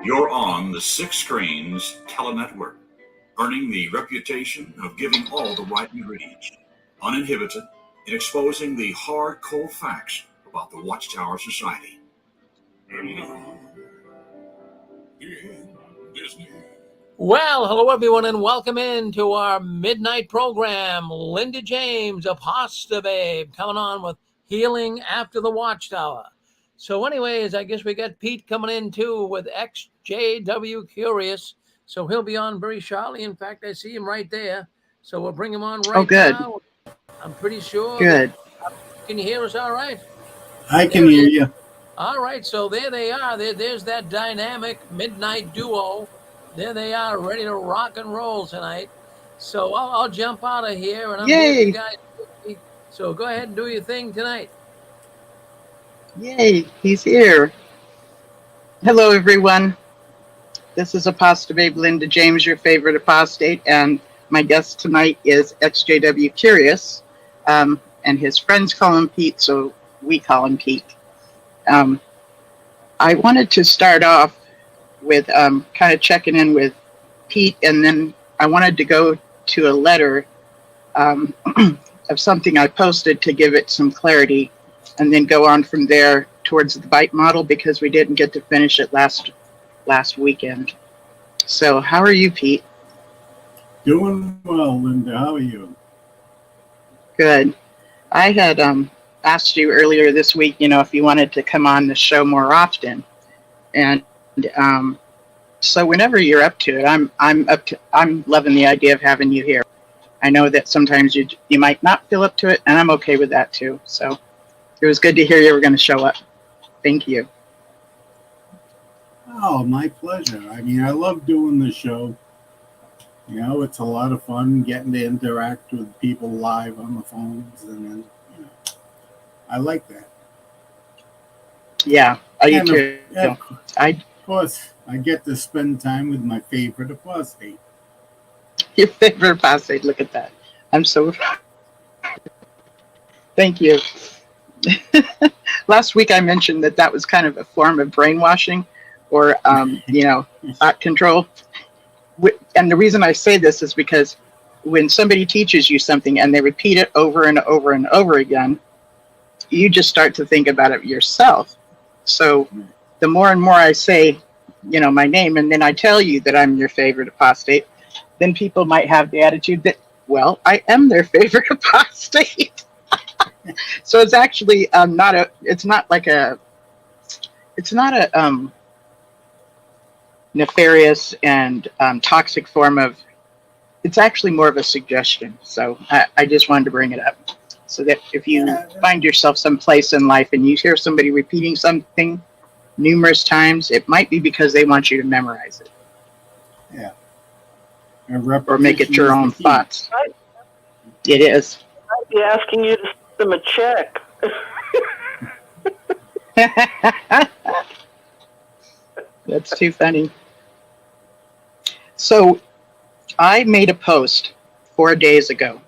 You're on the Six Screens Telenetwork, earning the reputation of giving all the right ingredients, uninhibited in exposing the hard, cold facts about the Watchtower Society. And now, in Disney. Well, hello everyone, and welcome into our midnight program. Linda James, Apostababe, coming on with Healing After the Watchtower. So anyways, I guess we got Pete coming in too with JW Curious. So he'll be on very shortly. In fact, I see him right there. So we'll bring him on right now. I'm pretty sure. Good. Can you hear us all right? I can hear you. All right, so there they are. There's that dynamic midnight duo. There they are, ready to rock and roll tonight. So I'll jump out of here, and I'm here with you guys. So go ahead and do your thing tonight. Yay, he's here. Hello, everyone. This is Apostababe Linda James, your favorite apostate, and my guest tonight is XJW Curious, and his friends call him Pete, so we call him Pete. I wanted to start off with kind of checking in with Pete, and then I wanted to go to a letter of something I posted to give it some clarity, and then go on from there towards the bite model, because we didn't get to finish it last weekend. So how are you, Pete? Doing well, Linda. How are you? Good. I had asked you earlier this week, if you wanted to come on the show more often, and so whenever you're up to it, I'm loving the idea of having you here. I know that sometimes you might not feel up to it, and I'm okay with that too. So it was good to hear you were going to show up. Thank you. Oh, my pleasure. I mean, I love doing the show. It's a lot of fun getting to interact with people live on the phones, and then, I like that. Yeah, I do too. Of course, I get to spend time with my favorite apostate. Your favorite apostate, look at that. I'm so... Thank you. Last week I mentioned that was kind of a form of brainwashing, or, thought control. And the reason I say this is because when somebody teaches you something and they repeat it over and over and over again, you just start to think about it yourself. So the more and more I say, my name, and then I tell you that I'm your favorite apostate, then people might have the attitude that, well, I am their favorite apostate. So it's actually it's not a nefarious and toxic form of, it's actually more of a suggestion. So I just wanted to bring it up, so that if you find yourself someplace in life and you hear somebody repeating something numerous times, it might be because they want you to memorize it. Yeah. Or make it your own thoughts. It is. I'd be asking you to send them a check. That's too funny. So I made a post 4 days ago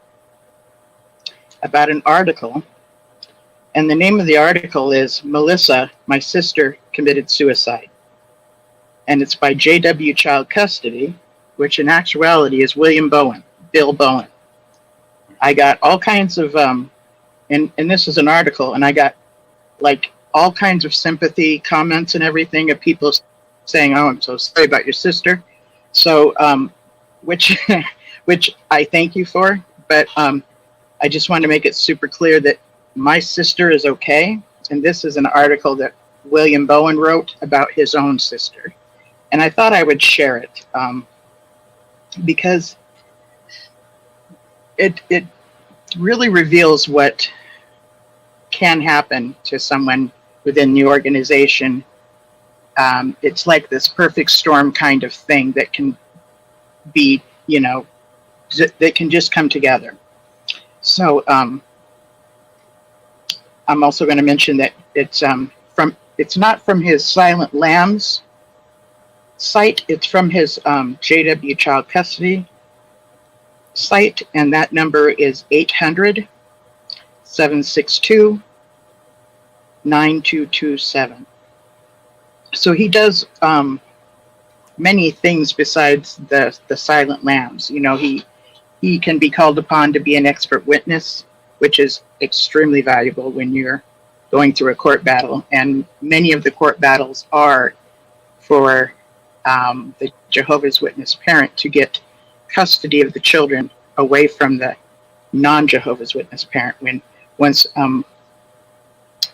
about an article, and the name of the article is Melissa, My Sister Committed Suicide. And it's by JW Child Custody, which in actuality is Bill Bowen. I got all kinds of, and this is an article, and I got like all kinds of sympathy comments and everything of people saying, oh, I'm so sorry about your sister. So, which I thank you for, but I just want to make it super clear that my sister is okay. And this is an article that William Bowen wrote about his own sister. And I thought I would share it because it really reveals what can happen to someone within the organization. It's like this perfect storm kind of thing that can be, that can just come together. So I'm also going to mention that it's not from his Silent Lambs site. It's from his JW Child Custody site, and that number is 800-762-9227. So he does many things besides the silent lambs. You know, he can be called upon to be an expert witness, which is extremely valuable when you're going through a court battle. And many of the court battles are for the Jehovah's Witness parent to get custody of the children away from the non-Jehovah's Witness parent once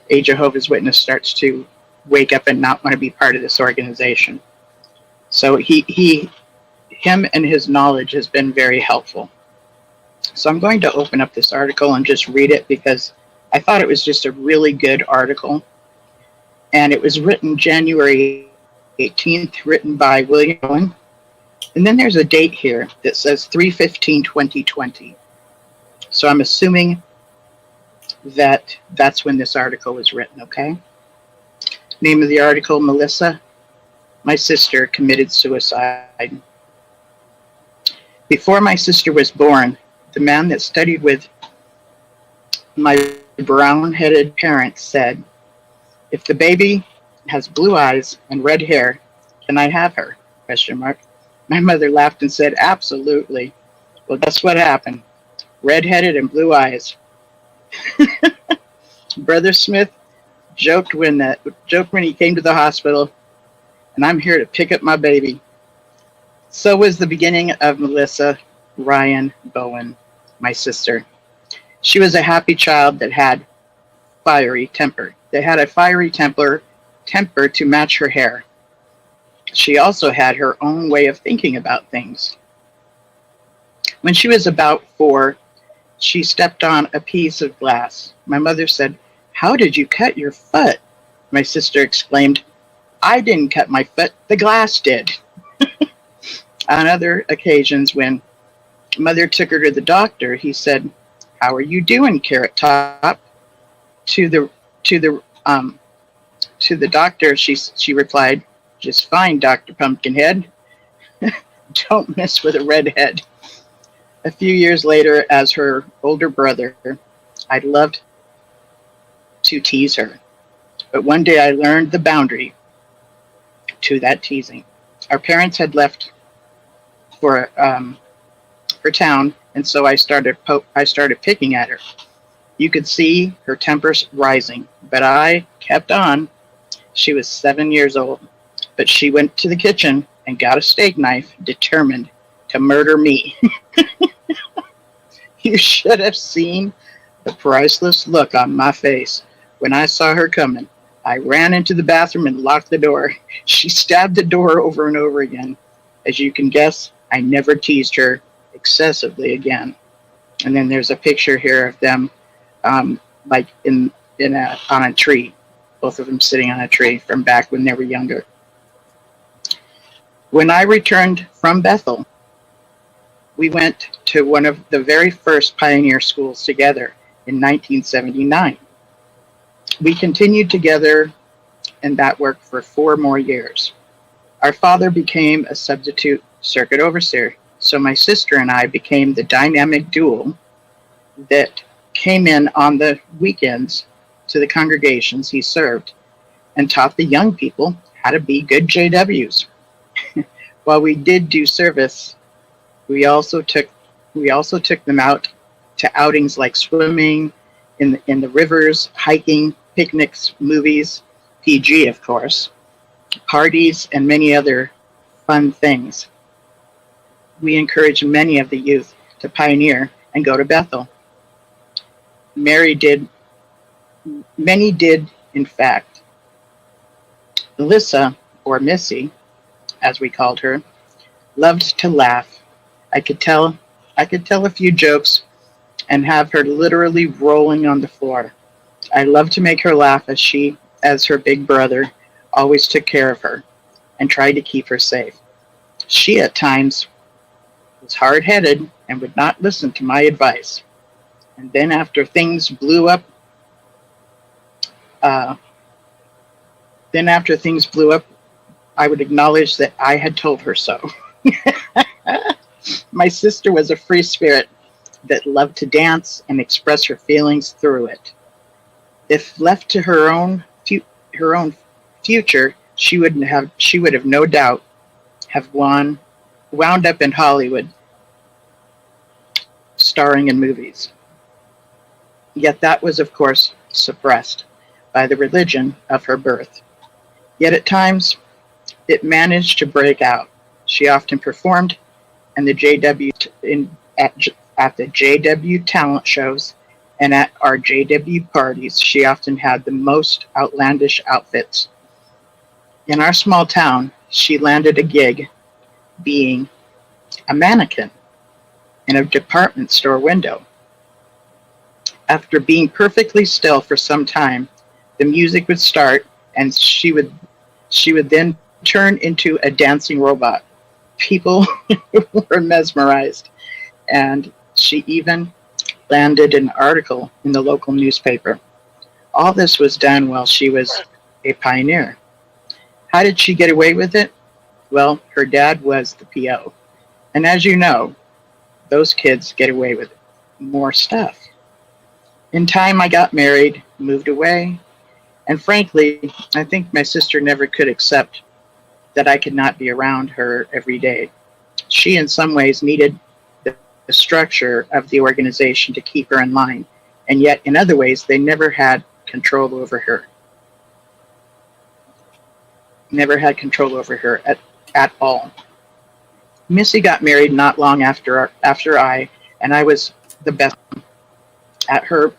a Jehovah's Witness starts to wake up and not want to be part of this organization. So him and his knowledge has been very helpful. So I'm going to open up this article and just read it because I thought it was just a really good article. And it was written January 18th, written by William Owen. And then there's a date here that says 3/15/2020. So I'm assuming that that's when this article was written, okay? Name of the article, Melissa, my sister committed suicide. Before my sister was born, the man that studied with my brown-headed parents said, "If the baby has blue eyes and red hair, can I have her?" ? My mother laughed and said, "Absolutely." Well, guess what happened? Red-headed and blue eyes. Brother Smith joked when he came to the hospital, and I'm here to pick up my baby. So was the beginning of Melissa Ryan Bowen, my sister. She was a happy child that had fiery temper. They had a fiery temper to match her hair. She also had her own way of thinking about things. When she was about 4, she stepped on a piece of glass. My mother said, "How did you cut your foot?" My sister exclaimed, "I didn't cut my foot, the glass did." On other occasions, when Mother took her to the doctor, he said, "How are you doing, Carrot Top?" To the doctor, she replied, "Just fine, Dr. Pumpkinhead." Don't mess with a redhead. A few years later, as her older brother, I loved to tease her. But one day I learned the boundary to that teasing. Our parents had left for town, and so I started picking at her. You could see her temper rising, but I kept on. She was 7 years old, but she went to the kitchen and got a steak knife, determined to murder me. You should have seen the priceless look on my face when I saw her coming. I ran into the bathroom and locked the door. She stabbed the door over and over again. As you can guess, I never teased her excessively again. And then there's a picture here of them like on a tree, both of them sitting on a tree from back when they were younger. When I returned from Bethel, we went to one of the very first pioneer schools together in 1979. We continued together in that work for 4 more years. Our father became a substitute circuit overseer, so my sister and I became the dynamic duo that came in on the weekends to the congregations he served and taught the young people how to be good JWs. While we did do service, we also took them out to outings like swimming in the rivers, hiking, picnics, movies, PG of course, parties, and many other fun things. We encouraged many of the youth to pioneer and go to Bethel. Many did, in fact. Melissa, or Missy, as we called her, loved to laugh. I could tell a few jokes and have her literally rolling on the floor. I loved to make her laugh as her big brother, always took care of her and tried to keep her safe. She at times was hard-headed and would not listen to my advice. And then after things blew up, I would acknowledge that I had told her so. My sister was a free spirit that loved to dance and express her feelings through it. If left to her own future, she would have no doubt have wound up in Hollywood, starring in movies. Yet that was, of course, suppressed by the religion of her birth. Yet at times, it managed to break out. She often performed in the at the JW talent shows and at our JW parties. She often had the most outlandish outfits. In our small town, she landed a gig being a mannequin in a department store window. After being perfectly still for some time, the music would start and she would then turn into a dancing robot. People were mesmerized, and she even landed an article in the local newspaper. All this was done while she was a pioneer. How did she get away with it? Well, her dad was the PO. And as you know, those kids get away with more stuff. In time, I got married, moved away, and frankly, I think my sister never could accept that I could not be around her every day. She, in some ways, needed the structure of the organization to keep her in line, and yet, in other ways, they never had control over her. Never had control over her at all. Missy got married not long after I, and I was the best at her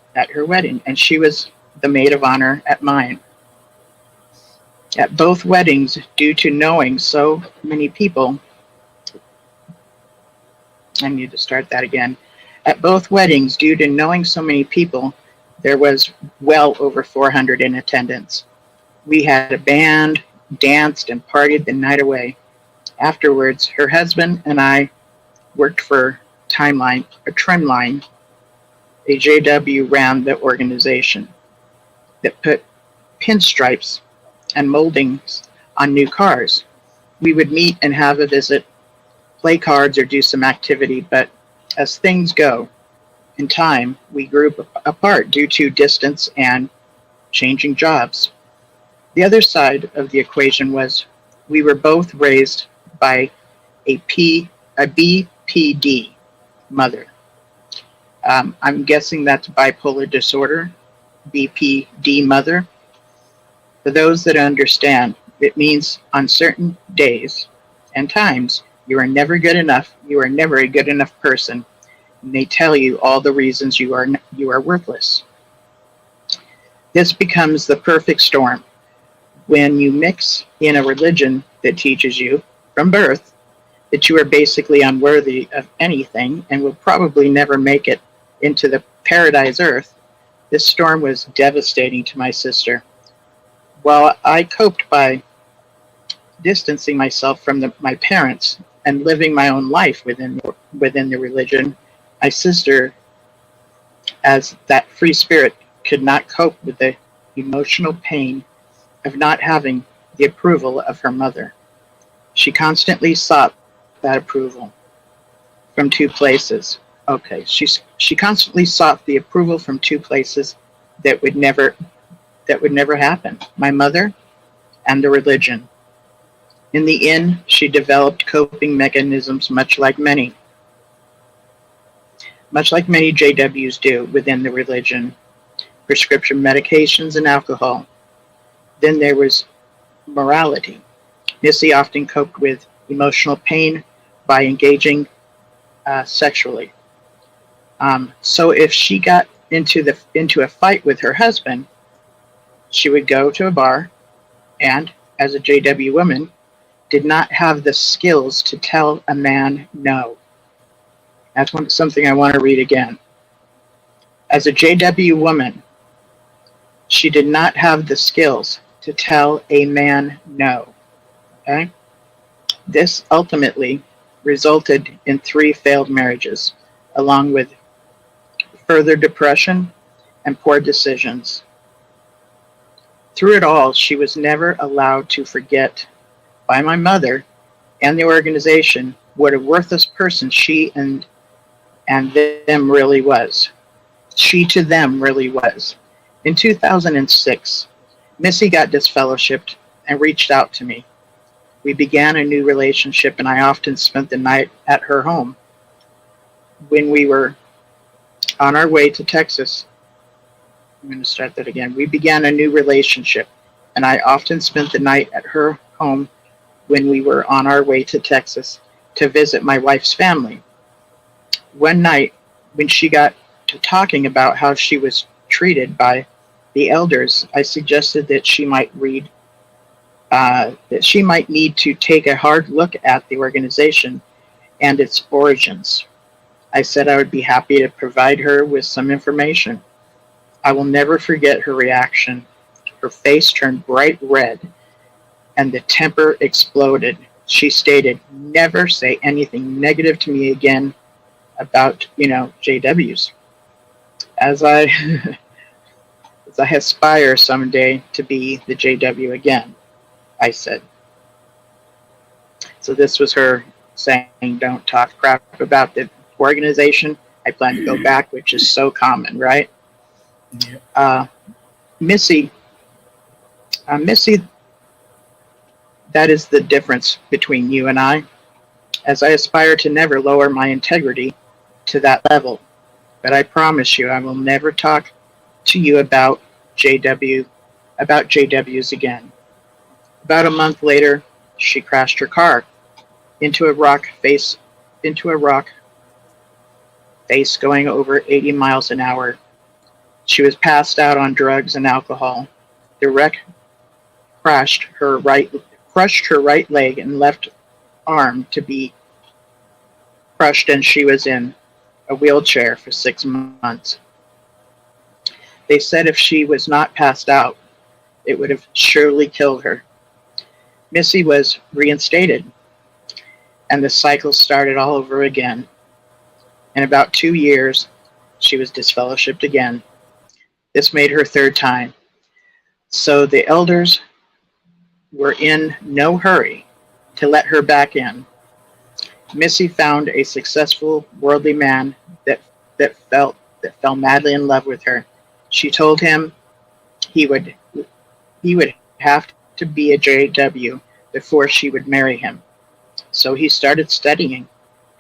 wedding, and she was the maid of honor at mine. At both weddings, due to knowing so many people, I need to start that again. At both weddings, due to knowing so many people, there was well over 400 in attendance. We had a band, danced, and partied the night away. Afterwards, her husband and I worked for Trendline. A JW ran the organization that put pinstripes and moldings on new cars. We would meet and have a visit, play cards, or do some activity, but as things go, in time, we grew apart due to distance and changing jobs. The other side of the equation was we were both raised by a BPD mother. I'm guessing that's bipolar disorder, BPD mother. For those that understand, it means on certain days and times, you are never good enough, you are never a good enough person, and they tell you all the reasons you are worthless. This becomes the perfect storm when you mix in a religion that teaches you from birth that you are basically unworthy of anything and will probably never make it into the paradise earth. This storm was devastating to my sister. While I coped by distancing myself from my parents and living my own life within the religion, my sister, as that free spirit, could not cope with the emotional pain of not having the approval of her mother. She constantly sought that approval from two places. Okay, she constantly sought the approval from two places that would never happen. My mother and the religion. In the end, she developed coping mechanisms much like many JWs do within the religion. Prescription medications and alcohol. Then there was morality. Missy often coped with emotional pain by engaging sexually. So if she got into a fight with her husband, she would go to a bar and, as a JW woman, did not have the skills to tell a man no. That's something I want to read again. As a JW woman, she did not have the skills to tell a man no. Okay? This ultimately resulted in 3 failed marriages, along with further depression and poor decisions. Through it all, she was never allowed to forget by my mother and the organization what a worthless person she and them really was. She to them really was. In 2006, Missy got disfellowshipped and reached out to me. We began a new relationship, and I often spent the night at her home. When we were on our way to Texas, I'm going to start that again. We began a new relationship, and I often spent the night at her home when we were on our way to Texas to visit my wife's family. One night, when she got to talking about how she was treated by the elders, I suggested that she might need to take a hard look at the organization and its origins. I said I would be happy to provide her with some information. I will never forget her reaction. Her face turned bright red and the temper exploded. She stated, "Never say anything negative to me again about, JWs. As I as I aspire someday to be the JW again," I said. So this was her saying, don't talk crap about the organization. I plan to go back, which is so common, right? Yeah. Missy, that is the difference between you and I, as I aspire to never lower my integrity to that level. But I promise you, I will never talk to you about JWs again. About a month later, she crashed her car into a rock face going over 80 miles an hour. She was passed out on drugs and alcohol. The wreck crushed her right leg and left arm to be crushed, and she was in a wheelchair for 6 months. They said if she was not passed out, it would have surely killed her. Missy was reinstated, and the cycle started all over again. In about 2 years, she was disfellowshipped again. This made her third time. So the elders were in no hurry to let her back in. Missy found a successful worldly man that fell madly in love with her. She told him he would have to be a JW before she would marry him. So he started studying,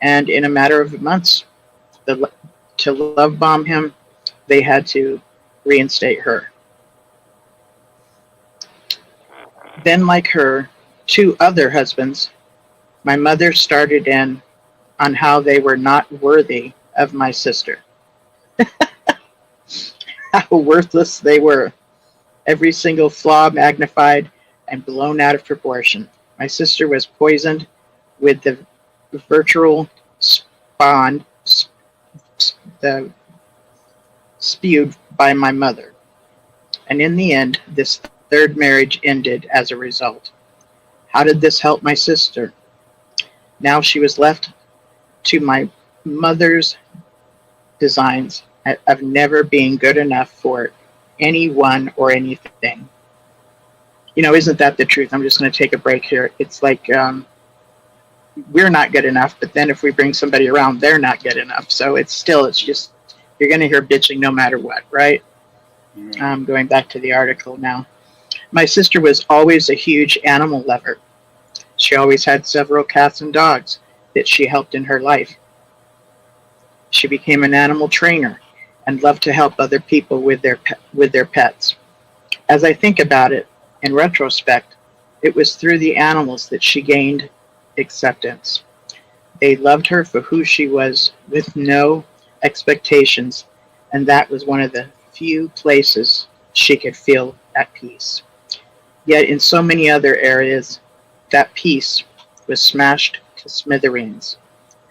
and in a matter of months, to love bomb him, they had to reinstate her. Then, like her 2 other husbands, my mother started in on how they were not worthy of my sister. How worthless they were. Every single flaw magnified and blown out of proportion. My sister was poisoned with the virtual spawn spewed by my mother. And in the end, this third marriage ended as a result. How did this help my sister? Now she was left to my mother's designs of never being good enough for anyone or anything. Isn't that the truth? I'm just going to take a break here. It's like we're not good enough, but then if we bring somebody around, they're not good enough. So it's just, you're going to hear bitching no matter what, right? Yeah. Going back to the article now. My sister was always a huge animal lover. She always had several cats and dogs that she helped in her life. She became an animal trainer and loved to help other people with their pets. As I think about it, in retrospect, it was through the animals that she gained acceptance. They loved her for who she was with no expectations, and that was one of the few places she could feel at peace. Yet in so many other areas, that peace was smashed to smithereens.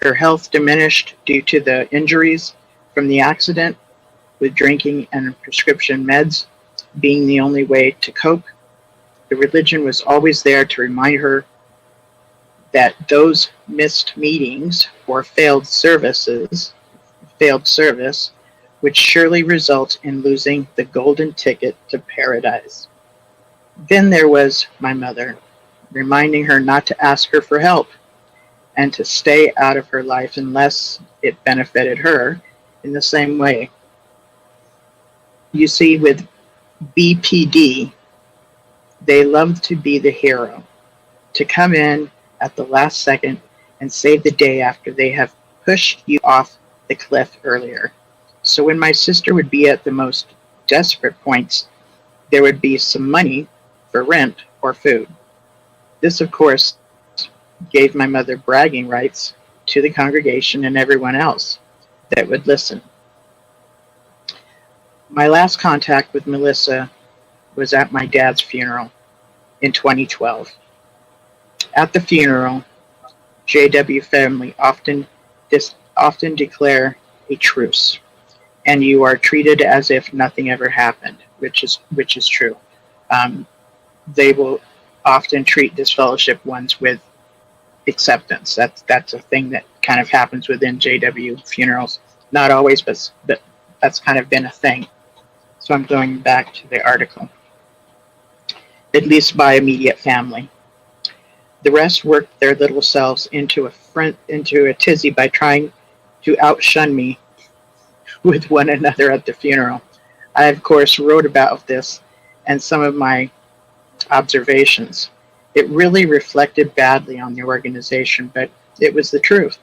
Her health diminished due to the injuries from the accident, with drinking and prescription meds being the only way to cope. The religion was always there to remind her that those missed meetings or failed service would surely result in losing the golden ticket to paradise. Then there was my mother, reminding her not to ask her for help and to stay out of her life unless it benefited her in the same way. You see, with BPD, they loved to be the hero. to come in at the last second and save the day after they have pushed you off the cliff earlier. So when my sister would be at the most desperate points, there would be some money for rent or food. This, of course, gave my mother bragging rights to the congregation and everyone else that would listen. My last contact with Melissa was at my dad's funeral in 2012. At the funeral, JW family often declare a truce, and you are treated as if nothing ever happened, which is true. They will often treat disfellowship ones with acceptance. That's a thing that kind of happens within JW funerals. Not always, but that's kind of been a thing. So I'm going back to the article. At least by immediate family. The rest worked their little selves into a tizzy by trying to outshun me with one another at the funeral. I, of course, wrote about this and some of my observations. It really reflected badly on the organization, but it was the truth.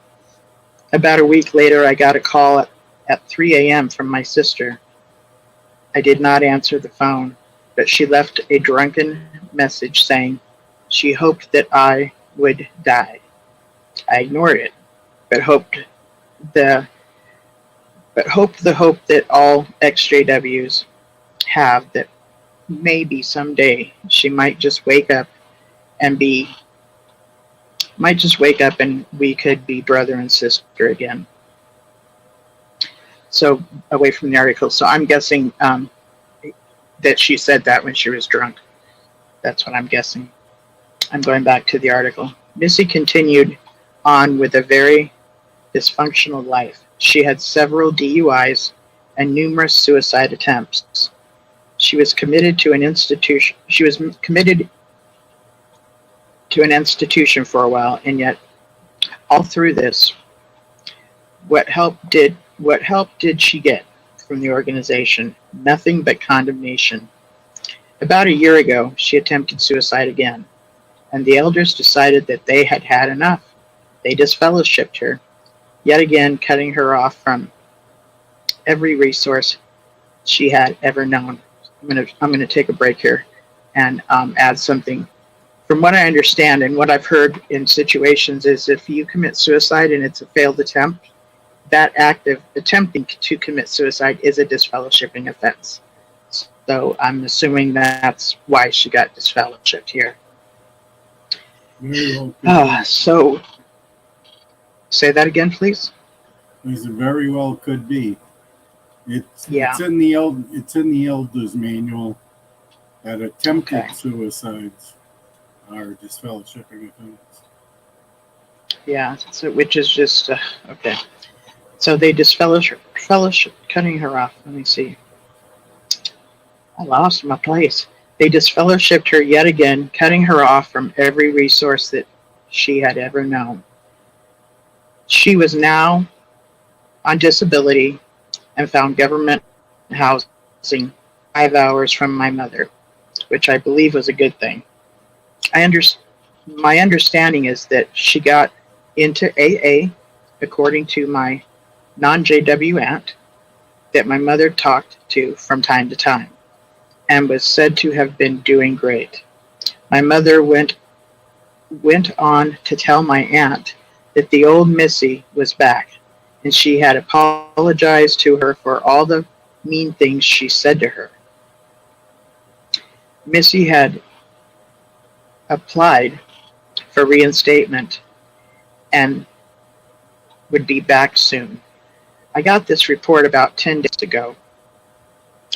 About a week later, I got a call at 3 a.m. from my sister. I did not answer the phone, but she left a drunken message saying she hoped that I would die. I ignored it, but hoped the hope that all ex-JWs have, that maybe someday she might just wake up and we could be brother and sister again. So away from the article. So I'm guessing that she said that when she was drunk. That's what I'm guessing. I'm going back to the article. Missy continued on with a very dysfunctional life. She had several DUIs and numerous suicide attempts. She was committed to an institution. For a while, and yet all through this, what help did she get from the organization? Nothing but condemnation. About a year ago, she attempted suicide again, and the elders decided that they had had enough. They disfellowshipped her, yet again cutting her off from every resource she had ever known. I'm gonna take a break here and add something. From what I understand and what I've heard in situations is if you commit suicide and it's a failed attempt, that act of attempting to commit suicide is a disfellowshipping offense. So I'm assuming that's why she got disfellowshipped here. Very well. So say that again, please. As it very well could be. It's in the elders manual that attempted suicides are disfellowshipping offense. Yeah, so which is just okay. So they disfellowship, cutting her off. Let me see. I lost my place. They disfellowshipped her yet again, cutting her off from every resource that she had ever known. She was now on disability and found government housing 5 hours from my mother, which I believe was a good thing. My understanding is that she got into AA, according to my non-JW aunt, that my mother talked to from time to time, and was said to have been doing great. My mother went on to tell my aunt that the old Missy was back, and she had apologized to her for all the mean things she said to her. Missy had applied for reinstatement and would be back soon. I got this report about 10 days ago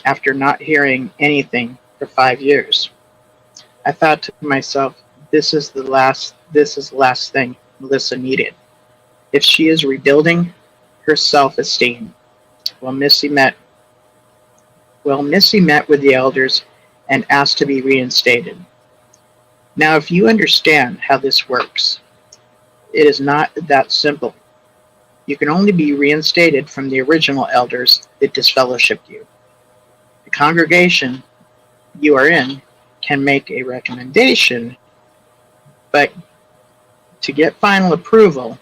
after not hearing anything for 5 years. I thought to myself, this is the last thing Melissa needed. If she is rebuilding her self-esteem. Missy met with the elders and asked to be reinstated. Now, if you understand how this works, it is not that simple. You can only be reinstated from the original elders that disfellowshipped you. The congregation you are in can make a recommendation, But to get final approval,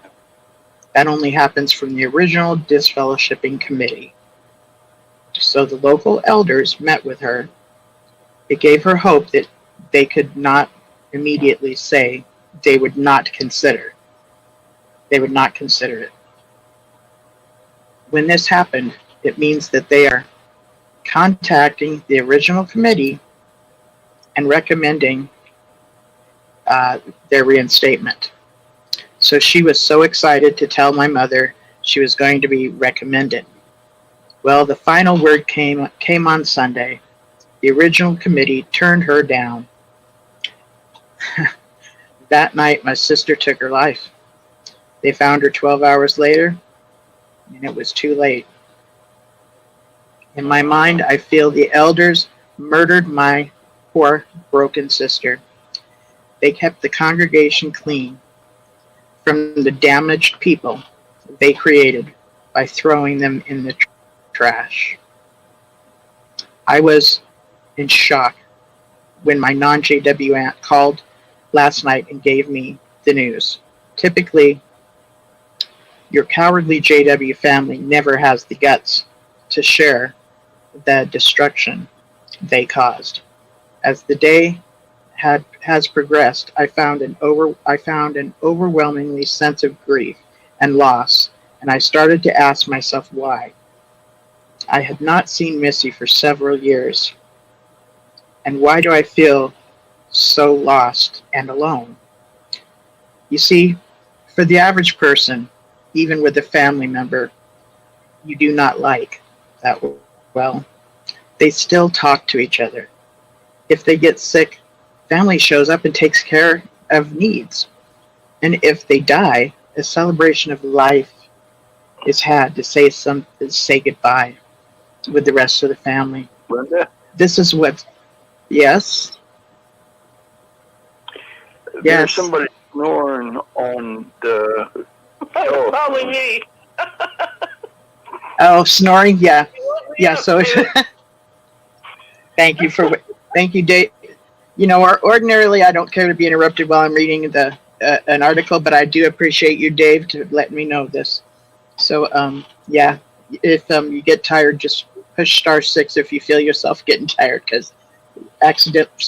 that only happens from the original disfellowshipping committee. So the local elders met with her. It gave her hope that they could not immediately say they would not consider. They would not consider it. When this happened, it means that they are contacting the original committee and recommending their reinstatement. So she was so excited to tell my mother she was going to be recommended. Well, the final word came on Sunday. The original committee turned her down. That night, my sister took her life. They found her 12 hours later, and it was too late. In my mind, I feel the elders murdered my poor, broken sister. They kept the congregation clean from the damaged people they created by throwing them in the trash. I was in shock when my non-JW aunt called last night and gave me the news. Typically, your cowardly JW family never has the guts to share the destruction they caused. As the day has progressed, I found an overwhelmingly sense of grief and loss, and I started to ask myself why. I had not seen Missy for several years, and why do I feel so lost and alone? You see, for the average person, even with a family member you do not like that well, they still talk to each other. If they get sick, family shows up and takes care of needs. And if they die, a celebration of life is had to say goodbye with the rest of the family. Brenda? This is what, yes? There's Yes. somebody snoring on the show. Probably me. Oh, snoring? Yeah. Yeah, so thank you, Dave. You know, ordinarily I don't care to be interrupted while I'm reading an article, but I do appreciate you, Dave, to let me know this. So, yeah, if you get tired, just push *6 if you feel yourself getting tired, because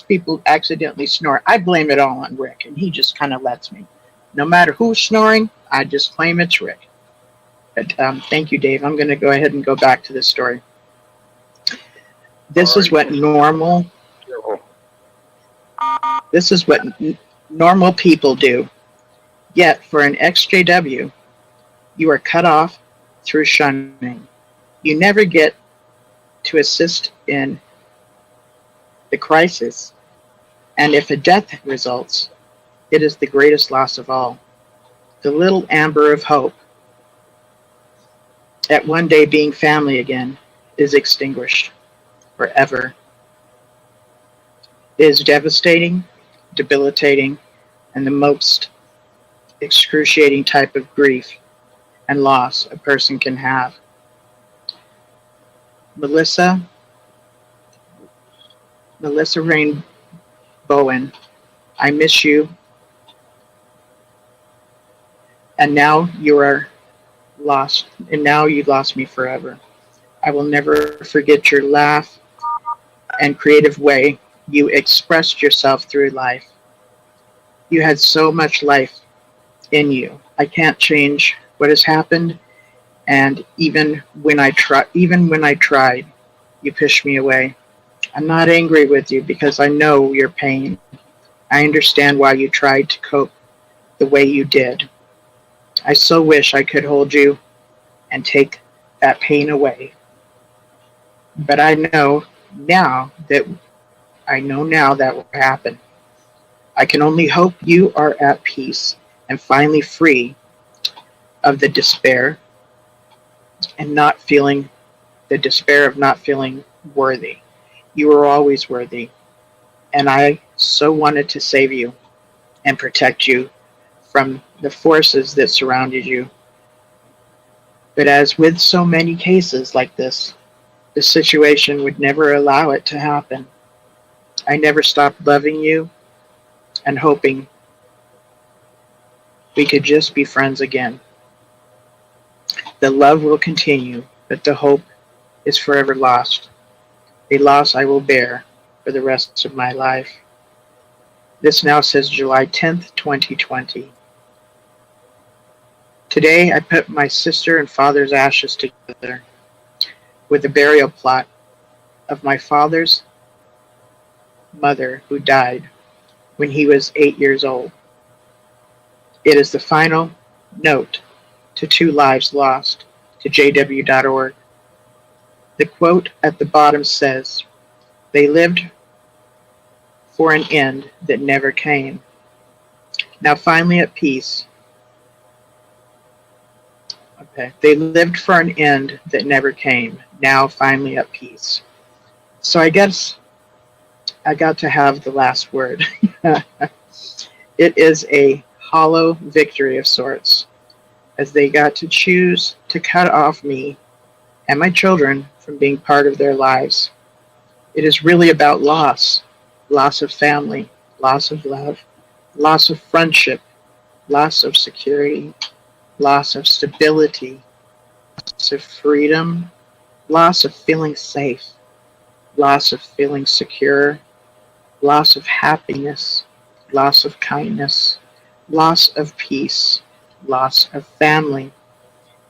people accidentally snore. I blame it all on Rick, and he just kind of lets me. No matter who's snoring, I just claim it's Rick. But thank you, Dave. I'm going to go ahead and go back to this story. This is what normal people do. Yet, for an ex-JW, you are cut off through shunning. You never get to assist in the crisis, and if a death results, it is the greatest loss of all. The little amber of hope at one day being family again is extinguished forever. It is devastating, debilitating, and the most excruciating type of grief and loss a person can have. Melissa Rain Bowen, I miss you, and now you are lost, and now you lost me forever. I will never forget your laugh and creative way you expressed yourself through life. You had so much life in you. I can't change what has happened, and even when I tried, you pushed me away. I'm not angry with you because I know your pain. I understand why you tried to cope the way you did. I so wish I could hold you and take that pain away. But I know now that will happen. I can only hope you are at peace and finally free of the despair and not feeling the despair of not feeling worthy. You were always worthy, and I so wanted to save you and protect you from the forces that surrounded you. But as with so many cases like this, the situation would never allow it to happen. I never stopped loving you and hoping we could just be friends again. The love will continue, but the hope is forever lost, a loss I will bear for the rest of my life. This now says July 10th, 2020. Today I put my sister and father's ashes together with a burial plot of my father's mother who died when he was 8 years old. It is the final note to Two Lives Lost to JW.org. The quote at the bottom says, "They lived for an end that never came. Now finally at peace." Okay. They lived for an end that never came. Now finally at peace. So I guess I got to have the last word. It is a hollow victory of sorts, as they got to choose to cut off me and my children from being part of their lives. It is really about loss of family, loss of love, loss of friendship, loss of security, loss of stability, loss of freedom, loss of feeling safe, loss of feeling secure, loss of happiness, loss of kindness, loss of peace, loss of family.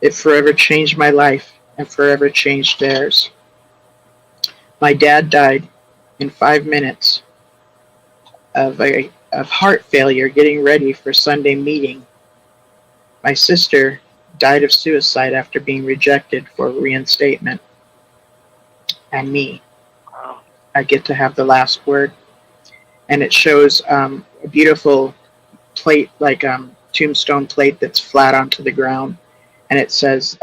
It forever changed my life and forever changed theirs. My dad died in 5 minutes of heart failure getting ready for Sunday meeting. My sister died of suicide after being rejected for reinstatement. And me, I get to have the last word. And it shows a beautiful plate, like tombstone plate that's flat onto the ground. And it says,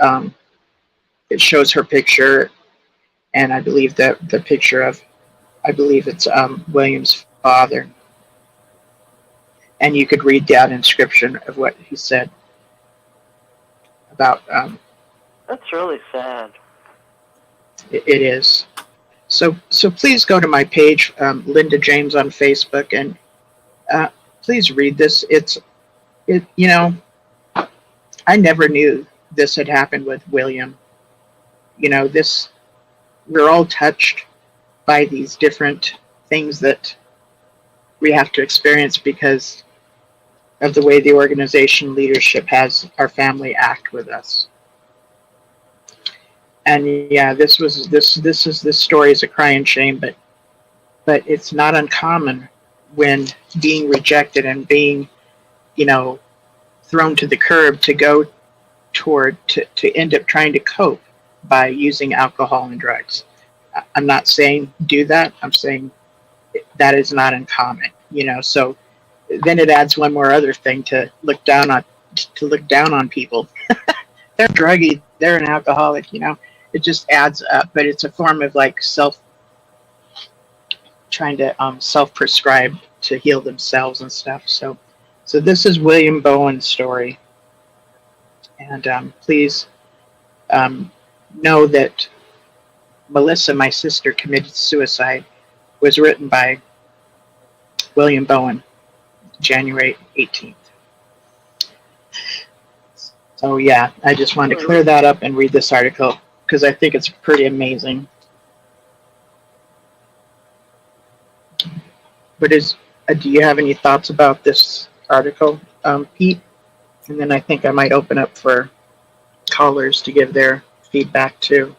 it shows her picture, and I believe that the picture of, I believe it's William's father. And you could read that inscription of what he said about. That's really sad. It is. So please go to my page, Linda James on Facebook, and please read this. You know, I never knew this had happened with William. You know, we're all touched by these different things that we have to experience because of the way the organization leadership has our family act with us. And yeah, this story is a crying shame, but it's not uncommon when being rejected and being, you know, thrown to the curb to go to end up trying to cope by using alcohol and drugs. I'm not saying do that. I'm saying that is not uncommon, you know. So then it adds one more other thing to look down on people. They're druggy, they're an alcoholic, you know. It just adds up, but it's a form of like trying to self-prescribe to heal themselves and stuff. So this is William Bowen's story, and please know that Melissa, my sister, committed suicide was written by William Bowen, January 18th. So yeah, I just wanted to clear that up and read this article because I think it's pretty amazing. But do you have any thoughts about this article, Pete? And then I think I might open up for callers to give their feedback too.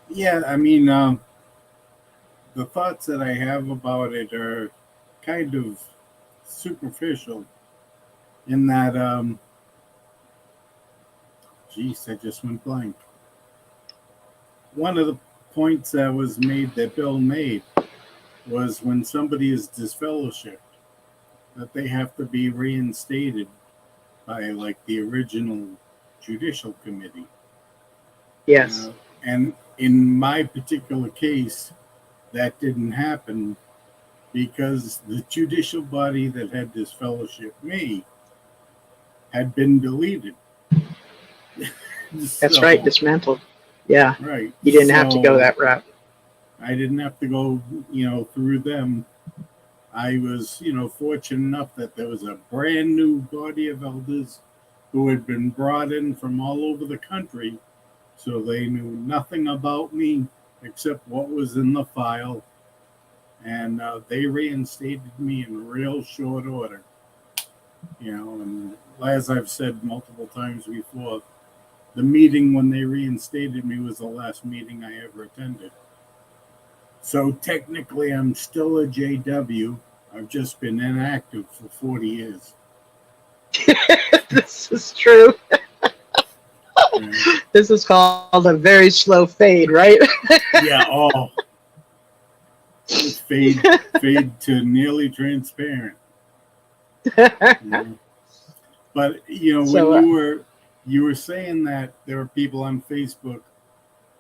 Yeah, I mean, the thoughts that I have about it are kind of superficial in that, geez, I just went blank. One of the points that was made, that Bill made, was when somebody is disfellowshipped, that they have to be reinstated by like the original judicial committee. Yes. And in my particular case, that didn't happen because the judicial body that had disfellowshipped me had been deleted. That's right, dismantled. Yeah. Right. You didn't have to go that route. I didn't have to go, through them. I was, fortunate enough that there was a brand new body of elders who had been brought in from all over the country. So they knew nothing about me except what was in the file. And they reinstated me in real short order. And as I've said multiple times before, the meeting when they reinstated me was the last meeting I ever attended. So technically, I'm still a JW. I've just been inactive for 40 years. This is true. Yeah. This is called a very slow fade, right? Yeah. Oh, fade to nearly transparent. But So, when you were saying that there were people on Facebook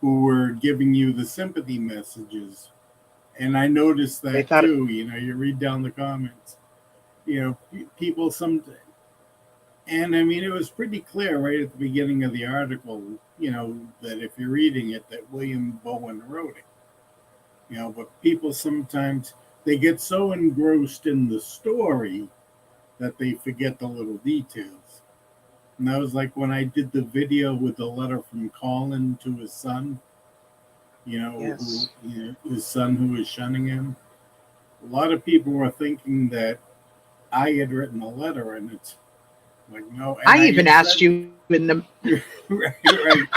who were giving you the sympathy messages, and I noticed that too. You read down the comments. People and I mean, it was pretty clear right at the beginning of the article, that if you're reading it, that William Bowen wrote it. But people sometimes, they get so engrossed in the story that they forget the little details. And that was like when I did the video with the letter from Colin to his son, yes. his son who was shunning him. A lot of people were thinking that I had written a letter, and it's like, no. And I even asked you in the... right.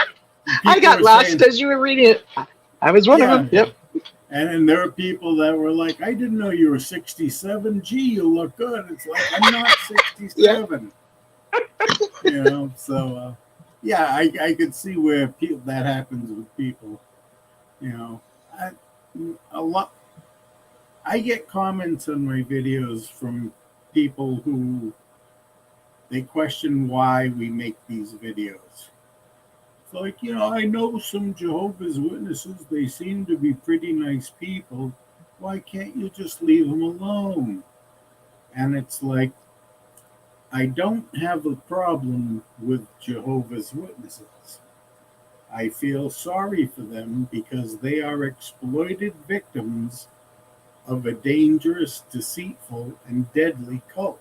I got lost as you were reading it. I was one of them. Yep. And there are people that were like, I didn't know you were 67. Gee, you look good. It's like, I'm not 67. So, yeah, I could see where that happens with people. I get comments on my videos from people who they question why we make these videos. It's like, I know some Jehovah's Witnesses, they seem to be pretty nice people. Why can't you just leave them alone? And it's like, I don't have a problem with Jehovah's Witnesses. I feel sorry for them because they are exploited victims of a dangerous, deceitful, and deadly cult.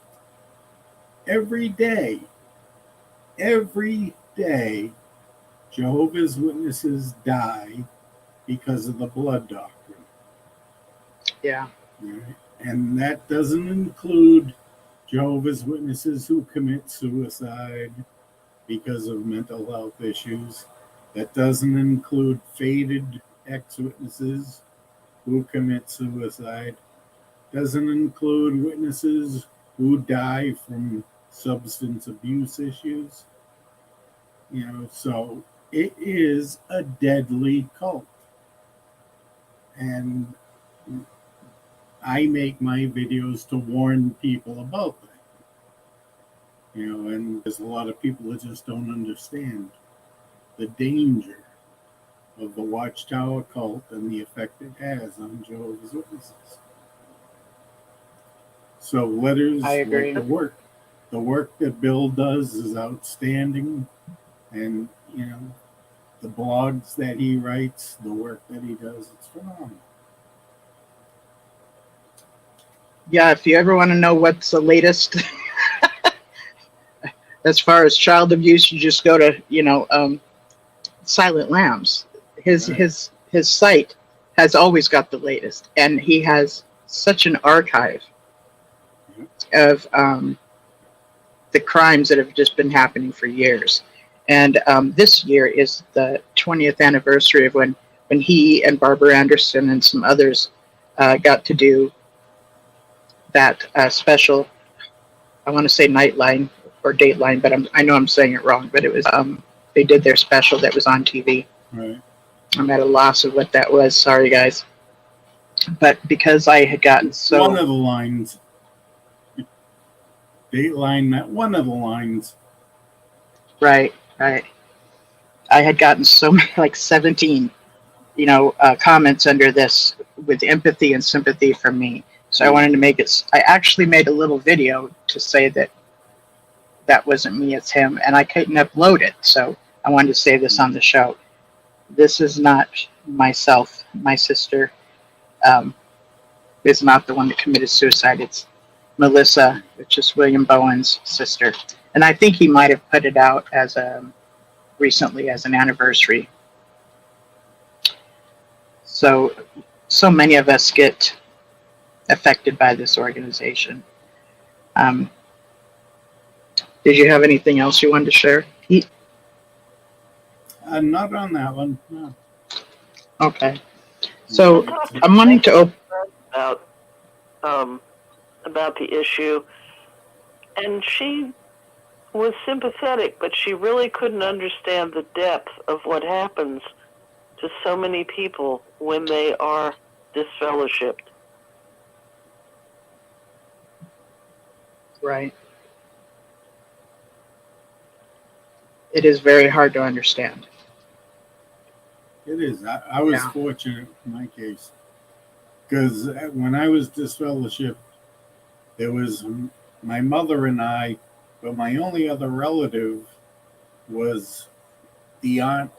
Every day, Jehovah's Witnesses die because of the blood doctrine. Yeah. And that doesn't include Jehovah's Witnesses who commit suicide because of mental health issues. That doesn't include faded ex-witnesses who commit suicide. Doesn't include witnesses who die from substance abuse issues. So it is a deadly cult. And I make my videos to warn people about that. And there's a lot of people that just don't understand the danger of the Watchtower cult and the effect it has on Jehovah's Witnesses. So letters, I agree. Like the work that Bill does is outstanding. And, the blogs that he writes, the work that he does, it's phenomenal. Yeah, if you ever want to know what's the latest as far as child abuse, you just go to, Silent Lambs. His site has always got the latest, and he has such an archive of the crimes that have just been happening for years. And this year is the 20th anniversary of when he and Barbara Anderson and some others got to do that special, I want to say Nightline or Dateline, but I know I'm saying it wrong, but it was, they did their special that was on TV. Right. I'm at a loss of what that was. Sorry, guys. But because I had gotten so... One of the lines. Dateline, not one of the lines. Right. I had gotten so many, like 17, comments under this with empathy and sympathy from me. So I wanted to make it... I actually made a little video to say that wasn't me, it's him. And I couldn't upload it. So I wanted to say this on the show. This is not myself, my sister. is not the one that committed suicide. It's Melissa, which is William Bowen's sister. And I think he might have put it out as recently as an anniversary. So many of us get affected by this organization. Did you have anything else you wanted to share, Pete? Not on that one. No. Okay. So I'm wanting to open about the issue, and she was sympathetic, but she really couldn't understand the depth of what happens to so many people when they are disfellowshipped. Right. It is very hard to understand. It is. I was fortunate in my case, because when I was disfellowshipped, there was my mother and I, but my only other relative was the aunt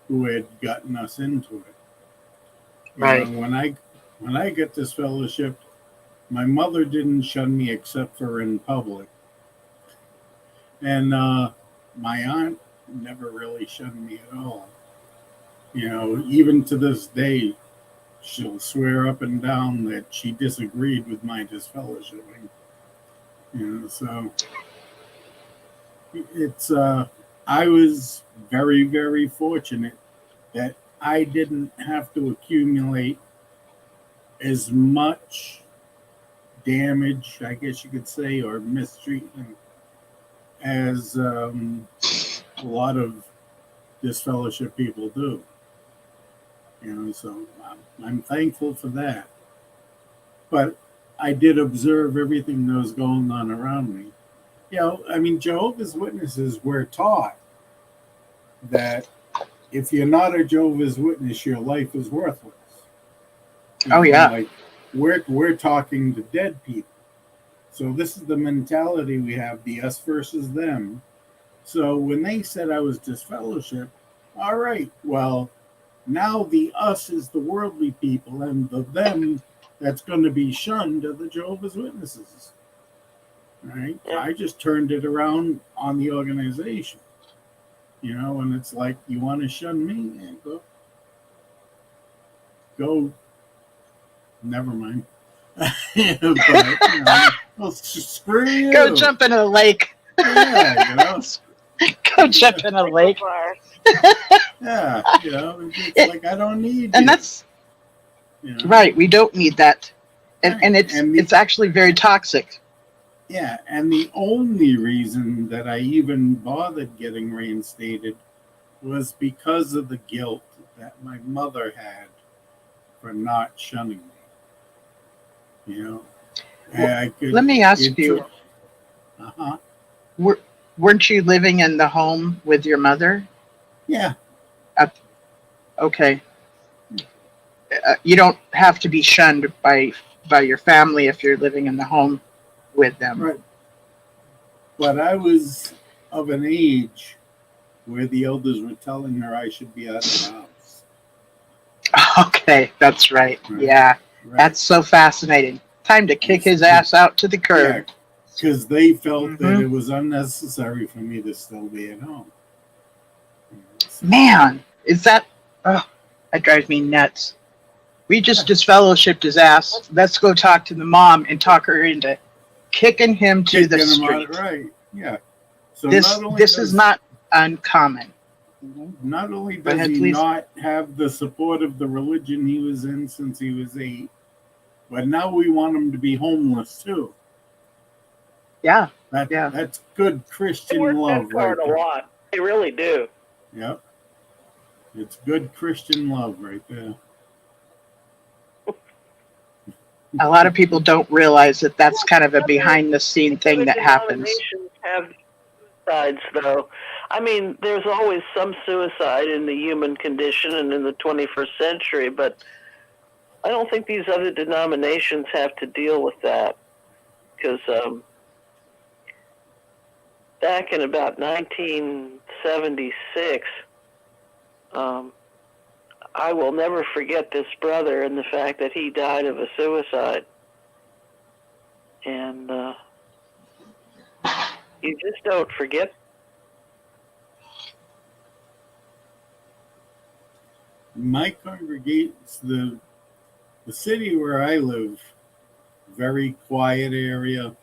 who had gotten us into it. Right. When I got disfellowshipped, my mother didn't shun me except for in public, and my aunt never really shunned me at all. Even to this day, she'll swear up and down that she disagreed with my disfellowshipping. So it's I was very, very fortunate that I didn't have to accumulate as much damage, I guess you could say, or mistreatment as a lot of disfellowship people do. So I'm thankful for that. But I did observe everything that was going on around me. Jehovah's Witnesses were taught that if you're not a Jehovah's Witness, your life is worthless. Oh, yeah. Like we're talking to dead people. So this is the mentality we have, the us versus them. So when they said I was disfellowship, all right, well, now the us is the worldly people, and the them that's going to be shunned are the Jehovah's Witnesses. Right? Yeah. I just turned it around on the organization. And it's like, you want to shun me? Yeah, go. Never mind. But, well, screw you. Go jump in a lake. Yeah, Go jump in a lake. Yeah, it's like I don't need and you. That's right. We don't need that, and it's actually very toxic. Yeah, and the only reason that I even bothered getting reinstated was because of the guilt that my mother had for not shunning me. Let me ask you. Weren't you living in the home with your mother? Yeah. Okay. You don't have to be shunned by your family if you're living in the home with them. Right. But I was of an age where the elders were telling her I should be out of the house. Okay, that's right. Yeah, right. That's so fascinating. Time to kick his ass out to the curb. Yeah, because they felt that it was unnecessary for me to still be at home. Man, is that... Oh, that drives me nuts. We just disfellowshipped his ass. Let's go talk to the mom and talk her into kicking him to the street. Right, yeah. So this is not uncommon. Not only does he not have the support of the religion he was in since he was 8, but now we want him to be homeless too. Yeah. That's good Christian love right there. A lot. They really do. Yep. It's good Christian love right there. A lot of people don't realize that that's kind of a behind-the-scene thing that happens. Have suicides, though. I mean, there's always some suicide in the human condition and in the 21st century, but I don't think these other denominations have to deal with that. Because back in about 1976, I will never forget this brother and the fact that he died of a suicide. And you just don't forget. My congregation, the city where I live, very quiet area,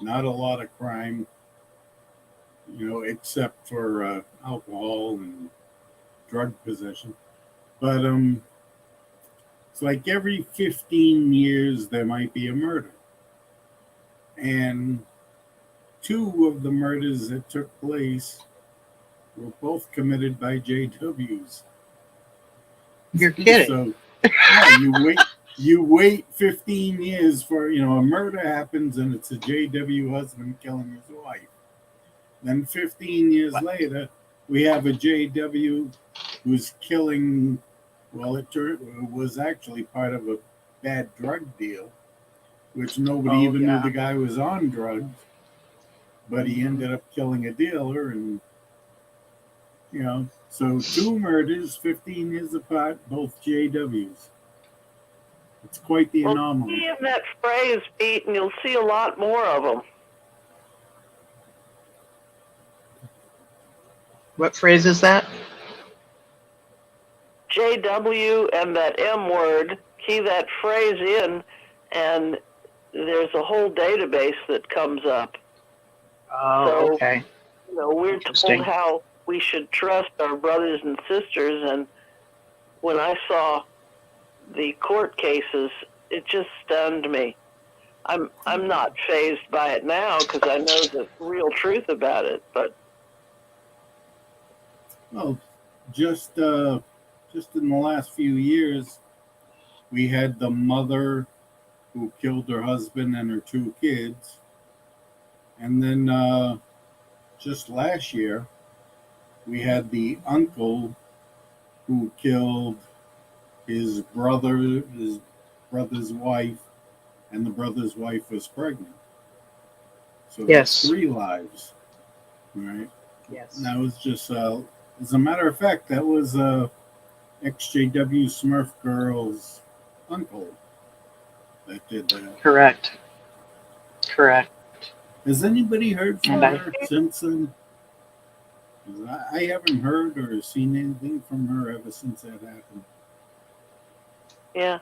not a lot of crime, except for alcohol and drug possession. But it's like every 15 years there might be a murder. And 2 of the murders that took place were both committed by JWs. You're kidding. So yeah, you wait 15 years for, a murder happens and it's a JW husband killing his wife. Then 15 years later, we have a JW who's killing, well, it was actually part of a bad drug deal, which nobody even knew the guy was on drugs, but he ended up killing a dealer. And, so 2 murders, 15 years apart, both JWs. It's quite the anomaly. See in that phrase, Pete, and you'll see a lot more of them. What phrase is that? JW and that M word, key that phrase in, and there's a whole database that comes up. Oh, okay. We're told how we should trust our brothers and sisters, and when I saw the court cases, it just stunned me. I'm not fazed by it now because I know the real truth about it, but well, just in the last few years, we had the mother who killed her husband and her 2 kids, and then just last year, we had the uncle who killed his brother's wife, and the brother's wife was pregnant. So yes, 3 lives, right? Yes. And that was just, as a matter of fact, that was ex-JW Smurf girl's uncle that did that. Correct. Has anybody heard from her since then? I haven't heard or seen anything from her ever since that happened. yeah.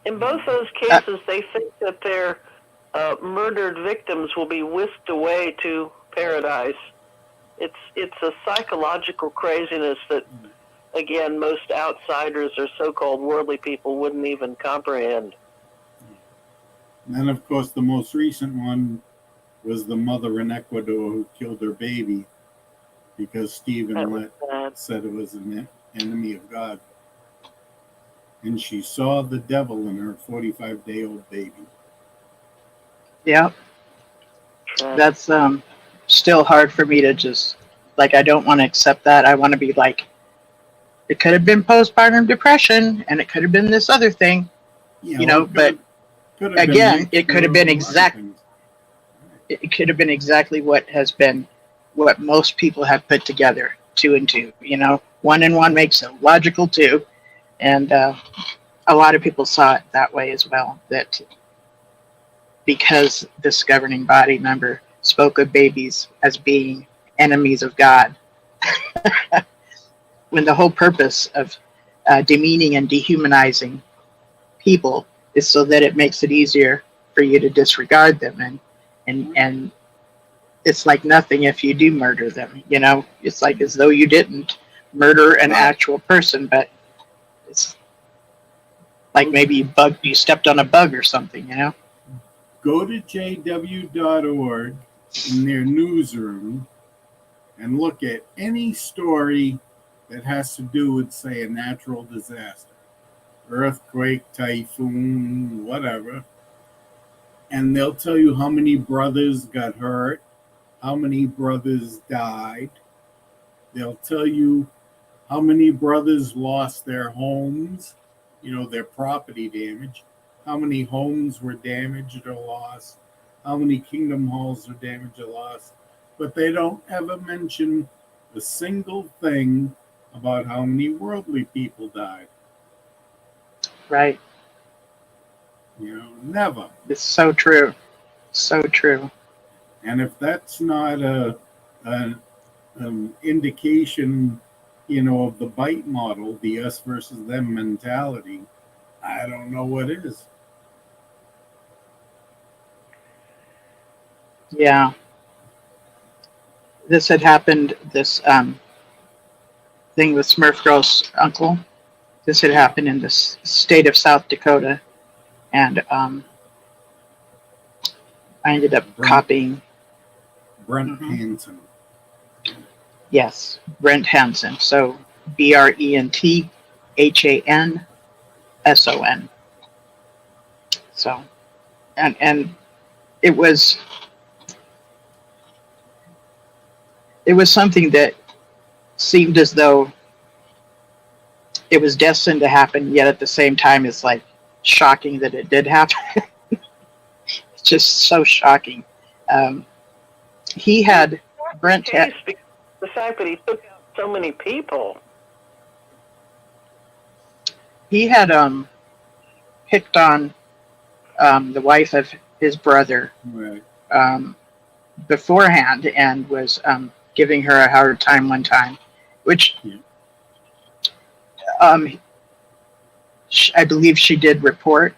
In both those cases, they think that their murdered victims will be whisked away to paradise. It's a psychological craziness that, again, most outsiders or so-called worldly people wouldn't even comprehend. And then, of course, the most recent one was the mother in Ecuador who killed her baby because Stephen said it was an enemy of God. And she saw the devil in her 45-day-old baby. Yeah. That's still hard for me to just, I don't want to accept that. I want to be like, it could have been postpartum depression and it could have been this other thing, but again, it could have been it could have been exactly what most people have put together, 2 and 2, 1 and 1 makes a logical 2. And a lot of people saw it that way as well, that because this governing body member spoke of babies as being enemies of God, when the whole purpose of demeaning and dehumanizing people is so that it makes it easier for you to disregard them. And it's like nothing if you do murder them, It's like as though you didn't murder an actual person, but it's like maybe you stepped on a bug or something, Go to jw.org in their newsroom and look at any story that has to do with, say, a natural disaster, earthquake, typhoon, whatever. And they'll tell you how many brothers got hurt, how many brothers died. They'll tell you how many brothers lost their homes, their property damage, how many homes were damaged or lost, how many kingdom halls were damaged or lost. But they don't ever mention a single thing about how many worldly people died. Right. Never. It's so true. So true. And if that's not an indication, of the bite model, the us versus them mentality, I don't know what is. Yeah. This had happened, this thing with Smurf Girl's uncle. This had happened in the state of South Dakota. And I ended up copying. Brent Hansen. Yes, Brent Hansen. So BrentHanson. So, and it was something that seemed as though it was destined to happen, yet at the same time it's like shocking that it did happen. It's just so shocking. He had Brent had the fact that he took out so many people. He had picked on the wife of his brother Right. Beforehand, and was giving her a hard time one time, which I believe she did report,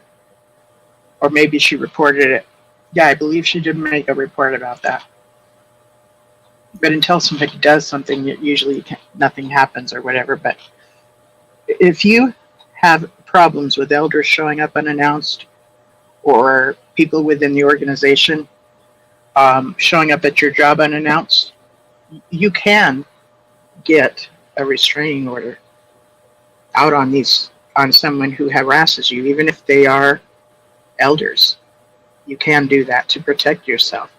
or maybe she reported it. Yeah, I believe she did make a report about that. But until somebody does something, usually nothing happens or whatever. But if you have problems with elders showing up unannounced, or people within the organization showing up at your job unannounced, you can get a restraining order out on someone who harasses you, even if they are elders. You can do that to protect yourself.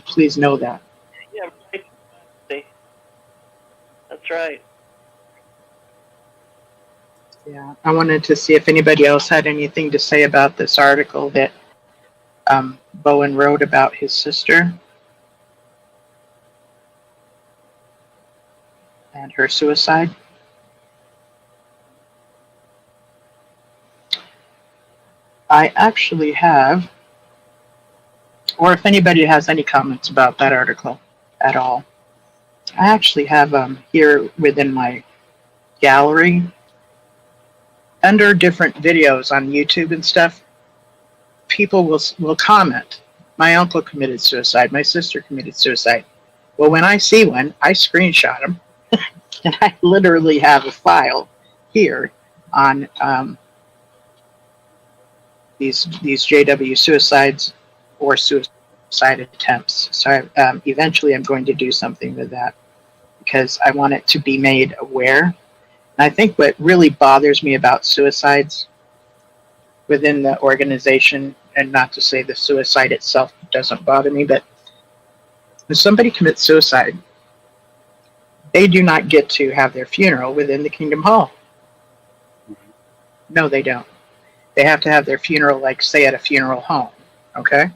Please know that. Yeah, that's right. Yeah, I wanted to see if anybody else had anything to say about this article that Bowen wrote about his sister and her suicide. I actually have, or if anybody has any comments about that article at all, I actually have here within my gallery, under different videos on YouTube and stuff, people will comment. My uncle committed suicide. My sister committed suicide. Well, when I see one, I screenshot them, and I literally have a file here on these JW suicides or suicide attempts. So eventually, I'm going to do something with that because I want it to be made aware. And I think what really bothers me about suicides within the organization, and not to say the suicide itself doesn't bother me, but when somebody commits suicide, they do not get to have their funeral within the Kingdom Hall. No, they don't. They have to have their funeral, like, say, at a funeral home, okay?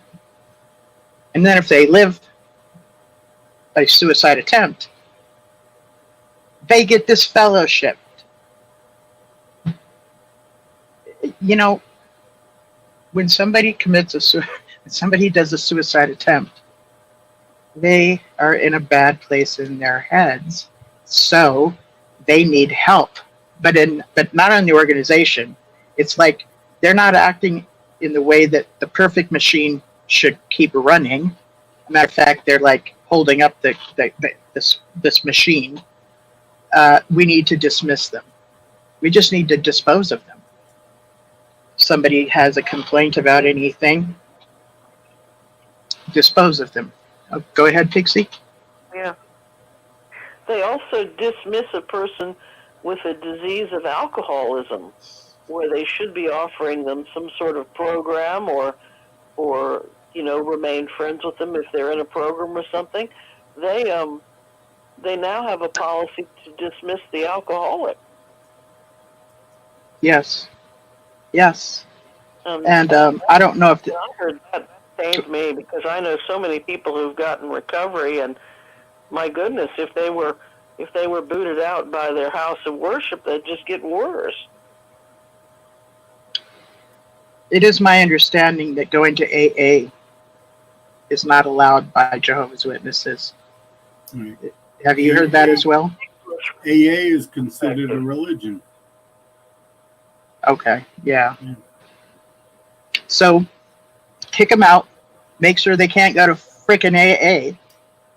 And then if they live a suicide attempt, they get disfellowshipped. You know, when somebody somebody does a suicide attempt, they are in a bad place in their heads, so they need help. But not on the organization. It's like they're not acting in the way that the perfect machine should keep running. Matter of fact, they're like holding up this machine. We need to dismiss them. We just need to dispose of them. Somebody has a complaint about anything, dispose of them. Oh, go ahead, Pixie. Yeah. They also dismiss a person with a disease of alcoholism, where they should be offering them some sort of program or remain friends with them if they're in a program or something. They now have a policy to dismiss the alcoholic. Yes. And I don't know if I heard that pains me, because I know so many people who've gotten recovery, and my goodness, if they were booted out by their house of worship, they'd just get worse. it is my understanding that going to AA is not allowed by Jehovah's Witnesses. Right. Have you heard that as well? AA is considered a religion. Okay, yeah. Yeah. So kick them out. Make sure they can't go to frickin' AA,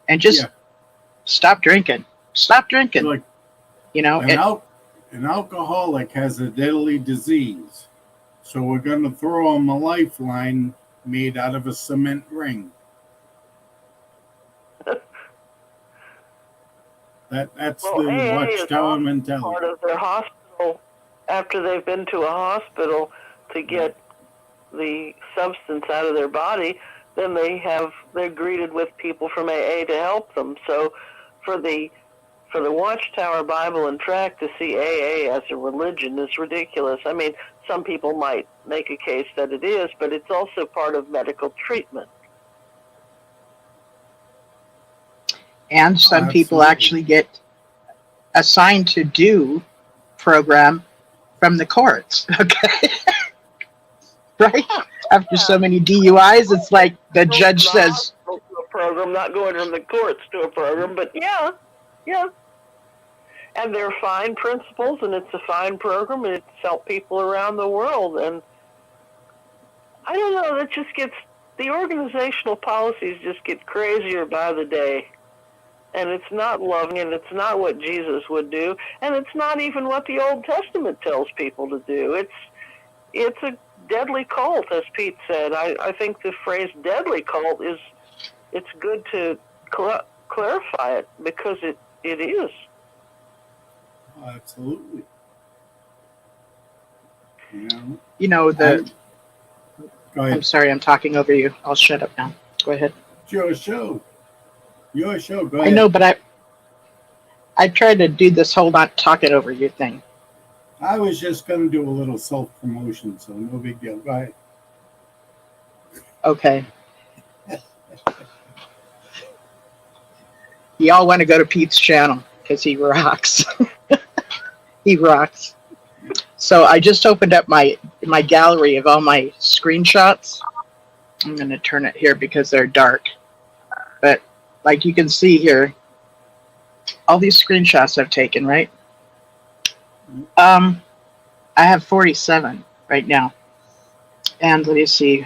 and just stop drinking. Stop drinking. Like, you know, an alcoholic has a deadly disease, so we're going to throw him a lifeline made out of a cement ring. That's well, the AA Watchtower is mentality. part of their hospital after they've been to a hospital to get the substance out of their body. Then they're greeted with people from AA to help them. So for the Watchtower Bible and Tract to see AA as a religion is ridiculous. I mean, some people might make a case that it is, but it's also part of medical treatment. and some people actually get assigned to do program from the courts. Okay. Right? After so many DUIs, it's like the judge says, to a program, not going from the courts to a program, but yeah. And they're fine principles, and it's a fine program, and it's helped people around the world. And I don't know, that just gets, the organizational policies just get crazier by the day. And it's not loving, and it's not what Jesus would do, and it's not even what the Old Testament tells people to do. It's a deadly cult, as Pete said. I think the phrase deadly cult it's good to clarify it, because it is. Oh, absolutely. you know, Go ahead. I'm sorry, I'm talking over you. I'll shut up now. Go ahead. Your show. Go ahead. I know, but I tried to do this whole not talking over you thing. I was just going to do a little self-promotion, so no big deal. Go ahead. Okay. Y'all want to go to Pete's channel because he rocks. He rocks. So I just opened up my gallery of all my screenshots. I'm going to turn it here because they're dark. But like you can see here, all these screenshots I've taken, right? I have 47 right now. And let me see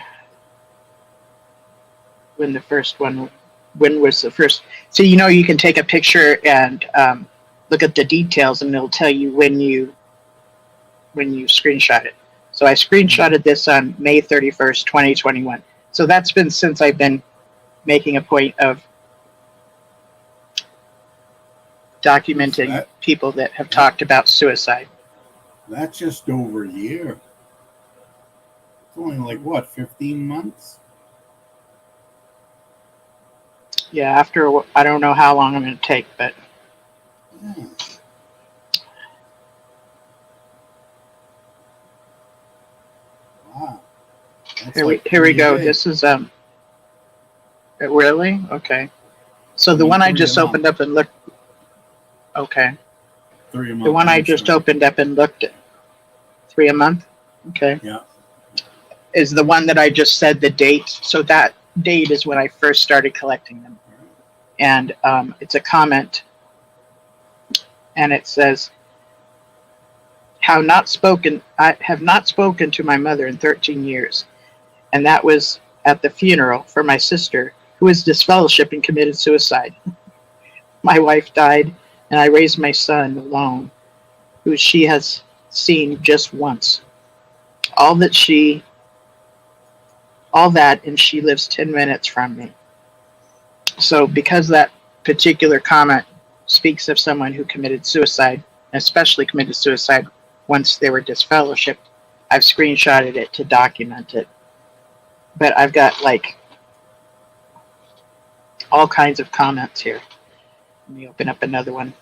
when was the first. So, you know, you can take a picture and look at the details, and it'll tell you when you screenshot it. So I screenshotted this on May 31st, 2021. So that's been since I've been making a point of documenting people that have talked about suicide. That's just over a year. It's only like, what, 15 months? Yeah, after, I don't know how long I'm going to take, but... Yeah. Wow. Here we go. This is, really? Okay. So the one I just opened up and looked... Okay. 3 a month. The one I just opened up and looked at. 3 a month? Okay. Yeah. Is the one that I just said the date. So that date is when I first started collecting them. And it's a comment. And it says, I have not spoken to my mother in 13 years. And that was at the funeral for my sister, who was disfellowshipped and committed suicide. My wife died, and I raised my son alone, who she has seen just once. All that, and she lives 10 minutes from me. So because that particular comment speaks of someone who committed suicide, especially committed suicide once they were disfellowshipped, I've screenshotted it to document it. But I've got like all kinds of comments here. Let me open up another one.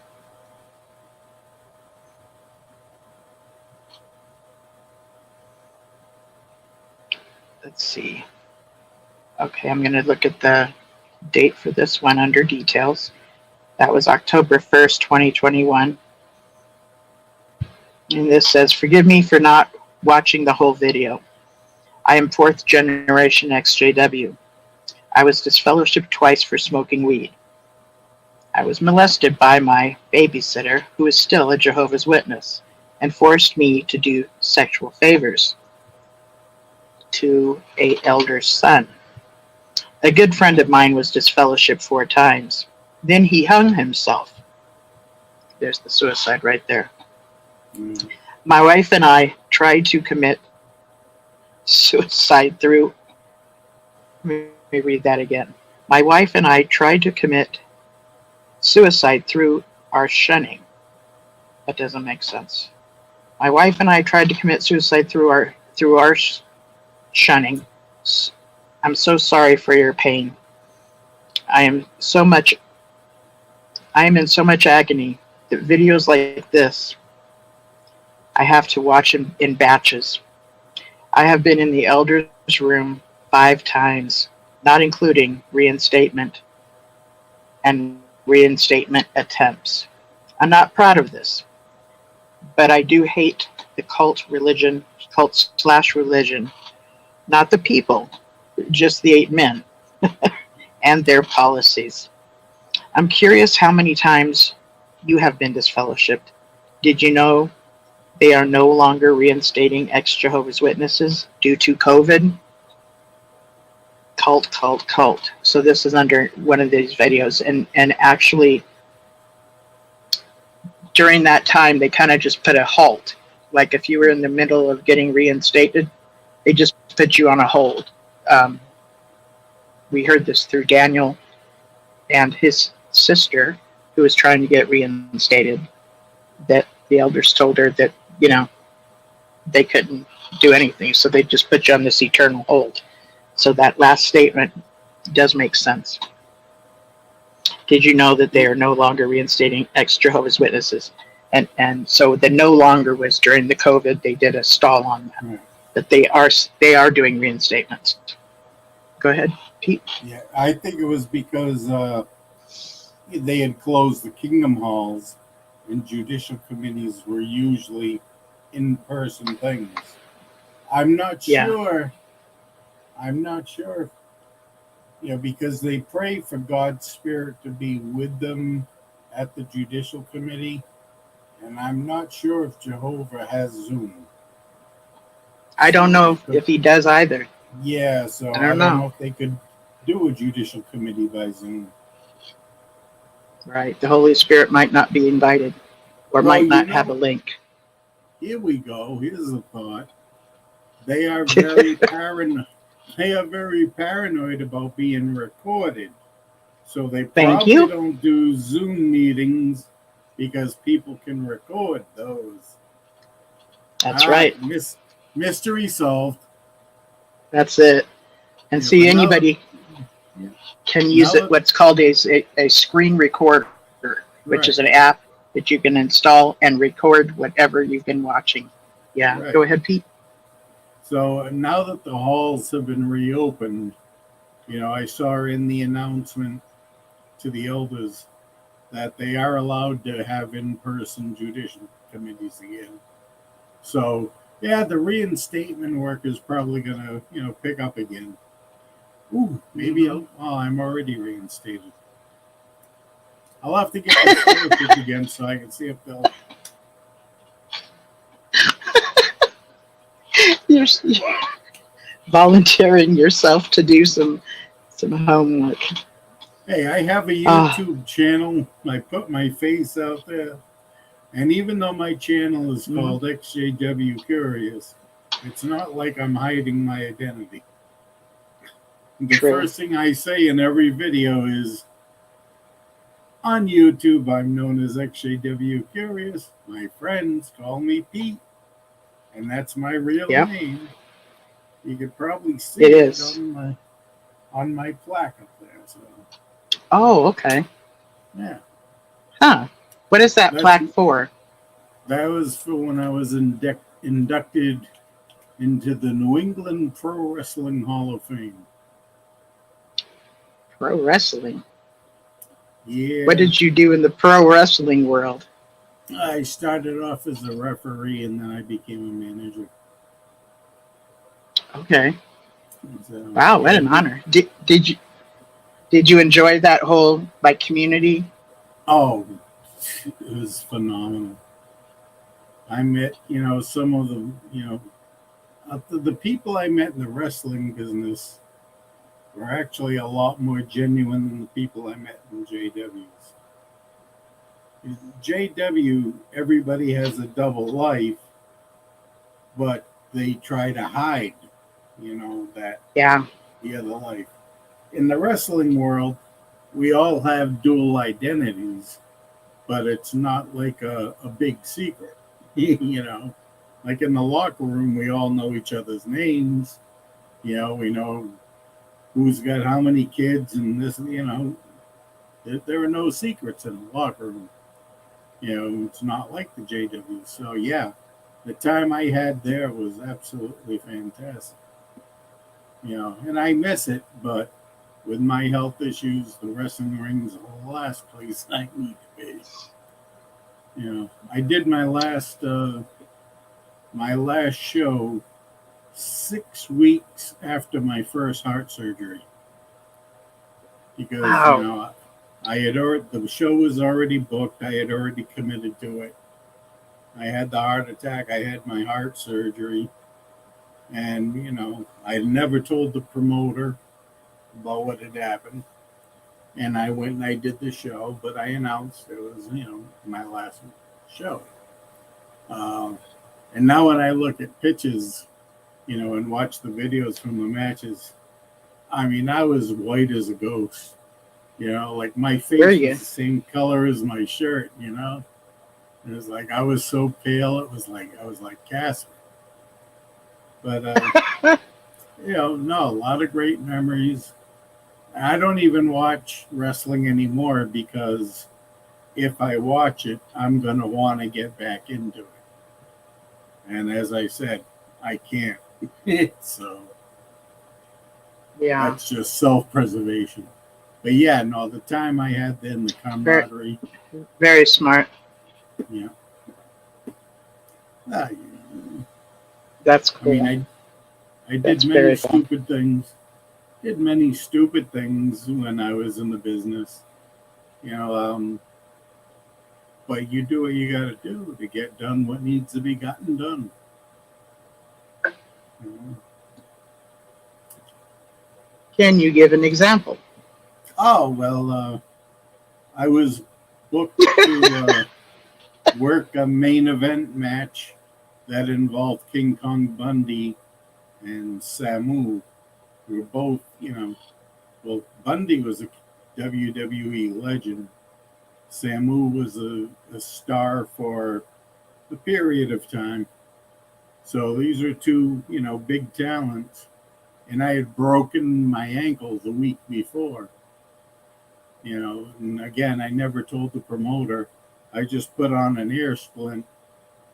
Let's see. Okay, I'm going to look at the date for this one under details. That was October 1st, 2021. And this says, forgive me for not watching the whole video. I am fourth generation XJW. I was disfellowshipped twice for smoking weed. I was molested by my babysitter, who is still a Jehovah's Witness, and forced me to do sexual favors to a elder's son. A good friend of mine was disfellowshipped 4 times. Then he hung himself. There's the suicide right there. Mm. My wife and I tried to commit suicide through. Let me read that again. My wife and I tried to commit suicide through our shunning. That doesn't make sense. My wife and I tried to commit suicide through our shunning. I'm so sorry for your pain. I am in so much agony that videos like this I have to watch in batches. I have been in the elder's room 5 times, not including reinstatement and reinstatement attempts. I'm not proud of this, but I do hate the cult/religion, not the people, just the 8 men and their policies. I'm curious how many times you have been disfellowshipped. Did you know they are no longer reinstating ex-Jehovah's Witnesses due to COVID? Cult. So this is under one of these videos, and actually during that time they kind of just put a halt. Like if you were in the middle of getting reinstated, they just put you on a hold. We heard this through Daniel and his sister, who was trying to get reinstated, that the elders told her that, they couldn't do anything, so they just put you on this eternal hold. So that last statement does make sense. Did you know that they are no longer reinstating ex-Jehovah's Witnesses? And so the no longer was during the COVID. They did a stall on that. Right. But they are doing reinstatements. Go ahead, Pete. Yeah, I think it was because they had closed the Kingdom Halls, and judicial committees were usually in-person things. I'm not sure. Because they pray for God's Spirit to be with them at the judicial committee, and I'm not sure if Jehovah has Zoom. I don't know if he does either. Yeah, so I don't know if they could do a judicial committee by Zoom. Right. The Holy Spirit might not be invited, or might not have a link. Here we go. Here's a thought. They are very paranoid. They are very paranoid about being recorded. So they probably don't do Zoom meetings because people can record those. That's right. Mystery solved. That's it. And see, anybody can use it. What's called a screen recorder, which is an app that you can install and record whatever you've been watching. Yeah. Right. Go ahead, Pete. So now that the halls have been reopened, I saw in the announcement to the elders that they are allowed to have in-person judicial committees again. So, the reinstatement work is probably going to, pick up again. Ooh, maybe I'm already reinstated. I'll have to get this fellowship again so I can see if they'll... You're volunteering yourself to do some homework. Hey, I have a YouTube channel. I put my face out there. And even though my channel is called XJW Curious, it's not like I'm hiding my identity. The first thing I say in every video is, on YouTube, I'm known as XJW Curious. My friends call me Pete. And that's my real name. You could probably see it on my plaque up there. So. Oh, okay. Yeah. Huh. What is that plaque for? That was for when I was inducted into the New England Pro Wrestling Hall of Fame. Pro wrestling? Yeah. What did you do in the pro wrestling world? I started off as a referee and then I became a manager. Okay. So, Wow, what an honor. Did you enjoy that whole like community? oh, it was phenomenal. I met, some of the, the people I met in the wrestling business were actually a lot more genuine than the people I met in JW's. JW, everybody has a double life, but they try to hide, that Yeah. the other life. In the wrestling world, we all have dual identities, but it's not like a big secret, Like in the locker room, we all know each other's names. We know who's got how many kids and this, there are no secrets in the locker room. It's not like the JW. So, yeah, the time I had there was absolutely fantastic. And I miss it, but with my health issues, the wrestling ring's the last place I need to be. I did my last show 6 weeks after my first heart surgery because Wow. I had already the show was already booked. I had already committed to it. I had the heart attack. I had my heart surgery, and I never told the promoter about what had happened. And I went and I did the show, but I announced it was my last show. And now when I look at pictures, and watch the videos from the matches, I mean, I was white as a ghost. Like my Were face you? was the same color as my shirt. It was like I was so pale. It was like I was like Casper. But no, a lot of great memories. I don't even watch wrestling anymore because if I watch it, I'm gonna want to get back into it. And as I said, I can't. So Yeah. that's just self-preservation. But yeah, no, the time I had then, the Very, camaraderie, very smart. yeah. Ah, That's I mean, cool. I did That's many very cool. stupid things. Did many stupid things when I was in the business. You know, but you do what you got to do to get done what needs to be gotten done. You know? Can you give an example? Oh well, I was booked to work a main event match that involved King Kong Bundy and Samu. We were both, well, Bundy was a WWE legend. Samu was a star for a period of time. So these are two, big talents. And I had broken my ankle the week before. And again, I never told the promoter. I just put on an ear splint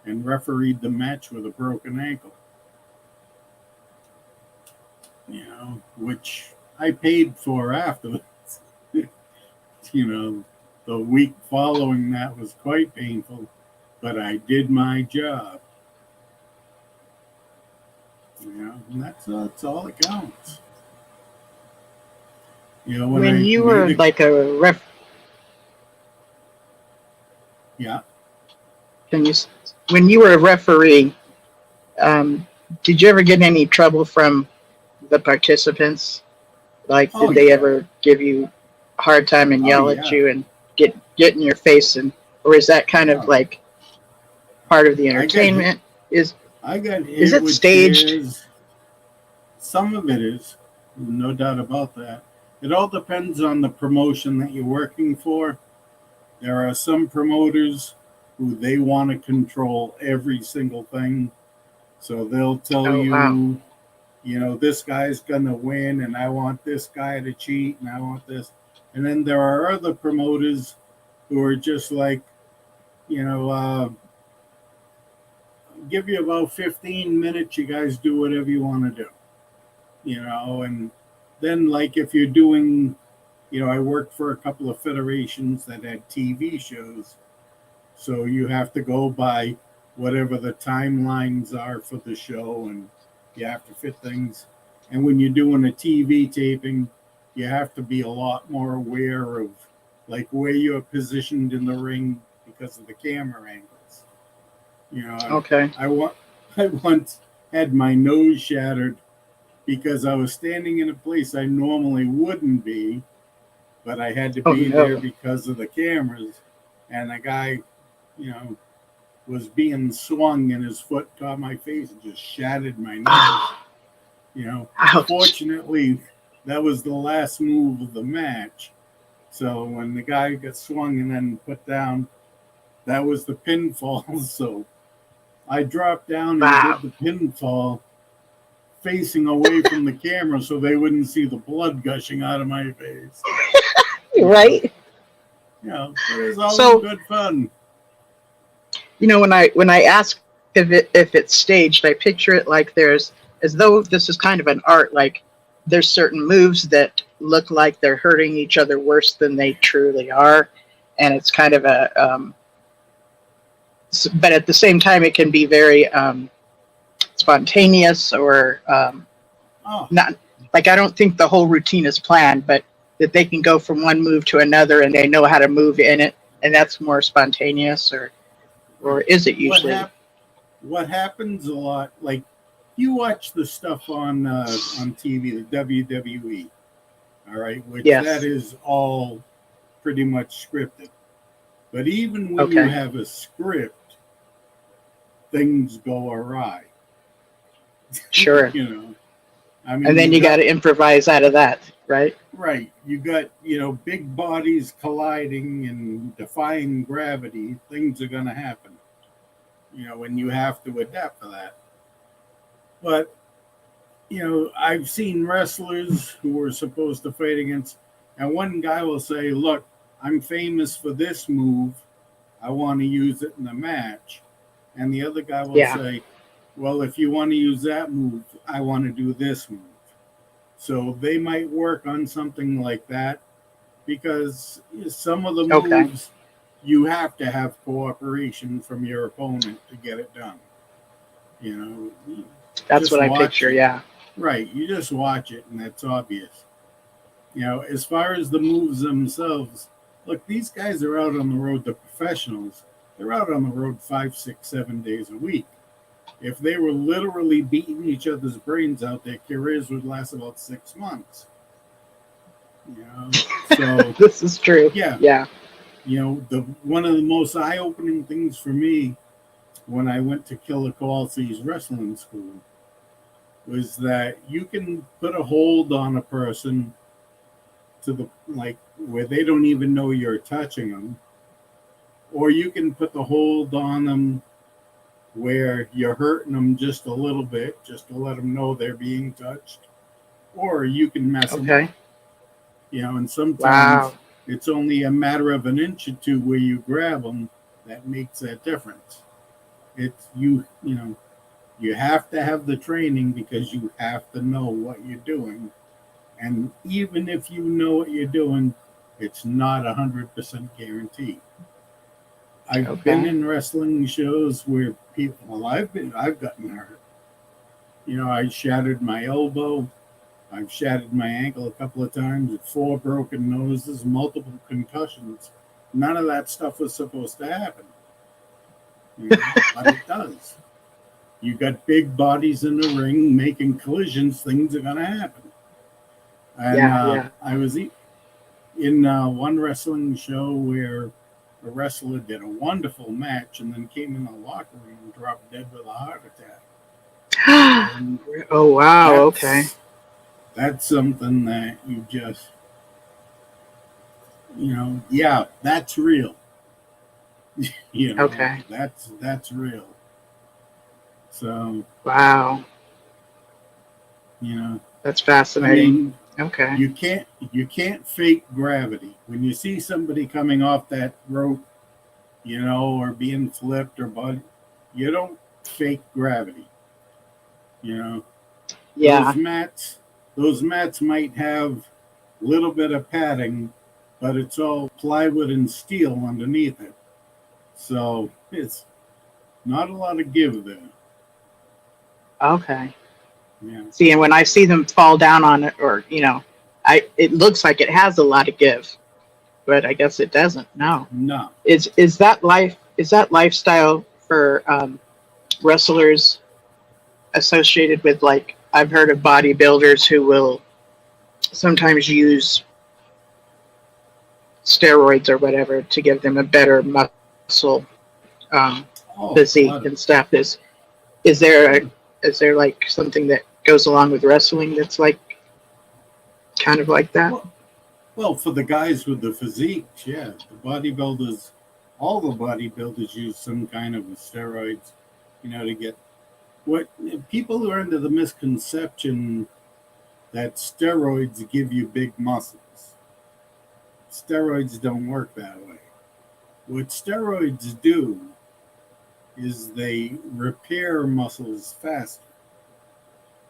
and refereed the match with a broken ankle. Which I paid for afterwards. The week following that was quite painful, but I did my job. And that's all that counts. When When I you made were it, like a ref, yeah. can you? When you were a referee, um, did you ever get any trouble from the participants? Like, Oh did they yeah. ever give you a hard time and Oh yell at yeah. you and get in your face? And or is that kind of No, like part of the I got hit. entertainment? I got Is hit it with staged? chairs. Some of it is, no doubt about that. It all depends on the promotion that you're working for. There are some promoters who they want to control every single thing. So they'll tell Oh wow. you, this guy's going to win and I want this guy to cheat and I want this. And then there are other promoters who are just like, give you about 15 minutes. You guys do whatever you want to do, and then like if you're doing, I worked for a couple of federations that had TV shows. So you have to go by whatever the timelines are for the show. And You have to fit things. And when you're doing a TV taping, you have to be a lot more aware of like where you're positioned in the ring because of the camera angles. You know, Okay. I once had my nose shattered because I was standing in a place I normally wouldn't be, but I had to Oh be there no. because of the cameras. And the guy, you know, was being swung and his foot caught my face and just shattered my nose. Oh, You know, ouch. fortunately, that was the last move of the match. So when the guy got swung and then put down, that was the pinfall. So I dropped down and Wow. did the pinfall facing away from the camera so they wouldn't see the blood gushing out of my face. Right. You know, but it was all So, in good fun. you know, when I ask if it's staged, I picture it like there's, as though this is kind of an art, like there's certain moves that look like they're hurting each other worse than they truly are, and it's kind of a but at the same time it can be very spontaneous or Oh, not, like I don't think the whole routine is planned, but that they can go from one move to another and they know how to move in it, and that's more spontaneous, or right. is it What usually? what happens a lot, like you watch the stuff on TV, the WWE, all right, which that Yes. is all pretty much scripted. But even when you Okay. have a script, things go awry. Sure. You know, I And mean, then you got to improvise out of that, right? you got, you know, big bodies colliding and defying gravity. Things are going to happen, you know, and you have to adapt to that. But, you know, I've seen wrestlers who were supposed to fight against, and one guy will say, look, I'm famous for this move. I want to use it in the match. And the other guy will Yeah. say, well, if you want to use that move, I want to do this move. So they might work on something like that because some of the Okay. moves you have to have cooperation from your opponent to get it done. You know, That's just what I watch picture. it. Yeah. Right. You just watch it and that's obvious. You know, as far as the moves themselves, look, these guys are out on the road, the professionals. They're out on the road 5, 6, 7 days a week. If they were literally beating each other's brains out, their careers would last about 6 months. You know, so This is true. yeah, Yeah. you know, the one of the most eye-opening things for me when I went to Killer Kowalski's wrestling school was that you can put a hold on a person to the like where they don't even know you're touching them, or you can put the hold on them where you're hurting them just a little bit, just to let them know they're being touched, or you can mess them Okay. up. You know, and sometimes Wow. it's only a matter of an inch or two where you grab them that makes that difference. It's you know, you have to have the training because you have to know what you're doing. And even if you know what you're doing, it's not 100% guaranteed. I've been Okay. in wrestling shows where people, well, I've gotten hurt. You know, I shattered my elbow. I've shattered my ankle a couple of times, 4 broken noses, multiple concussions. None of that stuff was supposed to happen, you know, but it does. You got big bodies in the ring making collisions, things are going to happen. And Yeah. Yeah. I was in one wrestling show where a wrestler did a wonderful match and then came in the locker room and dropped dead with a heart attack. And Oh wow. Okay. that's something that you just, you know, yeah, that's real. You know, Okay. that's real. So, Wow. you know, That's I fascinating. mean, Okay. you can't fake gravity. When you see somebody coming off that rope, you know, or being flipped or body, you don't fake gravity. You know, Yeah. those mats, those mats might have a little bit of padding, but it's all plywood and steel underneath it. So it's not a lot of give there. Okay. Yeah. See, and when I see them fall down on it, or it looks like it has a lot of give, but I guess it doesn't. No. No. Is that lifestyle for wrestlers associated with, like, I've heard of bodybuilders who will sometimes use steroids or whatever to give them a better muscle physique God. and stuff. Is there like something that goes along with wrestling that's like kind of like that? Well, for the guys with the physiques, yeah, the bodybuilders, all the bodybuilders use some kind of steroids, to get what people are under the misconception that steroids give you big muscles. Steroids don't work that way. What steroids do is they repair muscles faster.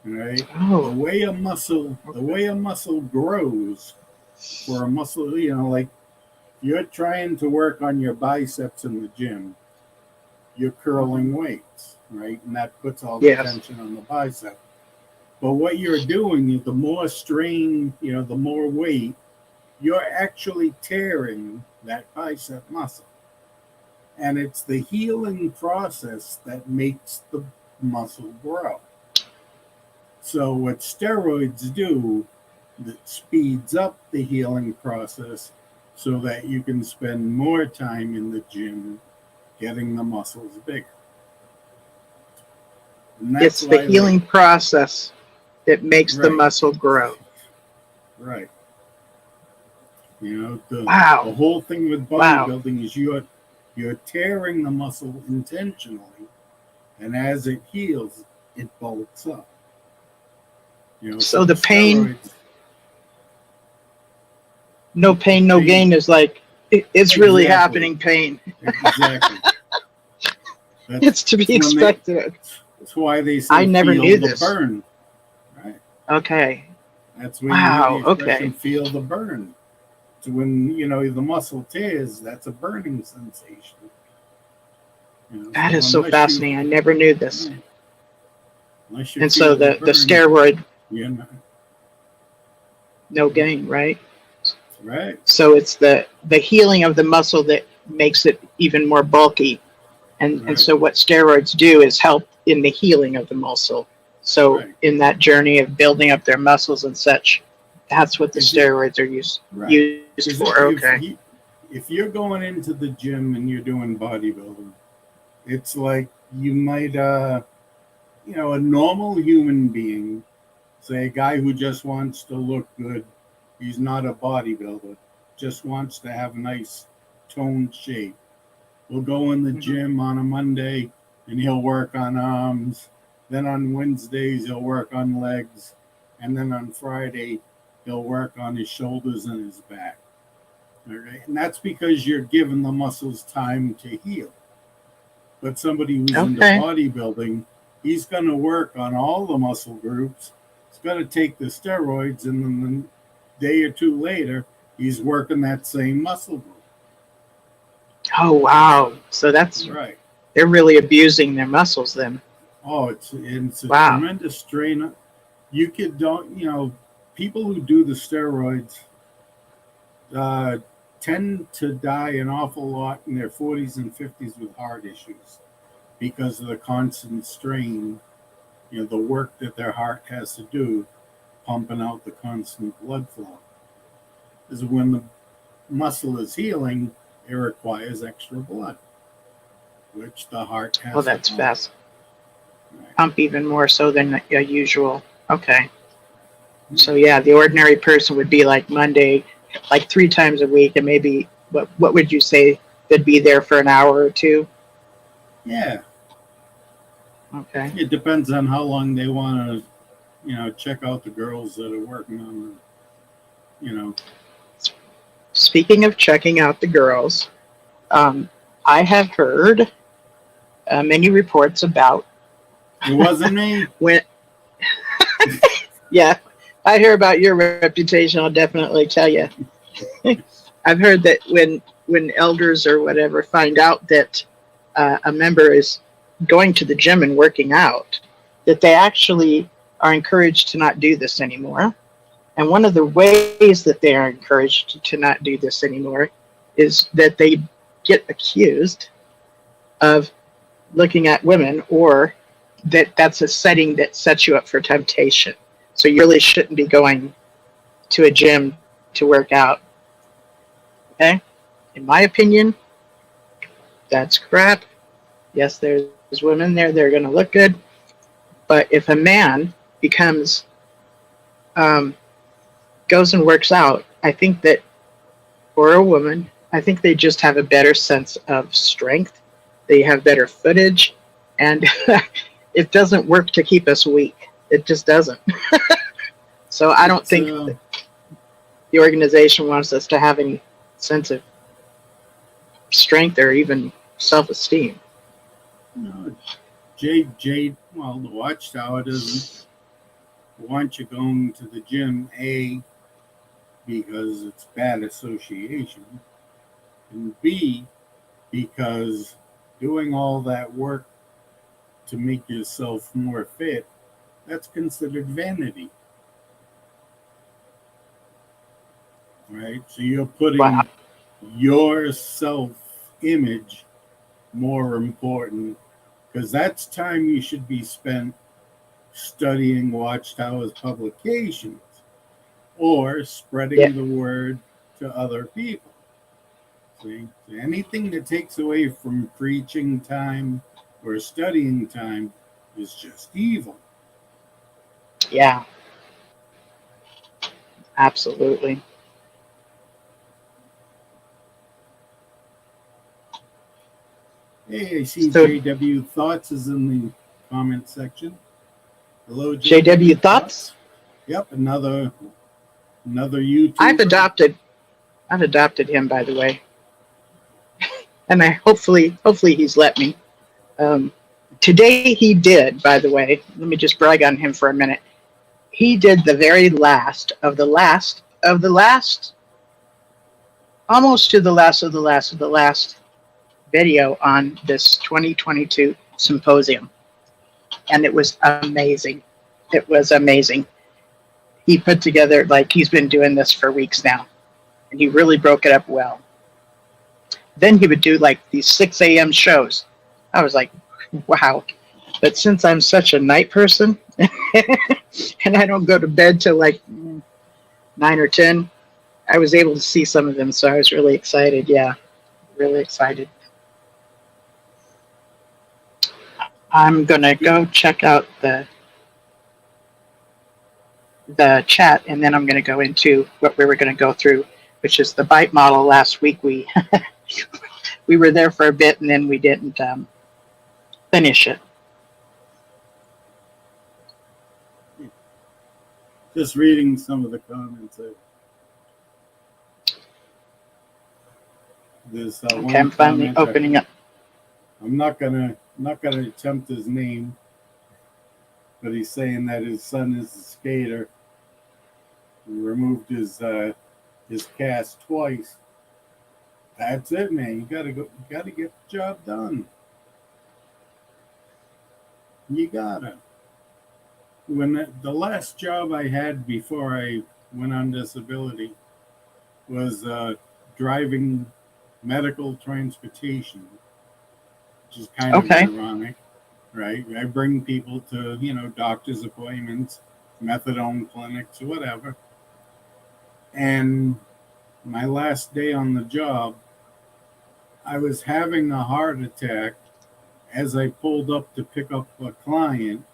Right? Oh. The way a muscle grows for a muscle, like you're trying to work on your biceps in the gym, you're curling weights, right? And that puts all the tension on the bicep. But what you're doing is the more strain, the more weight, you're actually tearing that bicep muscle. And it's the healing process that makes the muscle grow. So what steroids do, that speeds up the healing process so that you can spend more time in the gym getting the muscles bigger. It's the healing process that makes the muscle grow. Right. The whole thing with bodybuilding is you're tearing the muscle intentionally, and as it heals, it bulks up. So the pain, no pain, no gain is like, it's really happening pain. Exactly. It's to be expected. That's why they say I never knew this. Burn. Right. Okay. That's when you hear the expression, feel the burn. So when, the muscle tears, that's a burning sensation. That is so fascinating. I never knew this. And so the steroid, no gain, right? Right. So it's the healing of the muscle that makes it even more bulky. And so what steroids do is help in the healing of the muscle. So in that journey of building up their muscles and such, that's what the steroids are used for. Okay. If you're going into the gym and you're doing bodybuilding, it's like you might, a normal human being, say a guy who just wants to look good, he's not a bodybuilder, just wants to have a nice toned shape, will go in the gym on a Monday and he'll work on arms. Then on Wednesdays, he'll work on legs. And then on Friday, he'll work on his shoulders and his back. All right? And that's because you're giving the muscles time to heal. But somebody who's into bodybuilding, he's going to work on all the muscle groups. He's going to take the steroids, and then a day or two later, he's working that same muscle group. Oh, wow. So that's right. They're really abusing their muscles then. Oh, it's a tremendous strain. You could people who do the steroids tend to die an awful lot in their 40s and 50s with heart issues because of the constant strain, the work that their heart has to do, pumping out the constant blood flow. Is when the muscle is healing, it requires extra blood, which the heart has. Oh, that's fast. Pump even more so than usual. Okay. So the ordinary person would be like Monday, like 3 times a week, and maybe what would you say they'd be there for an hour or two? Yeah. Okay. It depends on how long they want to, check out the girls that are working on the, Speaking of checking out the girls, I have heard many reports about. It wasn't me. Yeah, I hear about your reputation. I'll definitely tell you. I've heard that when elders or whatever find out that a member is going to the gym and working out, that they actually are encouraged to not do this anymore. And one of the ways that they are encouraged to not do this anymore is that they get accused of looking at women, or that's a setting that sets you up for temptation. So you really shouldn't be going to a gym to work out. Okay? In my opinion, that's crap. Yes, there's women there, they're going to look good. But if a man becomes, goes and works out, I think that, or a woman, I think they just have a better sense of strength. They have better footage, and it doesn't work to keep us weak. It just doesn't. So I don't think that the organization wants us to have any sense of strength or even self-esteem. No, well, the Watchtower doesn't want you going to the gym, A, because it's bad association, and B, because doing all that work to make yourself more fit, that's considered vanity. Right? So you're putting Wow. your self-image more important, because that's time you should be spent studying Watchtower's publications or spreading the word to other people. See? So anything that takes away from preaching time or studying time is just evil. Yeah. Absolutely. Hey, I see So- JW Thoughts is in the comment section. Hello, JW Thoughts? Yep, another YouTuber. I've adopted him, by the way, and I hopefully he's let me. Today he did, by the way. Let me just brag on him for a minute. He did the very last of the last, almost to the last of the last video on this 2022 symposium, and it was amazing. It was amazing. He put together, like, he's been doing this for weeks now, and he really broke it up well. Then he would do like these 6 a.m. shows. I was like, wow. But since I'm such a night person and I don't go to bed till like 9 or 10, I was able to see some of them. So I was really excited. Yeah, really excited. I'm going to go check out the chat, and then I'm going to go into what we were going to go through, which is the bite model. Last week we we were there for a bit, and then we didn't finish it. Just reading some of the comments. There's Okay, I'm finally opening up. I'm not gonna attempt his name, but he's saying that his son is a skater. He removed his cast twice. That's it, man. You gotta get the job done. You gotta. When the last job I had before I went on disability was driving medical transportation, which is kind of ironic, right? I bring people to, doctor's appointments, methadone clinics, whatever. And my last day on the job, I was having a heart attack as I pulled up to pick up a client,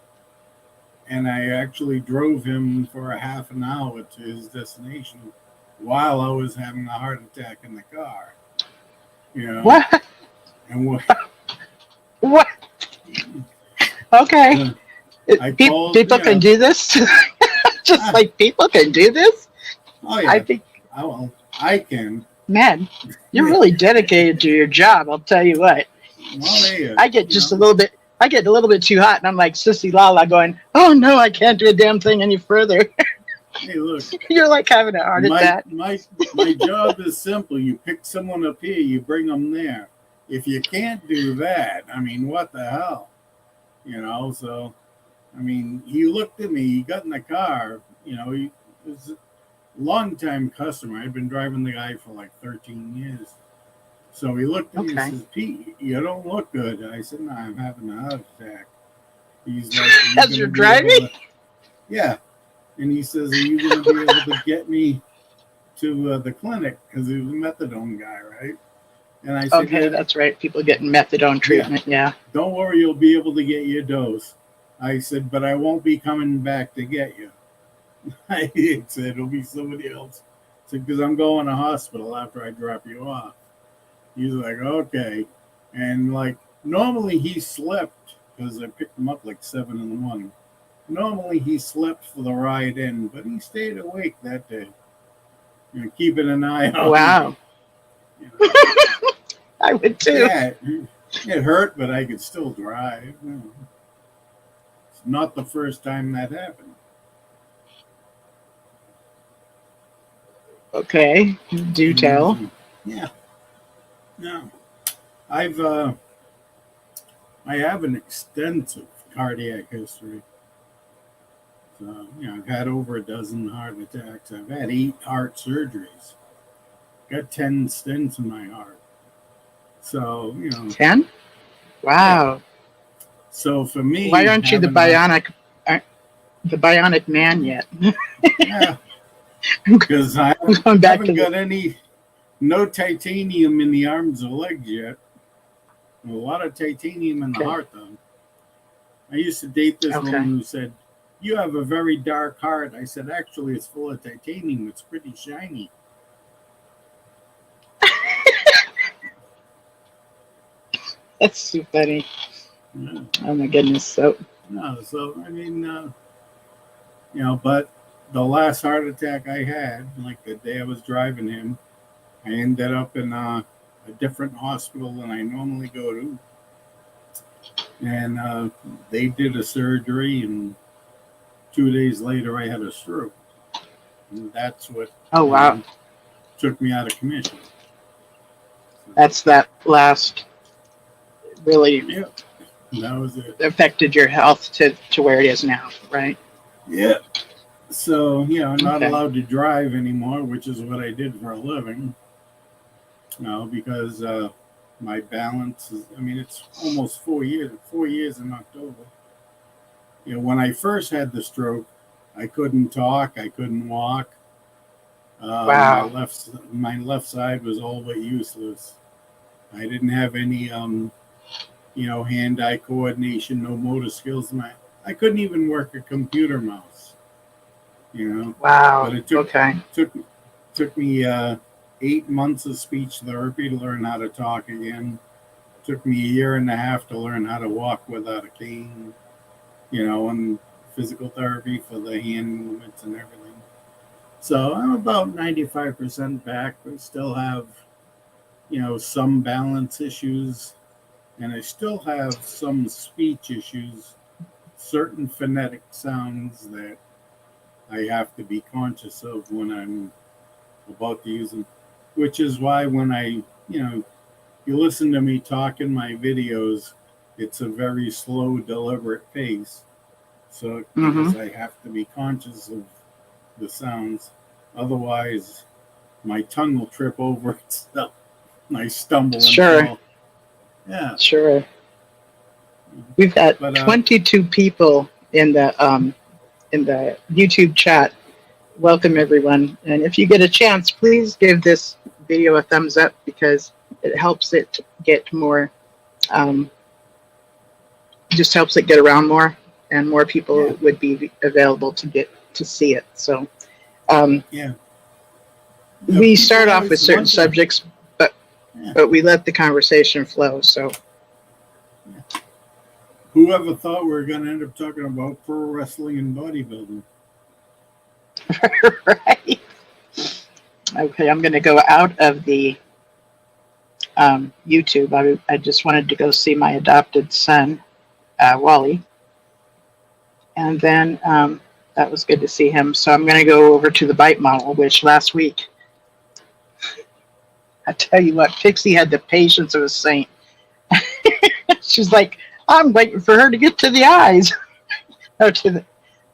and I actually drove him for a half an hour to his destination while I was having a heart attack in the car. What? And what? Okay. People can do this? Just like people can do this? Oh, yeah. I think. Well, I can. Man, you're really dedicated to your job, I'll tell you what. Well, I get just a little bit too hot, and I'm like Sissy Lala going, oh no, I can't do a damn thing any further. Hey, look. You're like having a heart attack. My job is simple. You pick someone up here, you bring them there. If you can't do that, I mean, what the hell? So, I mean, he looked at me. He got in the car. You know, he was a long-time customer. I'd been driving the guy for like 13 years. So he looked at me and says, "Pete, you don't look good." I said, "No, I'm having a heart attack." He's like, As you're driving? Yeah. And he says, "Are you going to be able to get me to the clinic?" Because he was a methadone guy, right? And I said, okay, "Yeah, that's right. People getting methadone treatment. Yeah. don't worry, you'll be able to get your dose." I said, "But I won't be coming back to get you." I said, "It'll be somebody else." I said, "Because I'm going to hospital after I drop you off." He's like, "Okay." And like, normally he slept because I picked him up like 7 in the morning. Normally he slept for the ride in, but he stayed awake that day. You know, keeping an eye on Wow. me. You know. I would too. Yeah, it hurt, but I could still drive. You know. It's not the first time that happened. Okay. Do tell. Yeah. No. I have an extensive cardiac history. So, you know, I've had over a dozen heart attacks. I've had 8 heart surgeries. Got 10 stents in my heart. So, you know. 10? Wow. Yeah. So for me, why aren't you the bionic man yet? Yeah. Because I going back haven't to got no titanium in the arms or legs yet. A lot of titanium in the heart, though. I used to date this woman who said, "You have a very dark heart." I said, "Actually, it's full of titanium. It's pretty shiny." That's too funny. Yeah. Oh my goodness. So I mean, you know, but the last heart attack I had, like the day I was driving him, I ended up in a different hospital than I normally go to. And they did a surgery, and 2 days later I had a stroke. And that's what took me out of commission. So, that's that last really that was it. affected your health to where it is now, right? Yeah. So, you know, I'm not allowed to drive anymore, which is what I did for a living. Because my balance is, I mean, it's almost 4 years in October. You know, when I first had the stroke, I couldn't talk, I couldn't walk. Wow. My left side was all but useless. I didn't have any, hand-eye coordination, no motor skills. I couldn't even work a computer mouse. You know. Wow. But it took me 8 months of speech therapy to learn how to talk again. Took me a year and a half to learn how to walk without a cane, and physical therapy for the hand movements and everything. So I'm about 95% back, but still have, some balance issues, and I still have some speech issues, certain phonetic sounds that I have to be conscious of when I'm about to use them, which is why when you listen to me talk in my videos, it's a very slow, deliberate pace. So because I have to be conscious of the sounds. Otherwise, my tongue will trip over itself and I stumble. Sure. And fall. Yeah. Sure. We've got 22 people in the YouTube chat. Welcome, everyone. And if you get a chance, please give this video a thumbs up because it helps it get more, just helps it get around more, and more people would be available to get to see it. So, we start off with certain subjects, but we let the conversation flow. So, whoever thought we were going to end up talking about pro wrestling and bodybuilding? Right. Okay, I'm going to go out of the YouTube. I just wanted to go see my adopted son, Wally. And then that was good to see him. So I'm going to go over to the bite model, which last week, I tell you what, Pixie had the patience of a saint. She's like, I'm waiting for her to get to the eyes. No, to the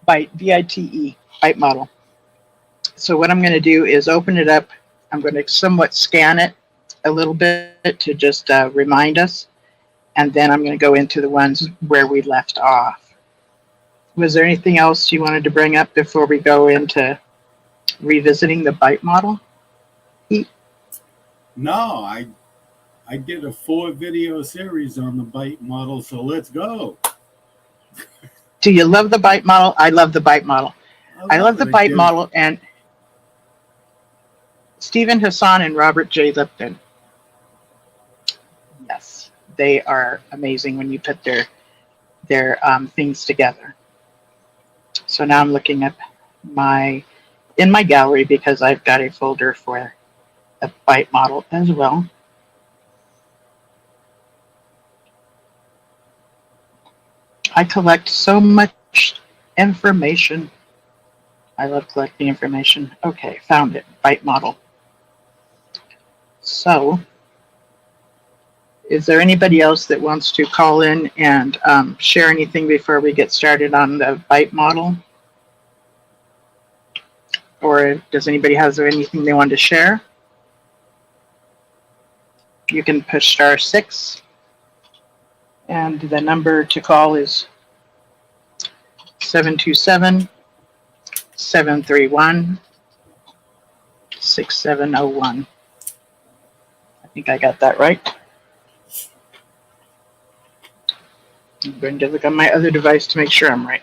bite, VITE, bite model. So what I'm going to do is open it up. I'm going to somewhat scan it a little bit to just remind us. And then I'm going to go into the ones where we left off. Was there anything else you wanted to bring up before we go into revisiting the bite model? No, I did a 4-video series on the bite model, so let's go. Do you love the bite model? I love the bite model. I love the bite model, and Stephen Hassan and Robert J. Lipton. Yes, they are amazing when you put their things together. So now I'm looking at in my gallery because I've got a folder for the bite model as well. I collect so much information. I love collecting information. Okay, found it. Bite model. So, is there anybody else that wants to call in and share anything before we get started on the bite model? Or does anybody have anything they want to share? You can push *6. And the number to call is 727-731-6701. I think I got that right. I'm going to look on my other device to make sure I'm right.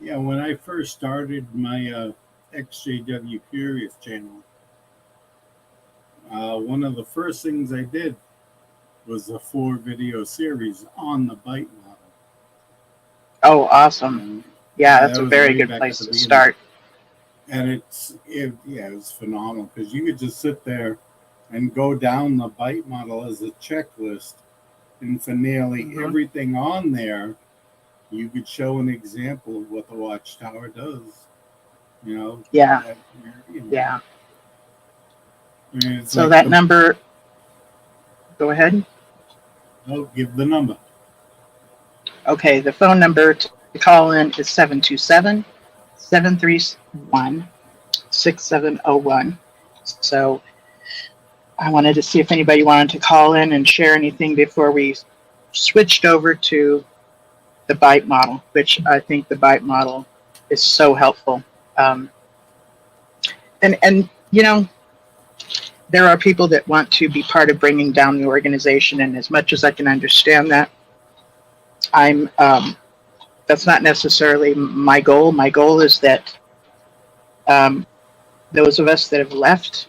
Yeah, when I first started my XJW Curious channel, one of the first things I did was a 4-video series on the bite model. Oh, awesome. And, yeah, that's a very good place to start. And it was phenomenal because you could just sit there and go down the bite model as a checklist, and for nearly everything on there, you could show an example of what the Watchtower does. Yeah. Yeah. So like that number, go ahead. Oh, give the number. Okay, the phone number to call in is 727-731-6701. So I wanted to see if anybody wanted to call in and share anything before we switched over to the bite model, which I think the bite model is so helpful. And there are people that want to be part of bringing down the organization, and as much as I can understand that, that's not necessarily my goal. My goal is that those of us that have left,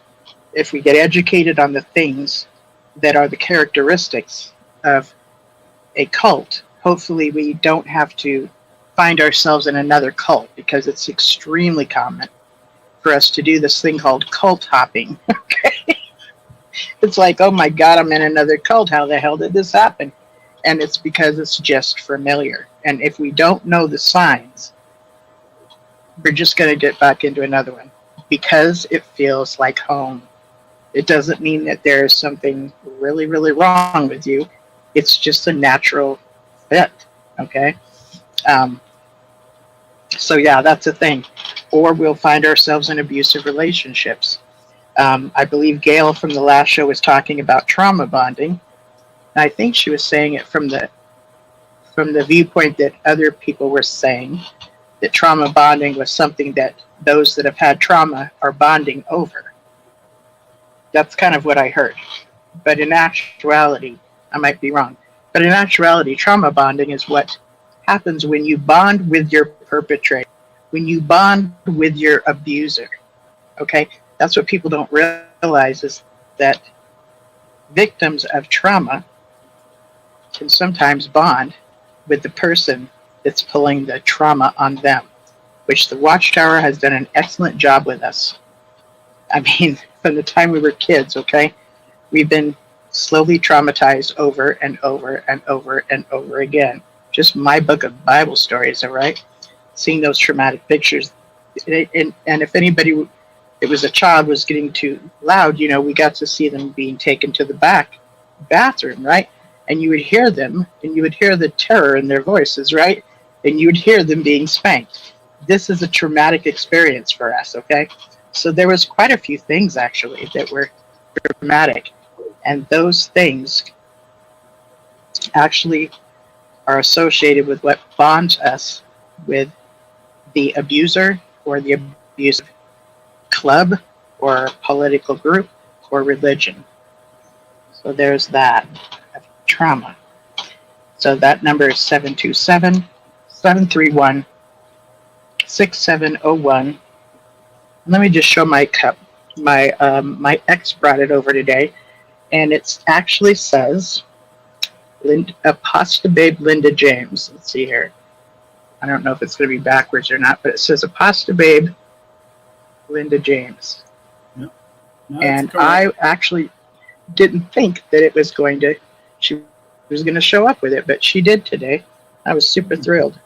if we get educated on the things that are the characteristics of a cult, hopefully we don't have to find ourselves in another cult, because it's extremely common for us to do this thing called cult hopping. Okay, it's like, oh my God, I'm in another cult. How the hell did this happen? And it's because it's just familiar. And if we don't know the signs, we're just going to get back into another one because it feels like home. It doesn't mean that there is something really, really wrong with you. It's just a natural fit. Okay. So yeah, that's a thing. Or we'll find ourselves in abusive relationships. I believe Gail from the last show was talking about trauma bonding. And I think she was saying it from the viewpoint that other people were saying, that trauma bonding was something that those that have had trauma are bonding over. That's kind of what I heard. But in actuality, I might be wrong, but in actuality, trauma bonding is what happens when you bond with your perpetrator, when you bond with your abuser. Okay? That's what people don't realize, is that victims of trauma can sometimes bond with the person that's pulling the trauma on them, which the Watchtower has done an excellent job with us. I mean, from the time we were kids, okay? We've been slowly traumatized over and over and over and over again. just my book of Bible stories, all right? Seeing those traumatic pictures. And if anybody, it was a child was getting too loud, we got to see them being taken to the back bathroom, right? And you would hear them, and you would hear the terror in their voices, right? And you would hear them being spanked. This is a traumatic experience for us, okay? So there was quite a few things actually that were traumatic, and those things actually are associated with what bonds us with the abuser or the abusive club or political group or religion. So there's that trauma. So that number is 727-731-6701. Let me just show my cup. My ex brought it over today, and it actually says Apostababe Linda James. Let's see here. I don't know if it's going to be backwards or not, but it says Apostababe Linda James. No, and I actually didn't think that it was going to, she was going to show up with it, but she did today. I was super thrilled.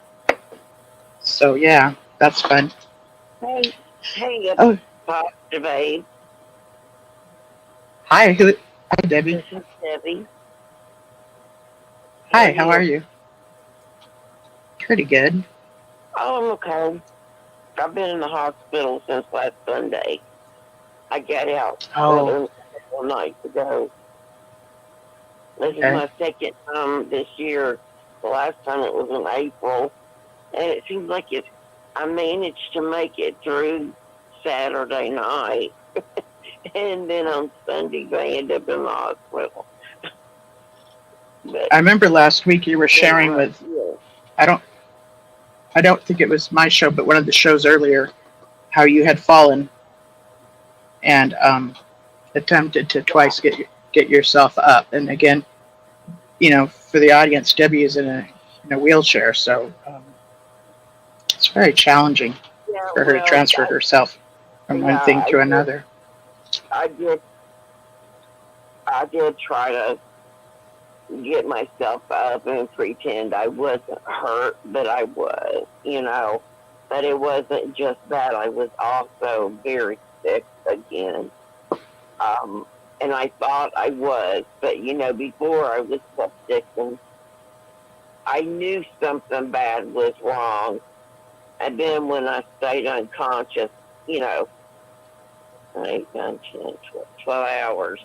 So yeah, that's fun. Hey, Oh, Apostababe. hi, Debbie. This is Debbie. Hi, how are you? Pretty good. Oh, I'm okay. I've been in the hospital since last Sunday. I got out a couple nights ago. This is my second time this year. The last time it was in April. And it seems like I managed to make it through Saturday night. And then on Sunday, I ended up in the hospital. But I remember last week you were sharing with, I don't think it was my show, but one of the shows earlier, how you had fallen and attempted to twice get yourself up. And again, for the audience, Debbie is in a wheelchair, so it's very challenging for her to transfer herself from one thing to another. I did try to get myself up and pretend I wasn't hurt, but I was, But it wasn't just that. I was also very sick again. And I thought I was, but before I was so sick, and I knew something bad was wrong. And then when I stayed unconscious, I ain't done 12 hours.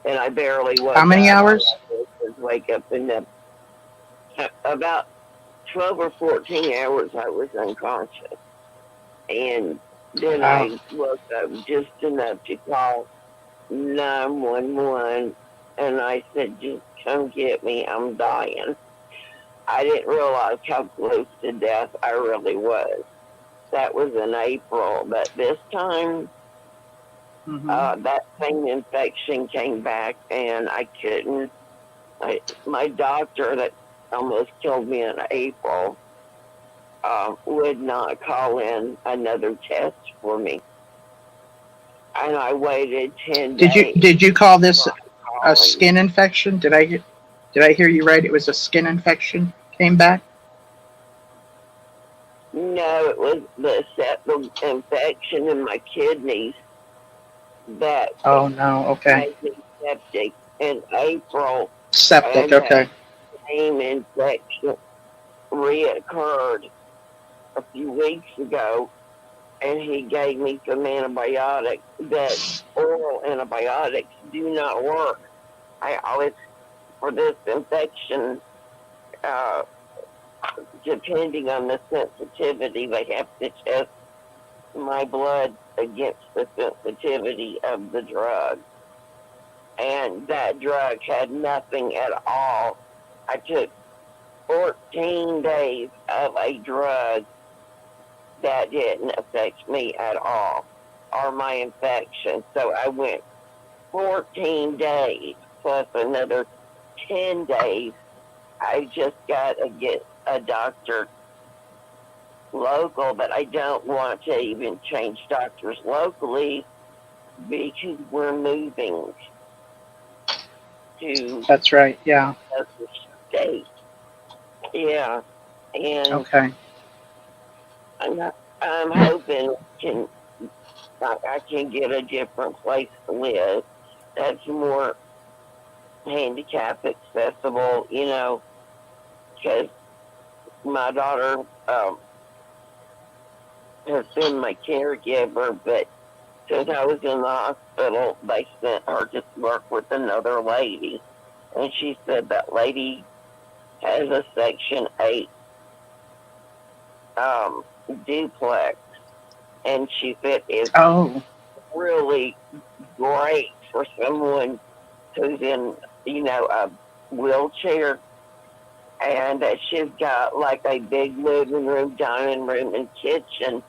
And I barely woke up. How many hours? I wake up in about 12 or 14 hours I was unconscious. And then I woke up just enough to call 911. And I said, just come get me. I'm dying. I didn't realize how close to death I really was. That was in April. But this time, that same infection came back, and I couldn't. My doctor that almost killed me in April would not call in another test for me, and I waited 10 days. Did you call this a skin infection? Did I hear you right? It was a skin infection came back? No, it was the septal infection in my kidneys that made me septic in April. Septic, okay. The same infection reoccurred a few weeks ago, and he gave me some antibiotics. That oral antibiotics do not work. I always, for this infection, depending on the sensitivity, they have to test my blood against the sensitivity of the drug. And that drug had nothing at all. I took 14 days of a drug that didn't affect me at all, or my infection. So I went 14 days plus another 10 days. I just got to get a doctor local, but I don't want to even change doctors locally because we're moving to That's right, yeah. another state. Yeah, and Okay. I'm hoping I can get a different place to live that's more handicap accessible, because my daughter has been my caregiver, but since I was in the hospital, they sent her to work with another lady. And she said that lady has a Section 8 um, duplex. And she said it's Oh, really great for someone who's in, a wheelchair. And she's got like a big living room, dining room, and kitchen.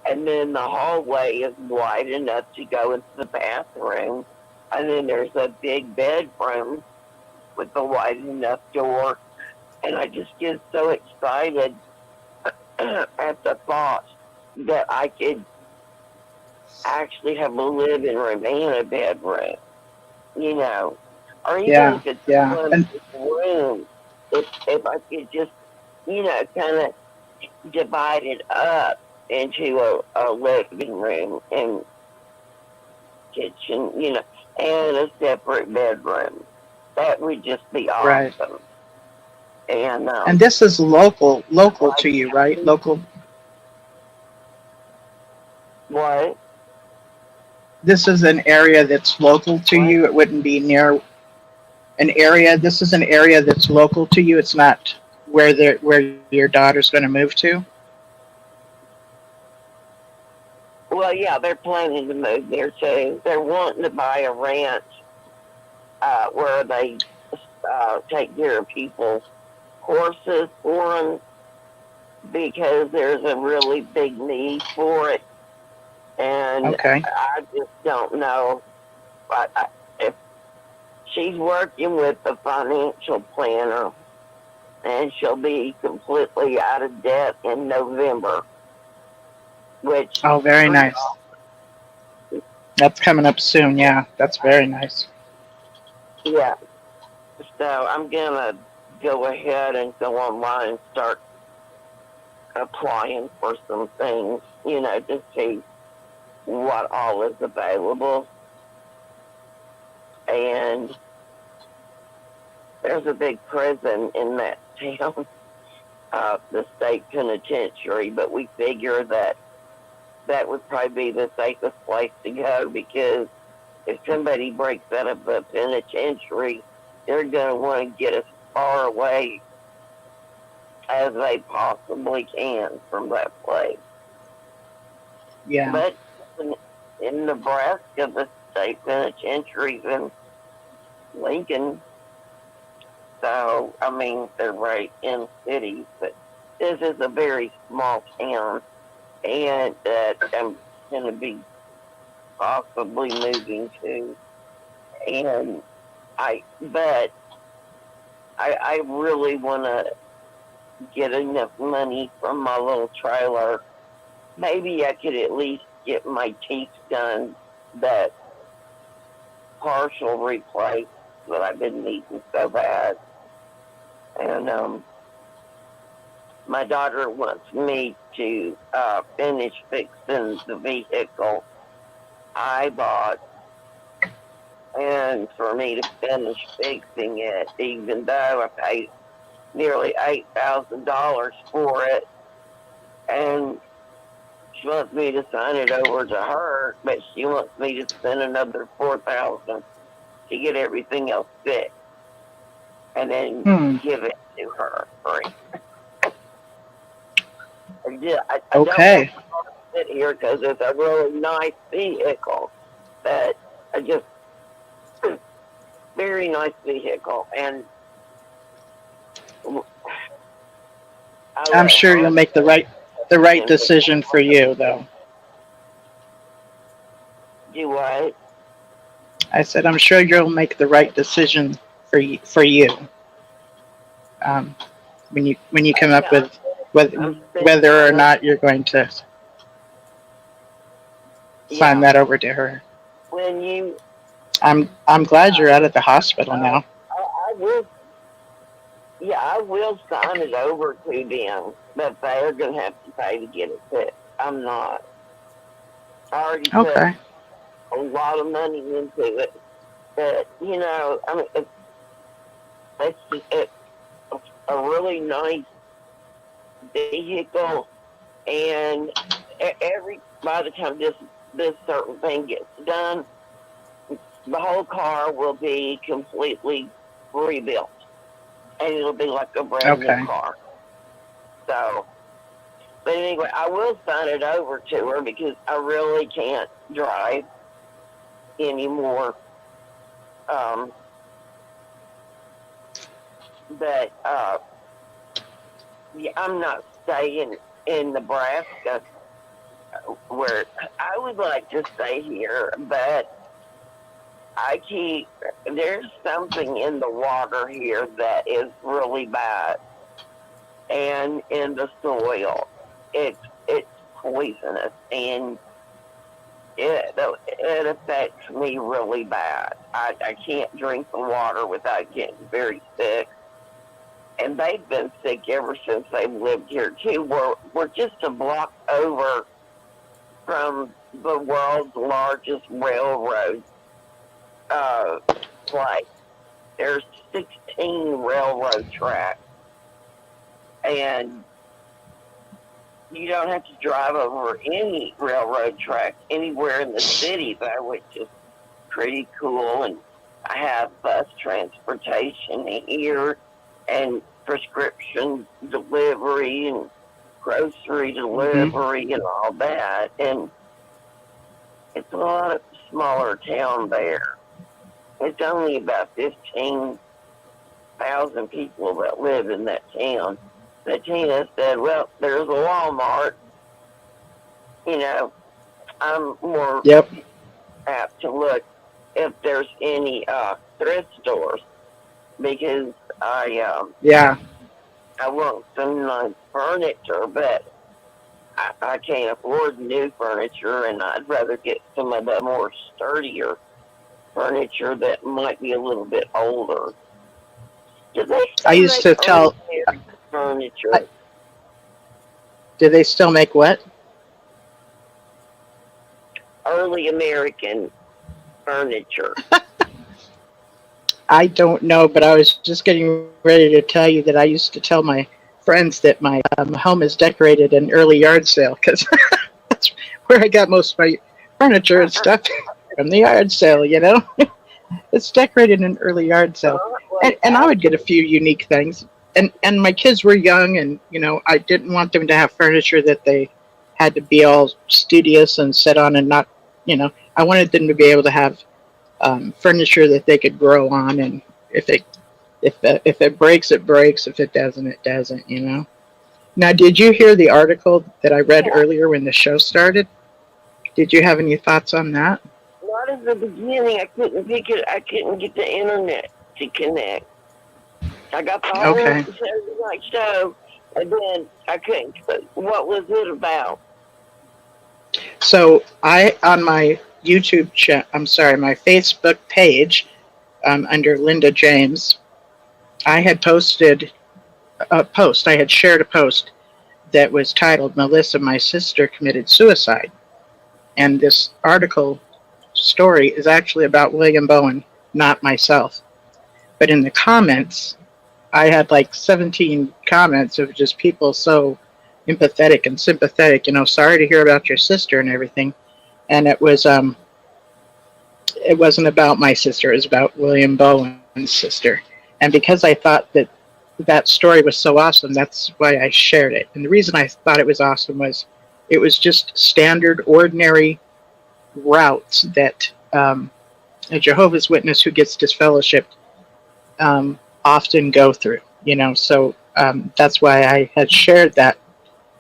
And then the hallway is wide enough to go into the bathroom. And then there's a big bedroom with a wide enough door. And I just get so excited at the thought that I could actually have a living room and a bedroom, or even yeah, if it's yeah. one And room, if I could just, kind of divide it up into a living room and kitchen, and a separate bedroom. That would just be right. awesome. And And this is local like to you, right? Local. what? This is an area that's local to What? you. It wouldn't be near an area. This is an area that's local to you. It's not where your daughter's going to move to. Well, yeah, they're planning to move there too. They're wanting to buy a ranch where they take care of people's horses for them because there's a really big need for it. And Okay. I just don't know if she's working with a financial planner and she'll be completely out of debt in November, which Oh, very pretty nice. That's coming up soon. Yeah, that's very nice. yeah. So I'm gonna go ahead and go online and start applying for some things, to see what all is available. And there's a big prison in that town, the state penitentiary, but we figure that that would probably be the safest place to go because if somebody breaks out of the penitentiary, they're going to want to get as far away as they possibly can from that place. Yeah. But in Nebraska, the state penitentiary's in Lincoln. So, I mean, they're right in cities, but this is a very small town, and that I'm going to be possibly moving to. And I really want to get enough money from my little trailer. Maybe I could at least get my teeth done, that partial replace that I've been needing so bad. And my daughter wants me to finish fixing the vehicle I bought, and for me to finish fixing it, even though I paid nearly $8,000 for it, and she wants me to sign it over to her, but she wants me to spend another $4,000 to get everything else fixed, and then give it to her free. I don't want Okay. to sit here because it's a really nice vehicle, but I just very nice vehicle, and I I'm let sure you'll her make the right decision for you, though. do what? I said I'm sure you'll make the right decision for you. Um, when you come up Yeah, with whether I'm spending whether or money. not you're going to sign Yeah, that over to her. when you, I'm glad you're out of the hospital now. I will, Yeah, I will sign it over to them, but they're going to have to pay to get it fixed. I'm not. I already put Okay. a lot of money into it. But, you know, I mean, it's a really nice vehicle, and by the time this certain thing gets done, the whole car will be completely rebuilt, and it'll be like a brand new Okay. car. So, but anyway, I will sign it over to her because I really can't drive anymore. But yeah, I'm not staying in Nebraska, where I would like to stay here, but there's something in the water here that is really bad, and in the soil, it's poisonous, and it affects me really bad. I can't drink the water without getting very sick. And they've been sick ever since they've lived here too. We're just a block over from the world's largest railroad. Like there's 16 railroad tracks, and you don't have to drive over any railroad tracks anywhere in the city though, which is pretty cool. And I have bus transportation here, and prescription delivery, and grocery delivery, and all that. And it's a lot of smaller town there. It's only about 15,000 people that live in that town. But Tina said, well, there's a Walmart. You know, I'm more apt to look if there's any thrift stores, because I want some nice furniture, but I can't afford new furniture, and I'd rather get some of the more sturdier furniture that might be a little bit older. Do they still I used make to tell. furniture? Do they still make what? Early American furniture. I don't know, but I was just getting ready to tell you that I used to tell my friends that my home is decorated in early yard sale, because that's where I got most of my furniture and stuff from the yard sale, you know? It's decorated in early yard sale. And I would get a few unique things. And my kids were young, and, you know, I didn't want them to have furniture that they had to be all studious and sit on, and not, you know, I wanted them to be able to have furniture that they could grow on, and if it breaks, it breaks. If it doesn't, it doesn't, you know. Now, did you hear the article that I read earlier when the show started? Did you have any thoughts on that? Not at the beginning. I couldn't pick it. I couldn't get the internet to connect. I got the whole Saturday night show, and then I couldn't. What was it about? So on my my Facebook page, under Linda James, I had posted a post. I had shared a post that was titled, "Melissa, my sister, committed suicide." And this article story is actually about William Bowen, not myself. But in the comments, I had like 17 comments of just people so empathetic and sympathetic, you know, sorry to hear about your sister and everything. And it wasn't about my sister, it was about William Bowen's sister. And because I thought that story was so awesome, that's why I shared it. And the reason I thought it was awesome was it was just standard, ordinary routes that a Jehovah's Witness who gets disfellowshipped often go through, you know. So that's why I had shared that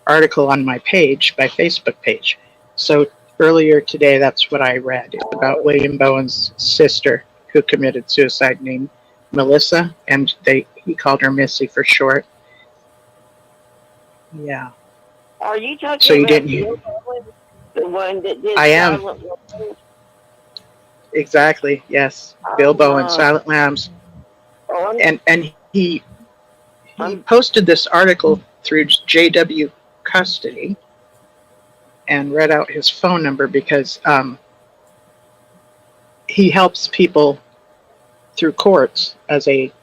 article on my page, my Facebook page. So earlier today, that's what I read. It's about William Bowen's sister who committed suicide, named Melissa, and he called her Missy for short. Yeah. Are you talking so you about didn't, the one that did I am. Silent Lambs? Exactly, yes. Bill Bowen, Silent Lambs. And he he posted this article through JW Custody and read out his phone number because he helps people through courts as like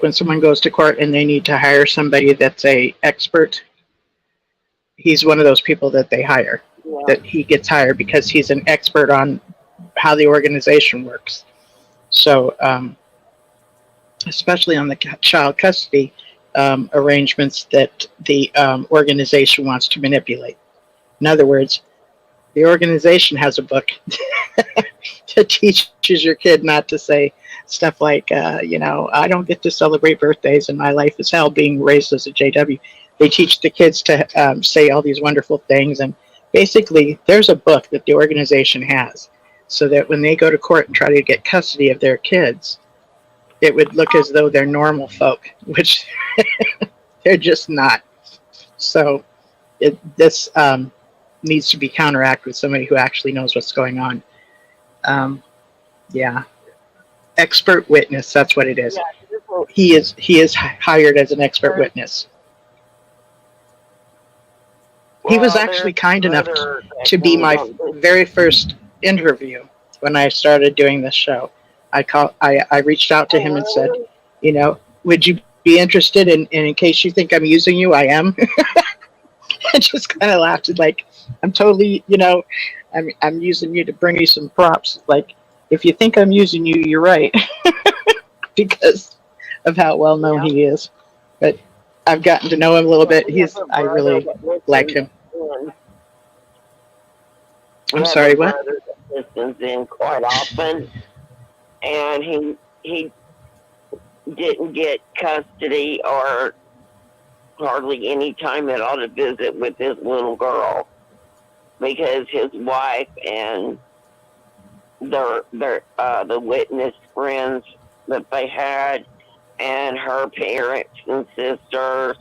when someone goes to court and they need to hire somebody that's a expert. He's one of those people that they hire, that he gets hired because he's an expert on how the organization works. So, especially on the child custody arrangements that the organization wants to manipulate. In other words, the organization has a book that teaches your kid not to say stuff like, I don't get to celebrate birthdays and my life is hell being raised as a JW. They teach the kids to say all these wonderful things. And basically, there's a book that the organization has so that when they go to court and try to get custody of their kids, it would look as though they're normal folk, which they're just not. So this needs to be counteracted with somebody who actually knows what's going on. Expert witness, that's what it is. He is hired as an expert witness. He was actually kind enough to be my very first interview when I started doing this show. I reached out to him and said, would you be interested in case you think I'm using you, I am. I just kind of laughed and like, I'm totally, I'm using you to bring you some props. Like, if you think I'm using you, you're right. Because of how well known he is. But I've gotten to know him a little bit. I really like him. I'm sorry, what? Listens in quite often, and he didn't get custody or hardly any time at all to visit with his little girl because his wife and the witness friends that they had and her parents and sisters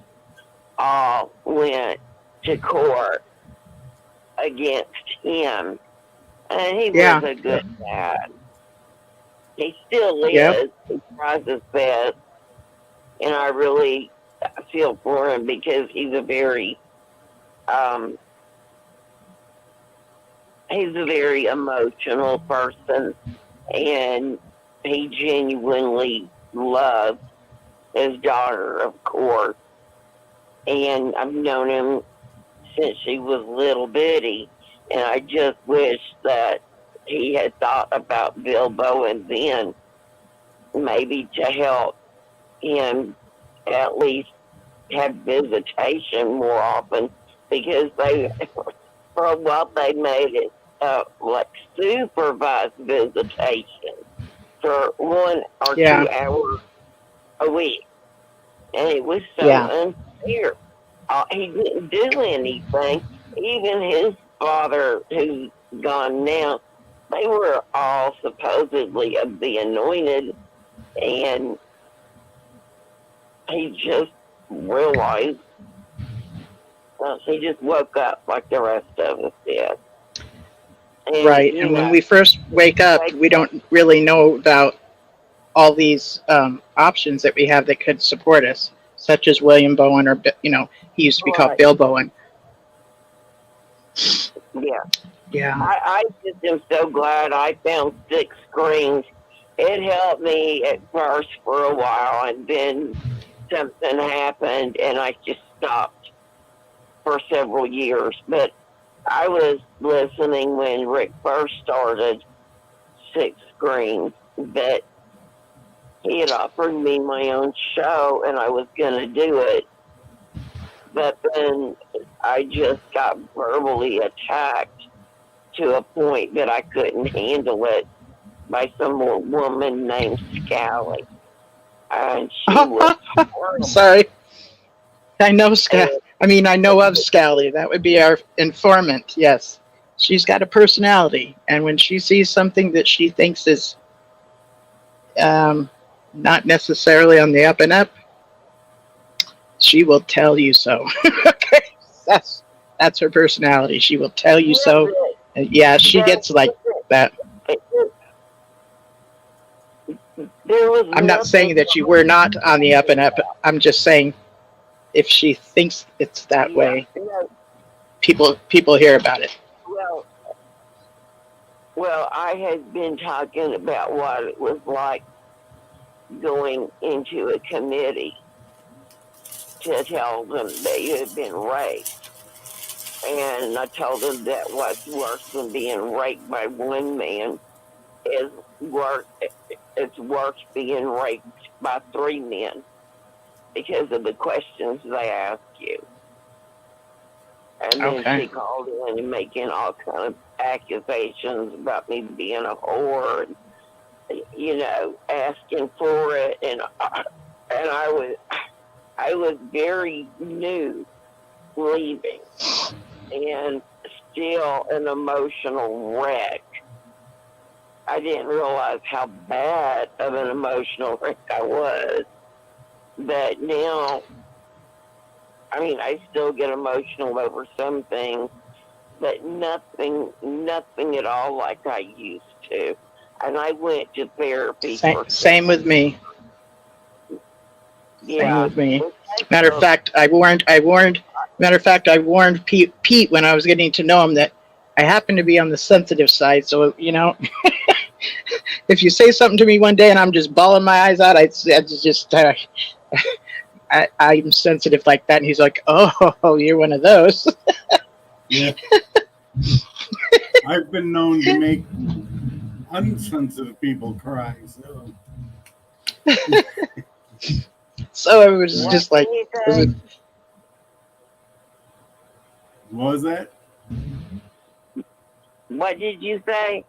all went to court against him, and he was a good dad. He still is. He tries his best, and I really feel for him because he's a very emotional person, and he genuinely loves his daughter, of course. And I've known him since she was little bitty, and I just wish that he had thought about Bill Bowen then, maybe to help him at least have visitation more often, because they, for a while, they made it like supervised visitation for 1 or 2 hours a week, and it was so unfair. He didn't do anything. Even his father, who's gone now, they were all supposedly of the anointed, and he just realized, he just woke up like the rest of us did. And, and when we first wake up, we don't really know about all these options that we have that could support us, such as William Bowen, or, he used to be called Bill Bowen. Yeah. I just am so glad I found 6 screens. It helped me at first for a while, and then something happened, and I just stopped for several years. But I was listening when Rick first started 6 screens, that he had offered me my own show, and I was going to do it. But then I just got verbally attacked to a point that I couldn't handle it by some woman named Scally. And she was horrible. Sorry. I know Scally. I know of Scally. That would be our informant, yes. She's got a personality, and when she sees something that she thinks is not necessarily on the up and up, she will tell you so. Okay, that's her personality. She will tell you so. Yeah, she gets like that. There was I'm not saying nothing. that you were not on the up and up. I'm just saying if she thinks it's that Yeah. way, No, people hear about it. well, well, I had been talking about what it was like going into a committee to tell them that you had been raped. And I told them that what's worse than being raped by one man is worse. It's worse being raped by three men because of the questions they ask you. And then Okay. she called in and making all kind of accusations about me being a whore, and, asking for it, and I was very new leaving, and still an emotional wreck. I didn't realize how bad of an emotional wreck I was. But now, I mean, I still get emotional over some things, but nothing at all like I used to. And I went to therapy for Same with me. Same with me. Matter of fact, I warned Pete when I was getting to know him that I happen to be on the sensitive side. So, if you say something to me one day and I'm just bawling my eyes out, I'm sensitive like that. And he's like, oh, you're one of those. Yeah. I've been known to make unsensitive people cry. So it was just like, What was that? What did you say?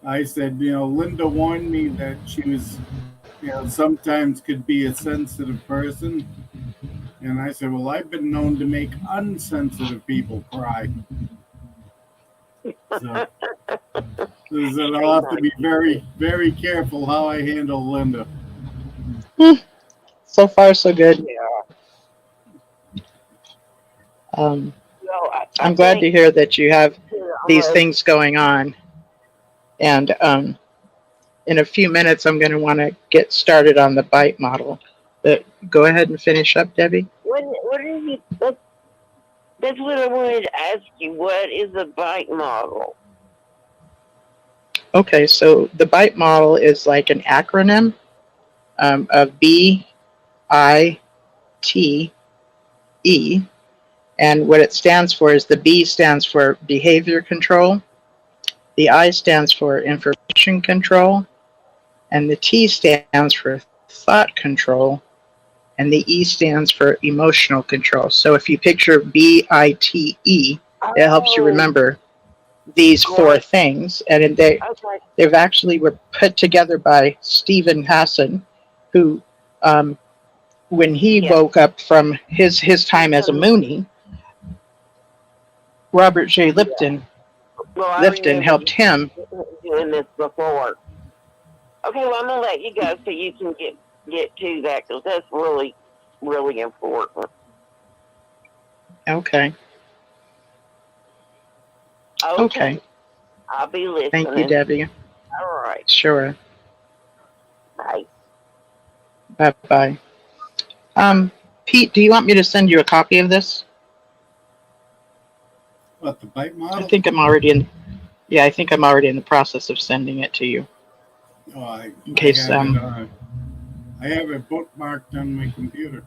I said, Linda warned me that she was, sometimes could be a sensitive person. And I said, well, I've been known to make unsensitive people cry. So I'll have to be very, very careful how I handle Linda. So far, so good. Yeah. I'm glad to hear that you have these things going on. And in a few minutes, I'm going to want to get started on the bite model. But go ahead and finish up, Debbie. What are you? That's what I wanted to ask you. What is a bite model? Okay, so the bite model is like an acronym of BITE, and what it stands for is the B stands for behavior control, the I stands for information control, and the T stands for thought control, and the E stands for emotional control. So if you picture BITE, it helps you remember these four things, and they've actually were put together by Stephen Hassan, who, when he woke up from his time as a Moonie, Robert J. Lipton helped him. Doing this before. Okay, well, I'm gonna let you go so you can get to that because that's really, really important. Okay. I'll be listening. Thank you, Debbie. All right. Sure. Bye. Bye-bye. Pete, do you want me to send you a copy of this? What, the bite model? I think I'm already in the process of sending it to you. Oh, in case I have it bookmarked on my computer.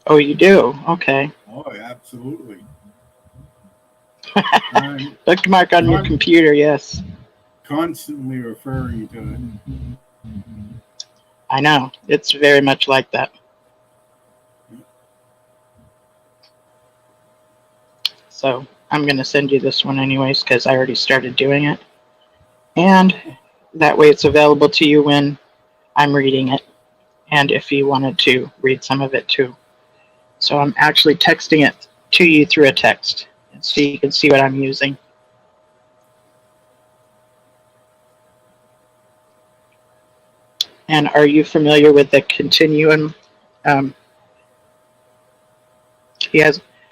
Oh, you do? Okay. Oh, absolutely. Bookmark on your computer, yes. Constantly referring to it. I know. It's very much like that. So I'm going to send you this one anyways because I already started doing it. And that way it's available to you when I'm reading it. And if you wanted to read some of it too. So I'm actually texting it to you through a text so you can see what I'm using. And are you familiar with the continuum?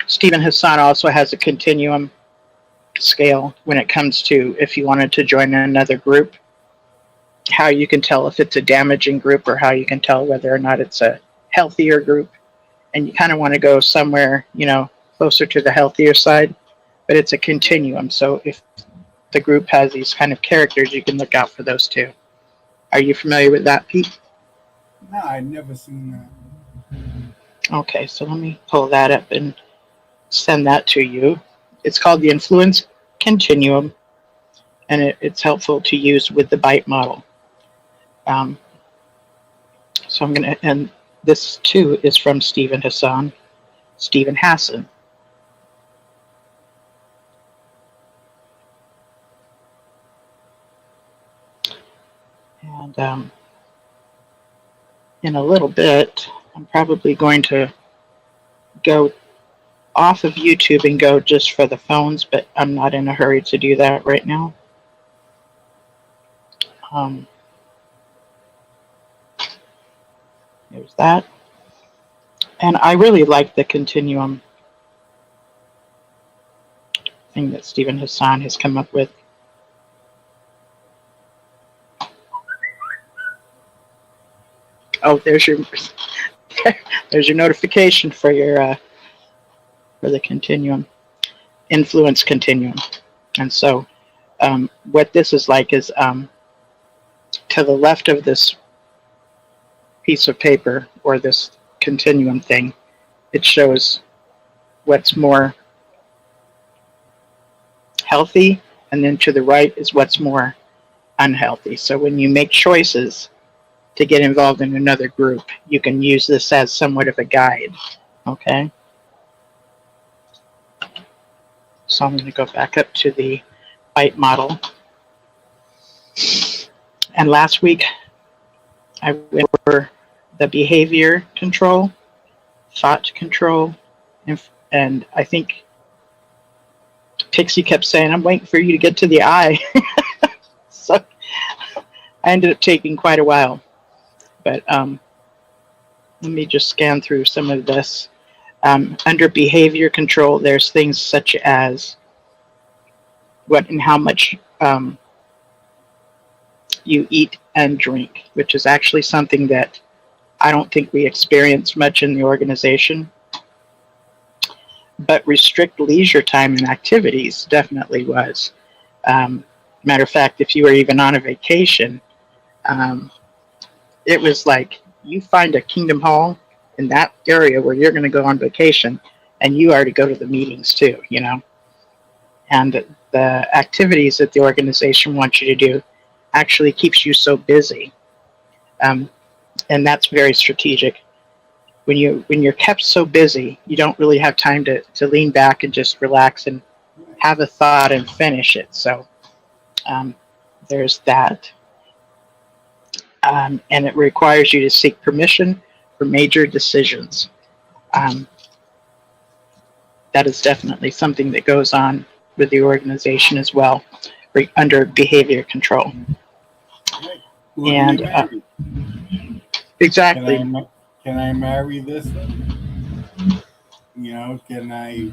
Stephen Hassan also has a continuum scale when it comes to if you wanted to join another group. how you can tell if it's a damaging group or how you can tell whether or not it's a healthier group. And you kind of want to go somewhere, closer to the healthier side, but it's a continuum. So if the group has these kind of characters, you can look out for those too. Are you familiar with that, Pete? No, I've never seen that. Okay, so let me pull that up and send that to you. It's called the influence continuum, and it's helpful to use with the bite model. So I'm going to, and this too is from Stephen Hassan. And in a little bit, I'm probably going to go off of YouTube and go just for the phones, but I'm not in a hurry to do that right now. There's that. And I really like the continuum thing that Stephen Hassan has come up with. Oh, there's your notification for your for the continuum, influence continuum. And so what this is like is to the left of this piece of paper or this continuum thing, it shows what's more healthy, and then to the right is what's more unhealthy. So when you make choices to get involved in another group, you can use this as somewhat of a guide. Okay? So I'm going to go back up to the bite model. And last week, I went over the behavior control, thought control, and I think Pixie kept saying, I'm waiting for you to get to the I. So I ended up taking quite a while. But let me just scan through some of this. Under behavior control, there's things such as what and how much you eat and drink, which is actually something that I don't think we experience much in the organization. But restrict leisure time and activities definitely was. Matter of fact, if you were even on a vacation, it was like you find a Kingdom Hall in that area where you're going to go on vacation, and you are to go to the meetings too, And the activities that the organization wants you to do actually keeps you so busy. And that's very strategic. When you're kept so busy, you don't really have time to lean back and just relax and have a thought and finish it. So there's that. And it requires you to seek permission for major decisions. That is definitely something that goes on with the organization as well, under behavior control. And exactly. Can I marry this one? Can I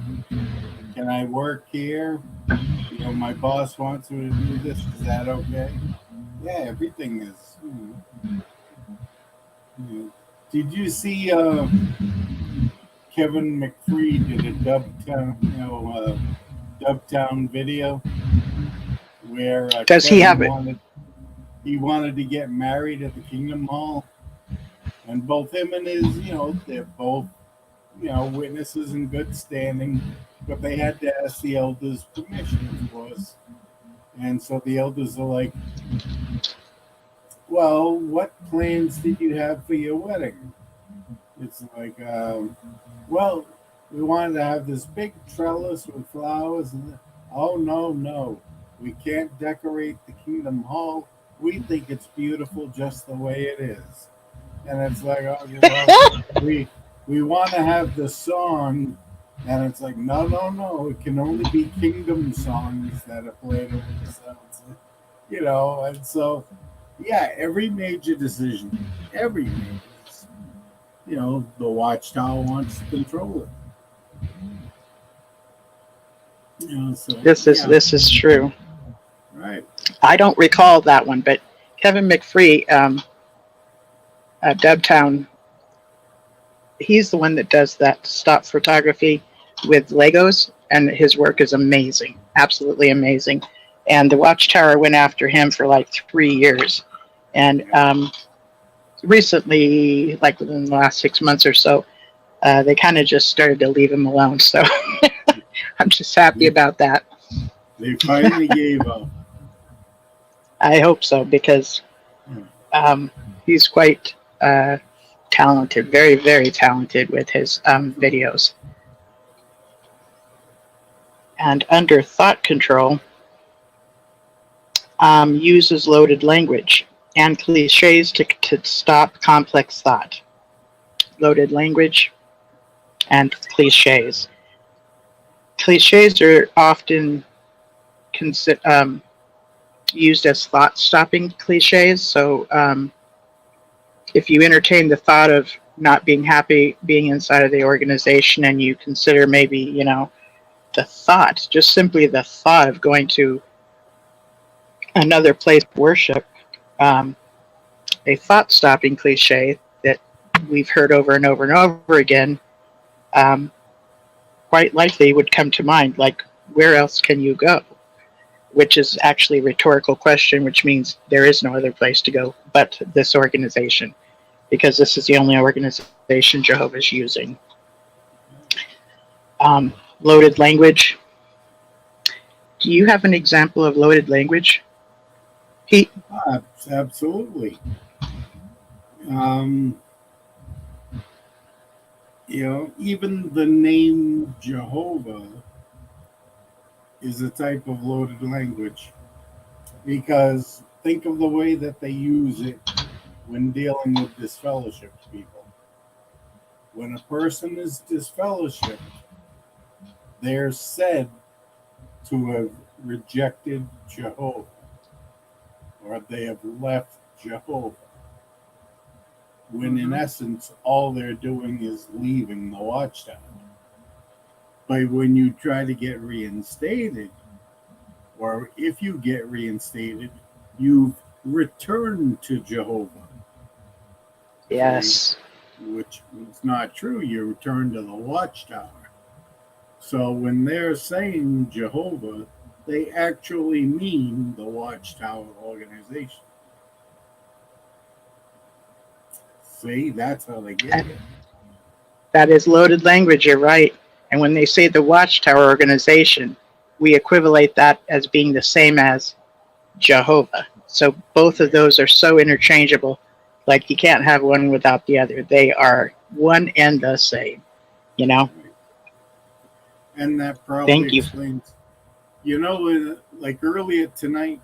work here? My boss wants me to do this. Is that okay? Yeah, everything is. Did you see Kevin McFree did a Dubtown video where does Kevin he have it? He wanted to get married at the Kingdom Hall, and both him and his, they're both, witnesses in good standing, but they had to ask the elders' permission, of course. And so the elders are like, well, what plans did you have for your wedding? It's like, well, we wanted to have this big trellis with flowers. And oh, no. We can't decorate the Kingdom Hall. We think it's beautiful just the way it is. And it's like, oh, well, we want to have the song. And it's like, no. It can only be kingdom songs that are played over the sounds. And so, yeah, every major decision, the Watchtower wants to control it. So, this is true. Right. I don't recall that one, but Kevin McFree, Dubtown, he's the one that does that stop photography with Legos, and his work is amazing, absolutely amazing. And the Watchtower went after him for like 3 years. And recently, like within the last 6 months or so, they kind of just started to leave him alone. So I'm just happy about that. They finally gave up. I hope so, because he's quite talented, very, very talented with his videos. And under thought control, uses loaded language and cliches to stop complex thought. Loaded language and cliches. Cliches are often used as thought-stopping cliches. So if you entertain the thought of not being happy being inside of the organization, and you consider maybe, you know, the thought, just simply the thought of going to another place of worship, a thought-stopping cliche that we've heard over and over and over again, quite likely would come to mind, like, where else can you go? Which is actually a rhetorical question, which means there is no other place to go but this organization, because this is the only organization Jehovah's using. Loaded language. Do you have an example of loaded language, Pete? Absolutely. You know, even the name Jehovah is a type of loaded language, because think of the way that they use it when dealing with disfellowshipped people. When a person is disfellowshipped, they're said to have rejected Jehovah, or they have left Jehovah, when in essence all they're doing is leaving the Watchtower. But when you try to get reinstated, or if you get reinstated, you've returned to Jehovah. Yes. Which is not true. You return to the Watchtower. So when they're saying Jehovah, they actually mean the Watchtower organization. See, that's how they get it. That is loaded language, you're right. And when they say the Watchtower organization, we equivalent that as being the same as Jehovah. So both of those are so interchangeable, like you can't have one without the other. They are one and the same, you know? And that probably Thank you. explains, you know, like earlier tonight,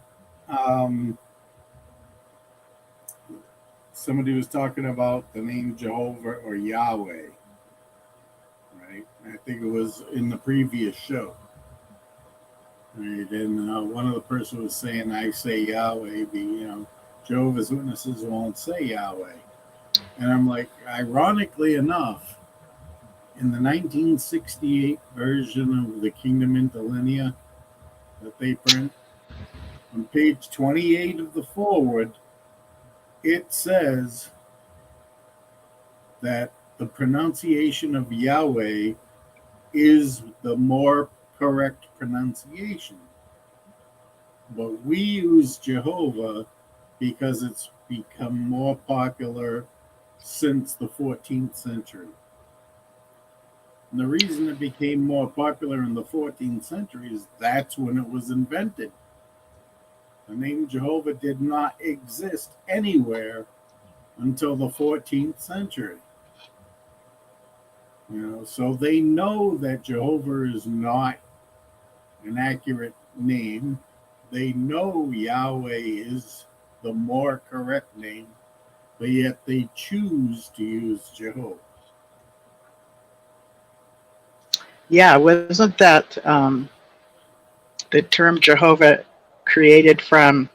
somebody was talking about the name Jehovah or Yahweh, right? I think it was in the previous show. Right? And one of the person was saying, I say Yahweh, Jehovah's Witnesses won't say Yahweh. And I'm like, ironically enough, in the 1968 version of the Kingdom Interlinear that they print, on page 28 of the foreword, it says that the pronunciation of Yahweh is the more correct pronunciation. But we use Jehovah because it's become more popular since the 14th century. And the reason it became more popular in the 14th century is that's when it was invented. The name Jehovah did not exist anywhere until the 14th century. So they know that Jehovah is not an accurate name. They know Yahweh is the more correct name, but yet they choose to use Jehovah. Yeah, wasn't that the term Jehovah created from,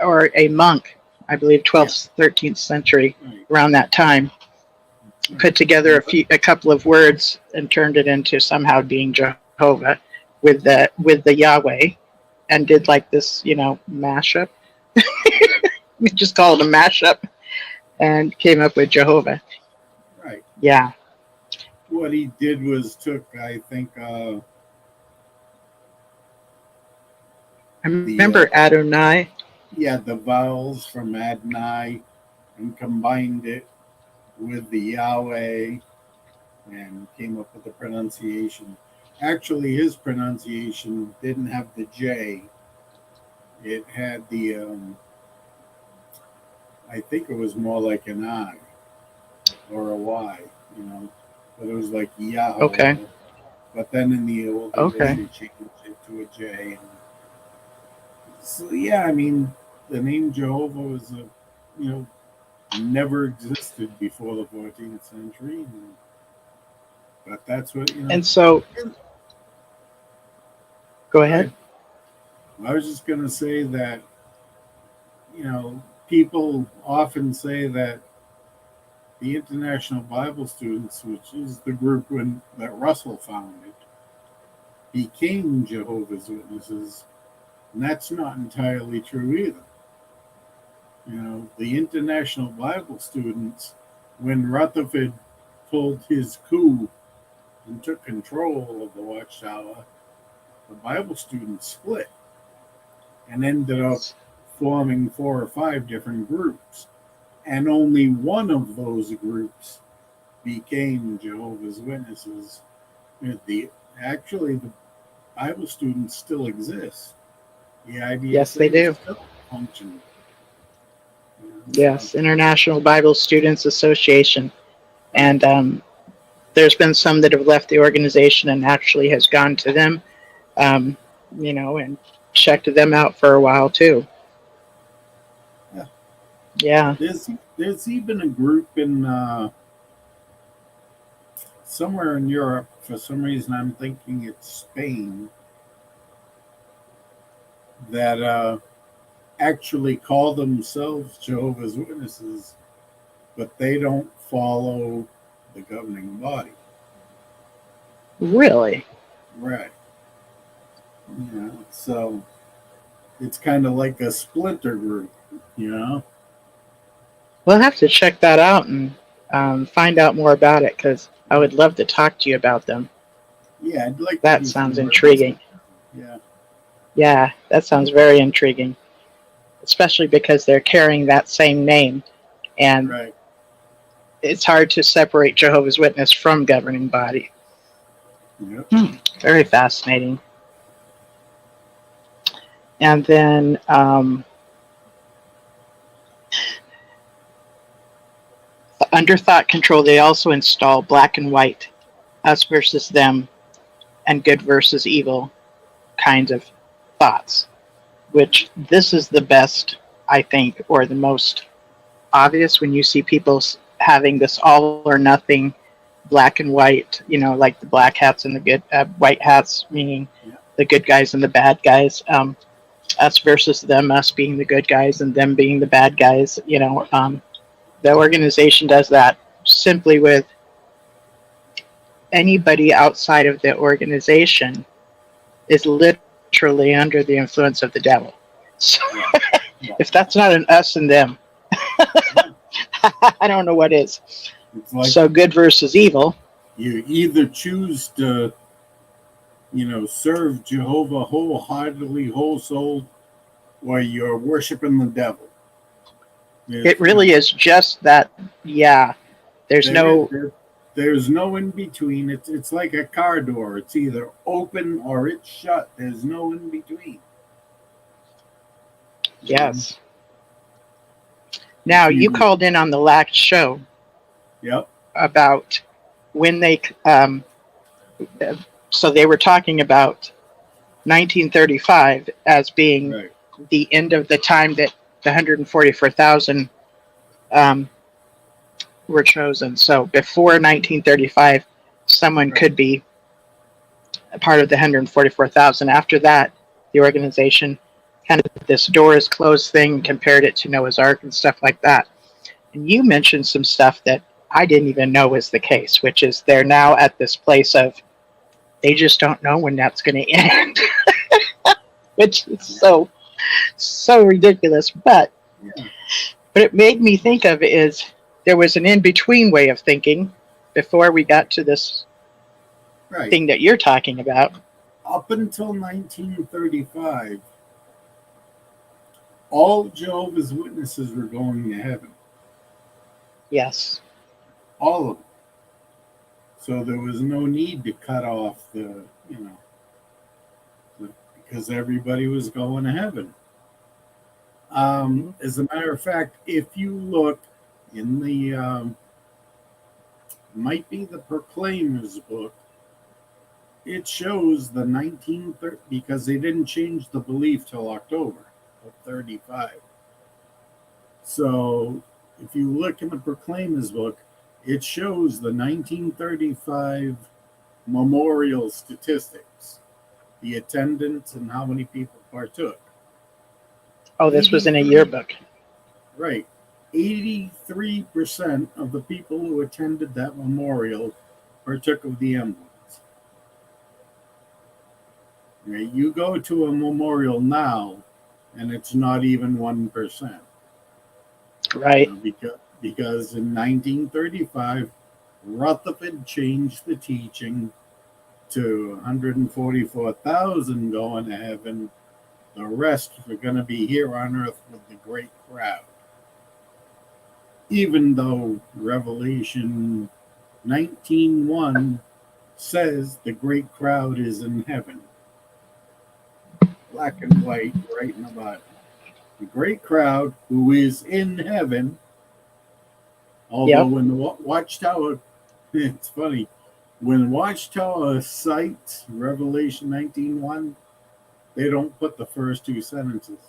or a monk, I believe 12th, 13th century, around that time, put together a couple of words and turned it into somehow being Jehovah with the Yahweh, and did like this, mashup. We just called it a mashup and came up with Jehovah. Right. Yeah. What he did was took, I think, I remember Adonai. the vowels from Adonai and combined it with the Yahweh and came up with the pronunciation. Actually, his pronunciation didn't have the J. It had the, I think it was more like an I or a Y, but it was like Yahweh. Okay. But then in the old English, Okay. they changed it to a J. And so, yeah, I mean, the name Jehovah was never existed before the 14th century. But that's what, And so, go ahead. I was just going to say that, people often say that the International Bible Students, which is the group that Russell founded, became Jehovah's Witnesses, and that's not entirely true either. The International Bible Students, when Rutherford pulled his coup and took control of the Watchtower, the Bible students split and ended up forming 4 or 5 different groups. And only one of those groups became Jehovah's Witnesses. Actually, the Bible students still exist. The IBS Yes, they do. Still function. Yes, International Bible Students Association. And there's been some that have left the organization and actually has gone to them, and checked them out for a while too. Yeah. There's even a group in somewhere in Europe. For some reason, I'm thinking it's Spain, that actually call themselves Jehovah's Witnesses, but they don't follow the governing body. Really? Right. So it's kind of like a splinter group, We'll have to check that out and find out more about it, because I would love to talk to you about them. Yeah, I'd like that. Sounds intriguing. Yeah. Yeah, that sounds very intriguing, especially because they're carrying that same name, and right. It's hard to separate Jehovah's Witness from governing body. Yep. Very fascinating. And then under thought control, they also install black and white, us versus them, and good versus evil kinds of thoughts, which this is the best, I think, or the most obvious when you see people having this all or nothing, black and white, like the black hats and the good white hats, meaning the good guys and the bad guys, us versus them, us being the good guys and them being the bad guys. The organization does that simply with anybody outside of the organization is literally under the influence of the devil. So if that's not an us and them, I don't know what is. It's like, so good versus evil. You either choose to, serve Jehovah wholeheartedly, whole soul, or you're worshiping the devil. It really is just that. Yeah, there's no in between. It's like a car door. It's either open or it's shut. There's no in between. Yes. Now, you called in on the last show. Yep. About when they, so they were talking about 1935 as being the end of the time that the 144,000 were chosen. So before 1935, someone could be a part of the 144,000. After that, the organization kind of this door is closed thing, compared it to Noah's Ark and stuff like that. And you mentioned some stuff that I didn't even know was the case, which is they're now at this place of they just don't know when that's going to end, which is so ridiculous. But But it made me think of is there was an in-between way of thinking before we got to this Right. thing that you're talking about. Up until 1935, all Jehovah's Witnesses were going to heaven. Yes. All of them. So there was no need to cut off because everybody was going to heaven. As a matter of fact, if you look in the, might be the Proclaimers book, it shows the 1930, because they didn't change the belief till October of 35. So if you look in the Proclaimers book, it shows the 1935 memorial statistics, the attendance and how many people partook. Oh, this was in a yearbook. Right. 83% of the people who attended that memorial partook of the emblems. Right. You go to a memorial now, and it's not even 1%. Right. Because in 1935, Rutherford changed the teaching to 144,000 going to heaven. The rest are going to be here on earth with the great crowd. Even though Revelation 19:1 says the great crowd is in heaven. Black and white, right in the Bible. The great crowd who is in heaven. Although when the Watchtower, it's funny, when Watchtower cites Revelation 19:1, they don't put the first two sentences.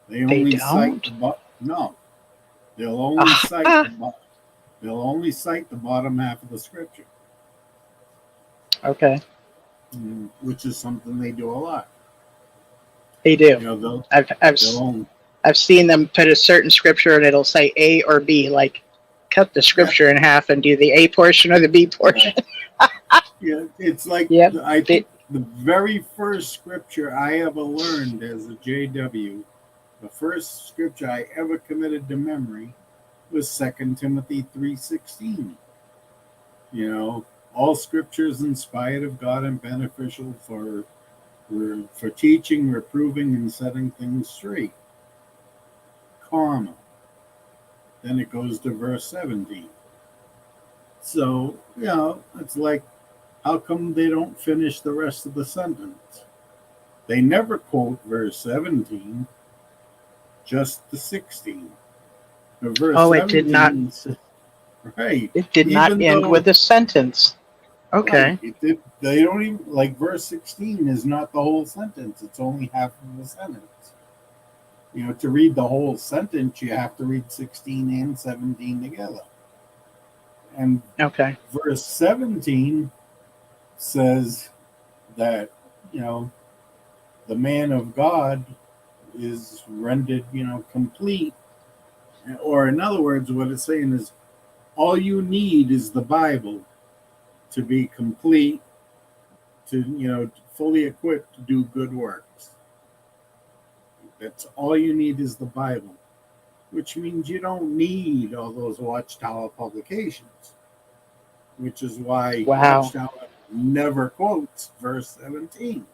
They only cite no. They'll only cite the bottom half of the scripture. Okay. Which is something they do a lot. They do. You know, I've seen them put a certain scripture and it'll say A or B, like cut the scripture in half and do the A portion or the B portion. Yeah, it's like I think the very first scripture I ever learned as a JW, the first scripture I ever committed to memory was 2 Timothy 3:16. You know, all scripture is inspired of God and beneficial for teaching, reproving, and setting things straight. Comma. Then it goes to verse 17. So, it's like, how come they don't finish the rest of the sentence? They never quote verse 17, just the 16. It did not. Right. It did not end with a sentence. Okay. Right, they don't even, like, verse 16 is not the whole sentence. It's only half of the sentence. You know, to read the whole sentence, you have to read 16 and 17 together. And verse 17 says that, the man of God is rendered, complete. Or in other words, what it's saying is all you need is the Bible to be complete, to, fully equipped to do good works. That's all you need is the Bible, which means you don't need all those Watchtower publications, which is why Watchtower never quotes verse 17.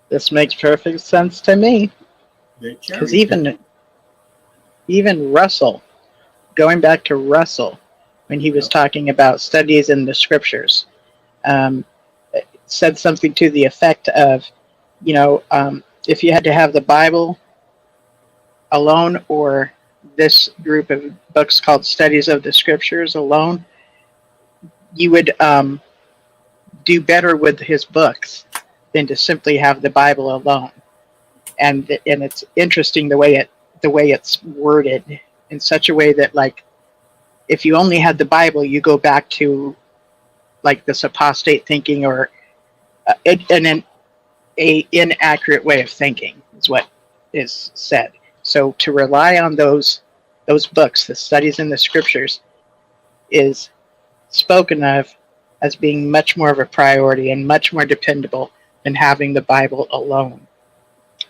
This makes perfect sense to me. Because even Russell, going back to Russell, when he was talking about studies in the scriptures, said something to the effect of, if you had to have the Bible alone or this group of books called Studies of the Scriptures alone, you would do better with his books than to simply have the Bible alone. And it's interesting the way it's worded in such a way that, like, if you only had the Bible, you go back to like this apostate thinking or an inaccurate way of thinking is what is said. So to rely on those books, the studies in the scriptures, is spoken of as being much more of a priority and much more dependable than having the Bible alone.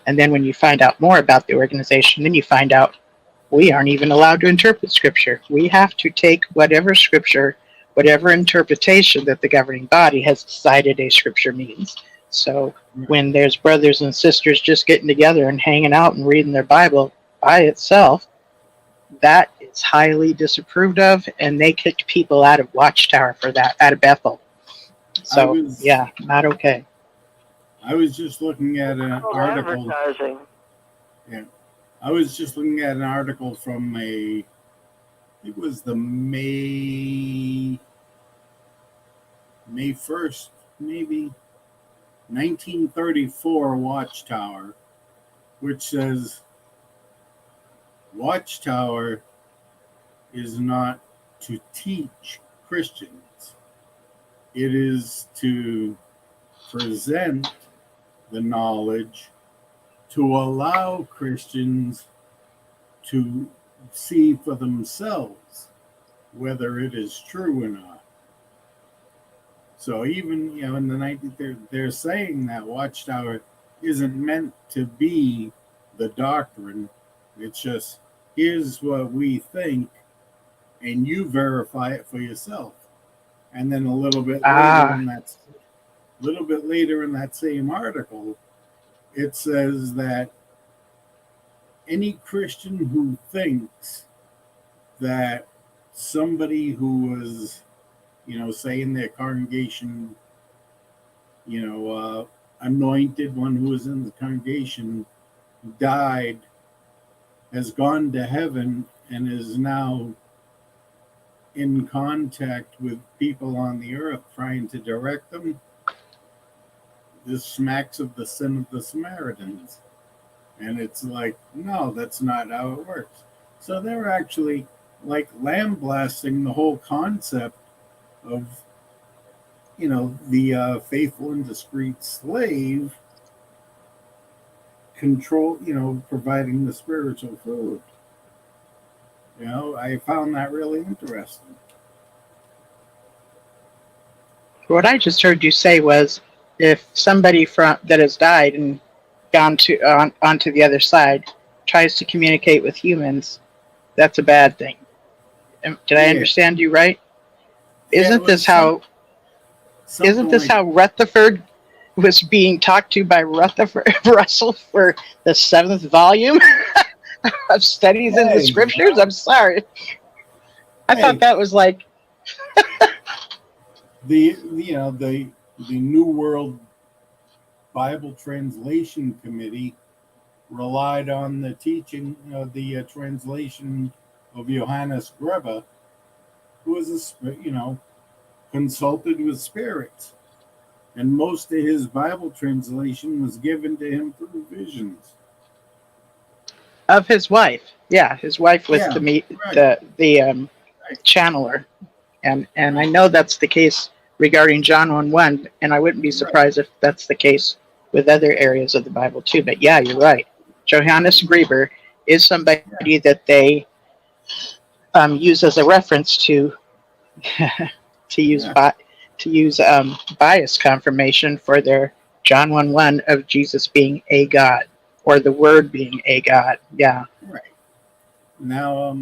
And then when you find out more about the organization, then you find out we aren't even allowed to interpret Scripture. We have to take whatever Scripture, whatever interpretation that the governing body has decided a Scripture means. So when there's brothers and sisters just getting together and hanging out and reading their Bible by itself, that is highly disapproved of, and they kicked people out of Watchtower for that, out of Bethel. So, not okay. I was just looking at an article. Advertising. Yeah, I was just looking at an article from it was the May 1st, maybe 1934 Watchtower, which says Watchtower is not to teach Christians. It is to present the knowledge to allow Christians to see for themselves whether it is true or not. So even in the 1930s, they're saying that Watchtower isn't meant to be the doctrine. It's just, here's what we think, and you verify it for yourself. And then a little bit later in that same article, it says that any Christian who thinks that somebody who was, say in their congregation, anointed, one who was in the congregation died, has gone to heaven, and is now in contact with people on the earth trying to direct them, this smacks of the sin of the Samaritans. And it's like, no, that's not how it works. So they're actually like lambasting the whole concept of, the faithful and discreet slave control, providing the spiritual food. I found that really interesting. What I just heard you say was, if somebody that has died and gone onto the other side tries to communicate with humans, that's a bad thing. Did I understand you right? Isn't this how Rutherford was being talked to by Russell for the 7th volume of Studies in the Scriptures? I'm sorry. I thought that was like the New World Bible Translation Committee relied on the teaching of the translation of Johannes Grebe, who was consulted with spirits, and most of his Bible translation was given to him through visions of his wife. Yeah, his wife was the channeler, and I know that's the case regarding John 1:1, and I wouldn't be surprised if that's the case with other areas of the Bible too. But yeah, you're right. Johannes Grebe is somebody that they use as a reference to use bias confirmation for their John 1:1 of Jesus being a God, or the Word being a God. Yeah. Right. Now,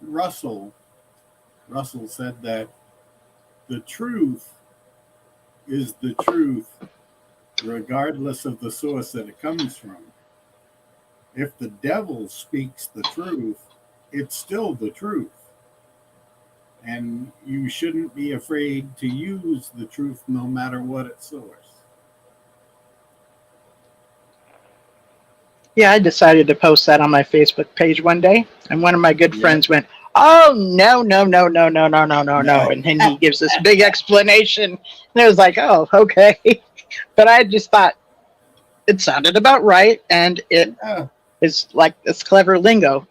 Russell said that the truth is the truth regardless of the source that it comes from. If the devil speaks the truth, it's still the truth. And you shouldn't be afraid to use the truth no matter what its source. Yeah, I decided to post that on my Facebook page one day, and one of my good friends went, "Oh, no. And then he gives this big explanation, and I was like, oh, okay. But I just thought it sounded about right, and it is like this clever lingo.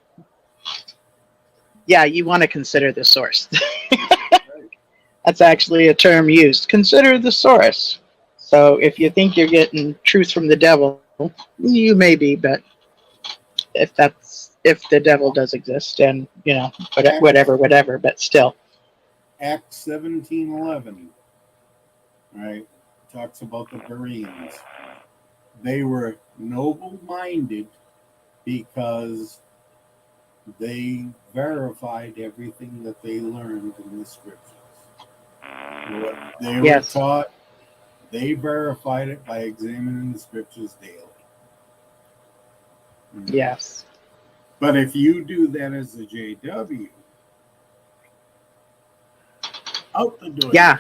Yeah, you want to consider the source. That's actually a term used. Consider the source. So if you think you're getting truth from the devil, you may be, but if the devil does exist, and whatever, but still. Acts 17:11, right, talks about the Bereans. they were noble-minded because they verified everything that they learned in the scriptures. What they were Yes. taught, they verified it by examining the scriptures daily. Yes. But if you do that as a JW, out the door. Yeah.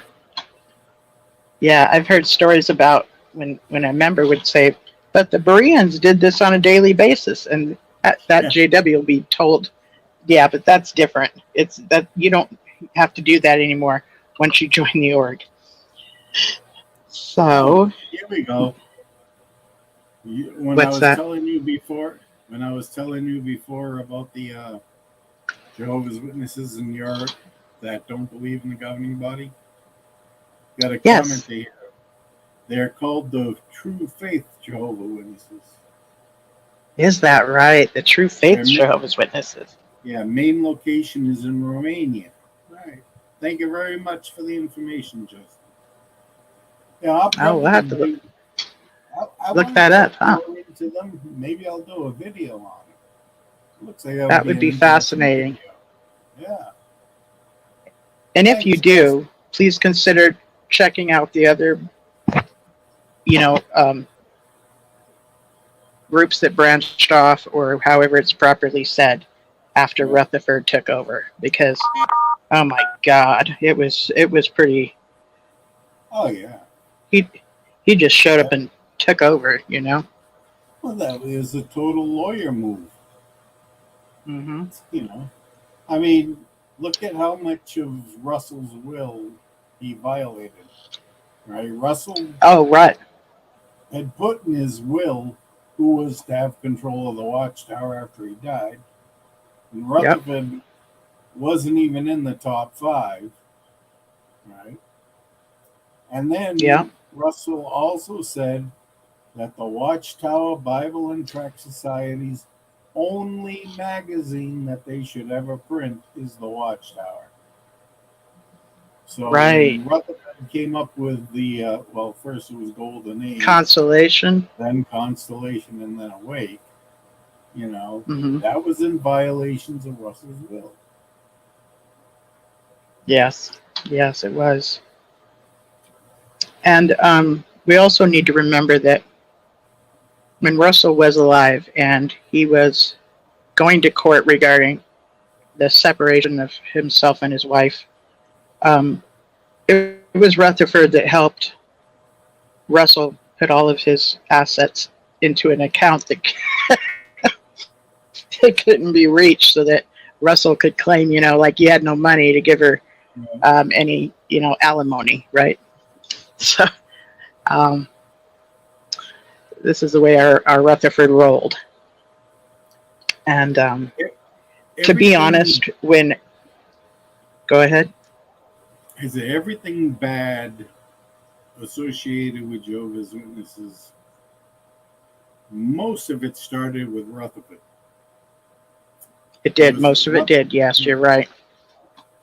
Yeah, I've heard stories about when a member would say, but the Bereans did this on a daily basis, and that JW will be told, yeah, but that's different. It's that you don't have to do that anymore once you join the org. So Here we go. When I what's was that? telling you before about the Jehovah's Witnesses in Europe that don't believe in the governing body, got a comment Yes. here. They're called the True Faith Jehovah Witnesses. Is that right? The True Faith Their Jehovah's Witnesses. main location is in Romania. Right. Thank you very much for the information, Justin. Yeah, I'll Oh, we'll have probably to look, do. I look want that to up, get huh? more into them. Maybe I'll do a video on it. Looks like that would That be would an be interesting fascinating. video. Yeah. And if you Thanks, Justin. do, please consider checking out the other, you know, groups that branched off, or however it's properly said, after Right. Rutherford took over. Because, oh my God, it was pretty. Oh yeah. He just showed up That, and took over, you know. well, that was a total lawyer move. Mm-hmm. You know, I mean, look at how much of Russell's will he violated. Right, Russell Oh, right. had put in his will who was to have control of the Watchtower after he died, and Yep. Rutherford wasn't even in the top 5. Right, and Yeah. then Russell also said that the Watchtower Bible and Tract Society's only magazine that they should ever print is the Watchtower. So Right. when Rutherford came up with the, well, first it was Golden Age, Consolation. then Constellation, and then Awake, you know, Mm-hmm. that was in violations of Russell's will. Yes. Yes, it was. And we also need to remember that when Russell was alive and he was going to court regarding the separation of himself and his wife, it was Rutherford that helped Russell put all of his assets into an account that couldn't be reached, so that Russell could claim, you know, like he had no money to give her any, you know, alimony, right? So this is the way our Rutherford rolled. And to be honest, go ahead. Is everything bad associated with Jehovah's Witnesses? Most of it started with Rutherford. It did. Most of it did. Yes, you're right.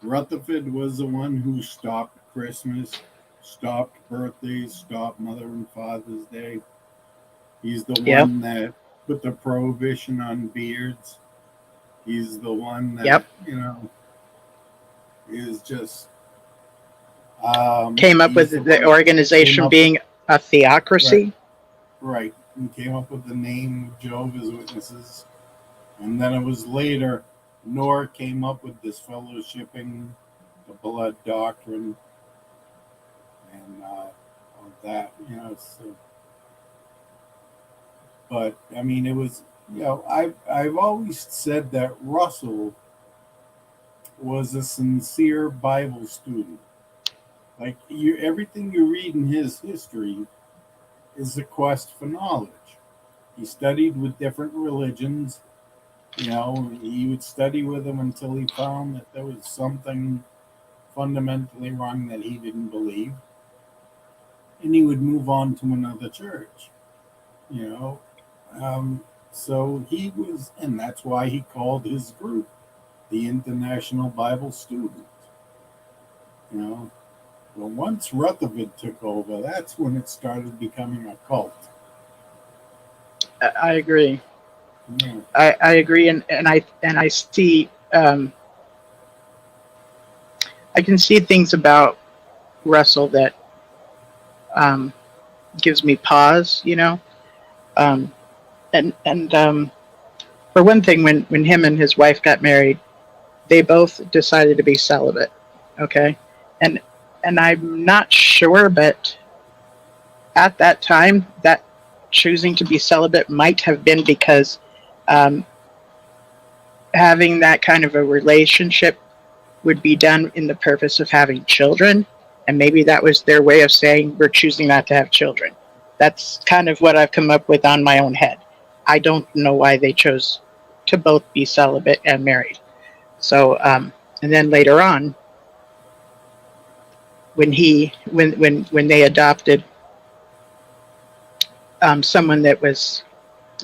Rutherford was the one who stopped Christmas, stopped birthdays, stopped Mother and Father's Day. He's the Yep. one that put the prohibition on beards. He's the one that, Yep. you know, is just... Came up with the organization being a theocracy. Right. He came up with the name Jehovah's Witnesses. And then it was later, Noor came up with this fellowshipping, the blood doctrine, and all that, you know. So, but I mean, it was, you know, I've always said that Russell was a sincere Bible student. Like everything you read in his history is a quest for knowledge. He studied with different religions. You know, he would study with them until he found that there was something fundamentally wrong that he didn't believe. And he would move on to another church, you know. So he was, and that's why he called his group the International Bible Student. You know, but once Rutherford took over, that's when it started becoming a cult. I agree. No. I agree, and I see. I can see things about Russell that gives me pause. Um, and for one thing, when him and his wife got married, they both decided to be celibate. Okay, and I'm not sure, but at that time, that choosing to be celibate might have been because um, having that kind of a relationship would be done in the purpose of having children, and maybe that was their way of saying we're choosing not to have children. That's kind of what I've come up with on my own head. I don't know why they chose to both be celibate and married. So, and then later on, when they adopted someone that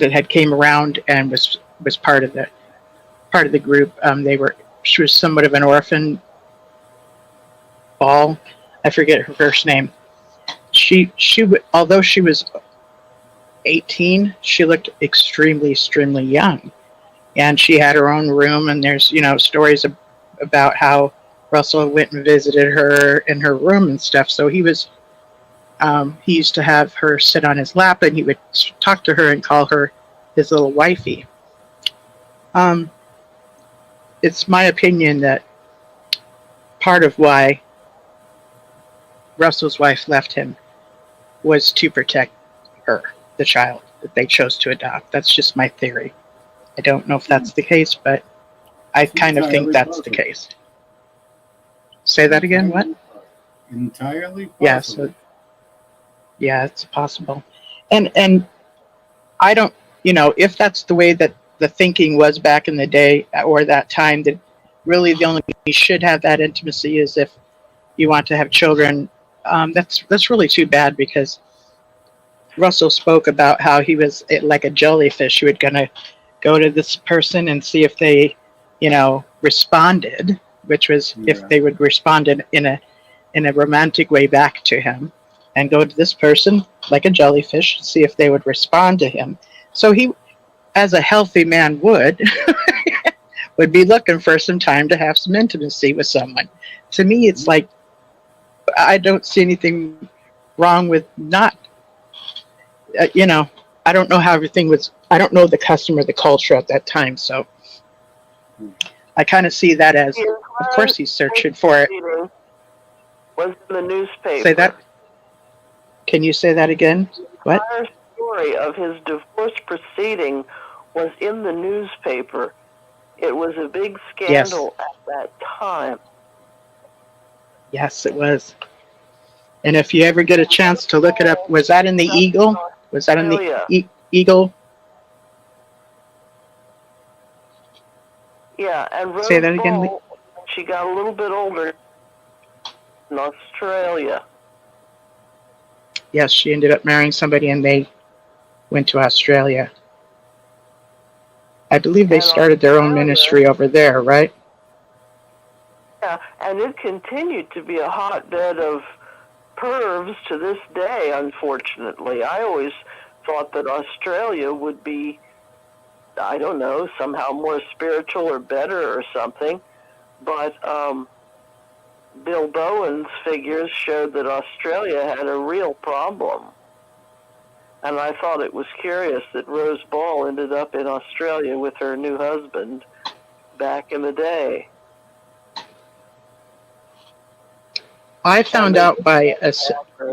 had came around and was part of the group, she was somewhat of an orphan ball. I forget her first name. Although she was 18, she looked extremely young, and she had her own room. And there's stories about how Russell went and visited her in her room and stuff. So he used to have her sit on his lap, and he would talk to her and call her his little wifey. It's my opinion that part of why Russell's wife left him was to protect her, the child that they chose to adopt. That's just my theory. I don't know if that's the case, but I kind of think that's the case. Say that again? What? Entirely possible. Yeah, yeah, it's possible. And I don't, if that's the way that the thinking was back in the day or that time, that really the only way you should have that intimacy is if you want to have children. That's really too bad, because Russell spoke about how he was like a jellyfish. He was going to go to this person and see if they, responded, which was if they would respond in a romantic way back to him, and go to this person like a jellyfish, see if they would respond to him. So he, as a healthy man would be looking for some time to have some intimacy with someone. To me, it's like, I don't see anything wrong with not, I don't know how everything was. I don't know the custom or the culture at that time. So I kind of see that as, of course he's searching for it. Was in the newspaper. Say that. Can you say that again? What? The entire story of his divorce proceeding was in the newspaper. It was a big scandal at that time. Yes, it was. And if you ever get a chance to look it up, was that in the Eagle? Was that in the Eagle? Yeah, and Rose Say that again. Ball, she got a little bit older in Australia. Yes, she ended up marrying somebody, and they went to Australia. I believe they started their own ministry over there, right? Yeah, and it continued to be a hotbed of pervs to this day, unfortunately. I always thought that Australia would be, I don't know, somehow more spiritual or better or something. But Bill Bowen's figures showed that Australia had a real problem. And I thought it was curious that Rose Ball ended up in Australia with her new husband back in the day. I found out by a...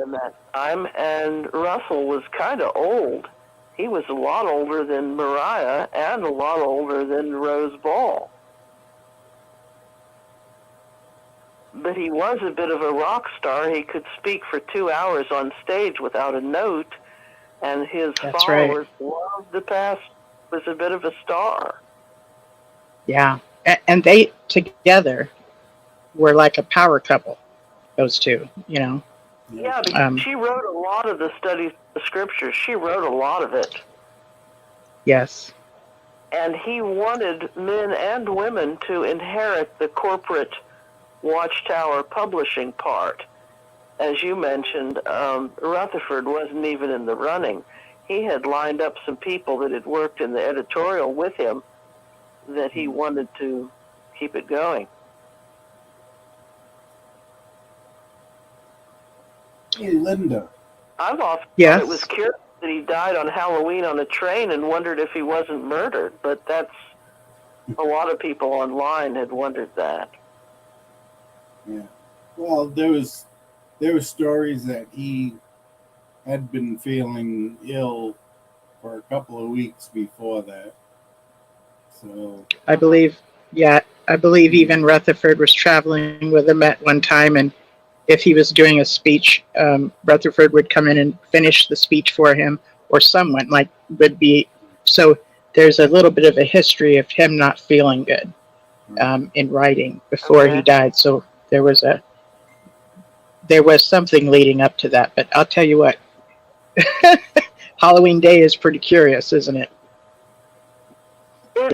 in that time, and Russell was kind of old. He was a lot older than Mariah and a lot older than Rose Ball. But he was a bit of a rock star. He could speak for 2 hours on stage without a note, and his followers loved the past. Was a bit of a star. Yeah, and they together were like a power couple. Those two, Yeah, because she wrote a lot of the studies of the scriptures. She wrote a lot of it. Yes. And he wanted men and women to inherit the corporate Watchtower publishing part. As you mentioned, Rutherford wasn't even in the running. he had lined up some people that had worked in the editorial with him that he wanted to keep it going. Hey, Linda. I've often Yes. thought it was curious that he died on Halloween on a train and wondered if he wasn't murdered, but that's a lot of people online had wondered that. Yeah. Well, there were stories that he had been feeling ill for a couple of weeks before that. So I believe, even Rutherford was traveling with him at one time, and if he was doing a speech, Rutherford would come in and finish the speech for him, or someone would be. So there's a little bit of a history of him not feeling good in writing before he died. So there was something leading up to that. But I'll tell you what, Halloween Day is pretty curious, isn't it?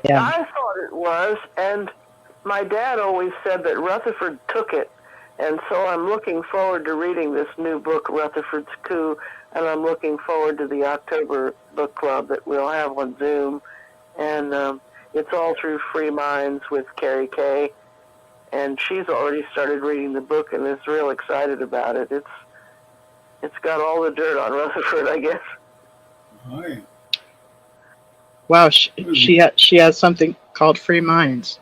Yeah. I thought it was, and my dad always said that Rutherford took it, and so I'm looking forward to reading this new book, Rutherford's Coup, and I'm looking forward to the October book club that we'll have on Zoom, and it's all through Free Minds with Carrie Kay, and she's already started reading the book and is real excited about it. It's got all the dirt on Rutherford, I guess. oh yeah. Wow, she has something called Free Minds.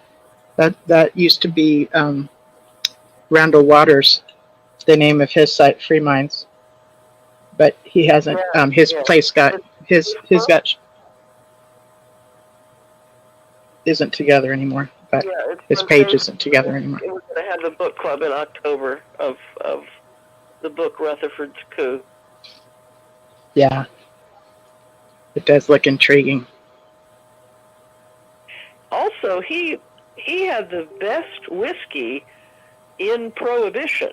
That used to be Randall Waters, the name of his site, Free Minds. But he hasn't. His place got his got isn't together anymore. But his page isn't together anymore. We're going to have the book club in October of the book Rutherford's Coup. Yeah, it does look intriguing. Also, he had the best whiskey in Prohibition.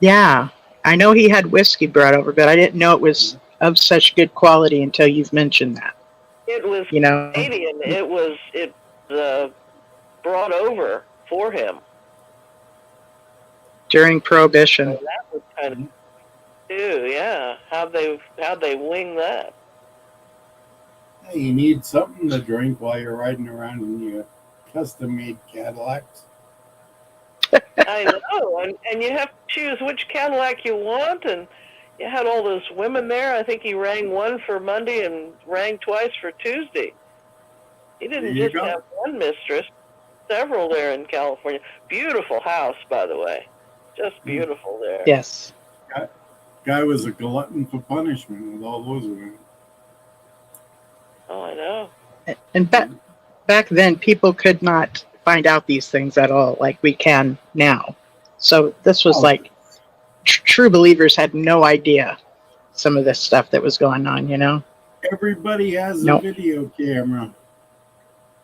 Yeah, I know he had whiskey brought over, but I didn't know it was of such good quality until you've mentioned that. It was Canadian. It was brought over for him During Prohibition. So that was kind of new, yeah. How'd they wing that? Hey, you need something to drink while you're riding around in your custom-made Cadillacs. I know, and you have to choose which Cadillac you want, and you had all those women there. I think he rang one for Monday and rang twice for Tuesday. He didn't just have one mistress, several there in California. Beautiful house, by the way. Just beautiful there. Yes. Guy was a glutton for punishment with all those women. Oh, I know. And back then, people could not find out these things at all like we can now. So this was true believers had no idea some of this stuff that was going on, you know? Everybody has a video camera.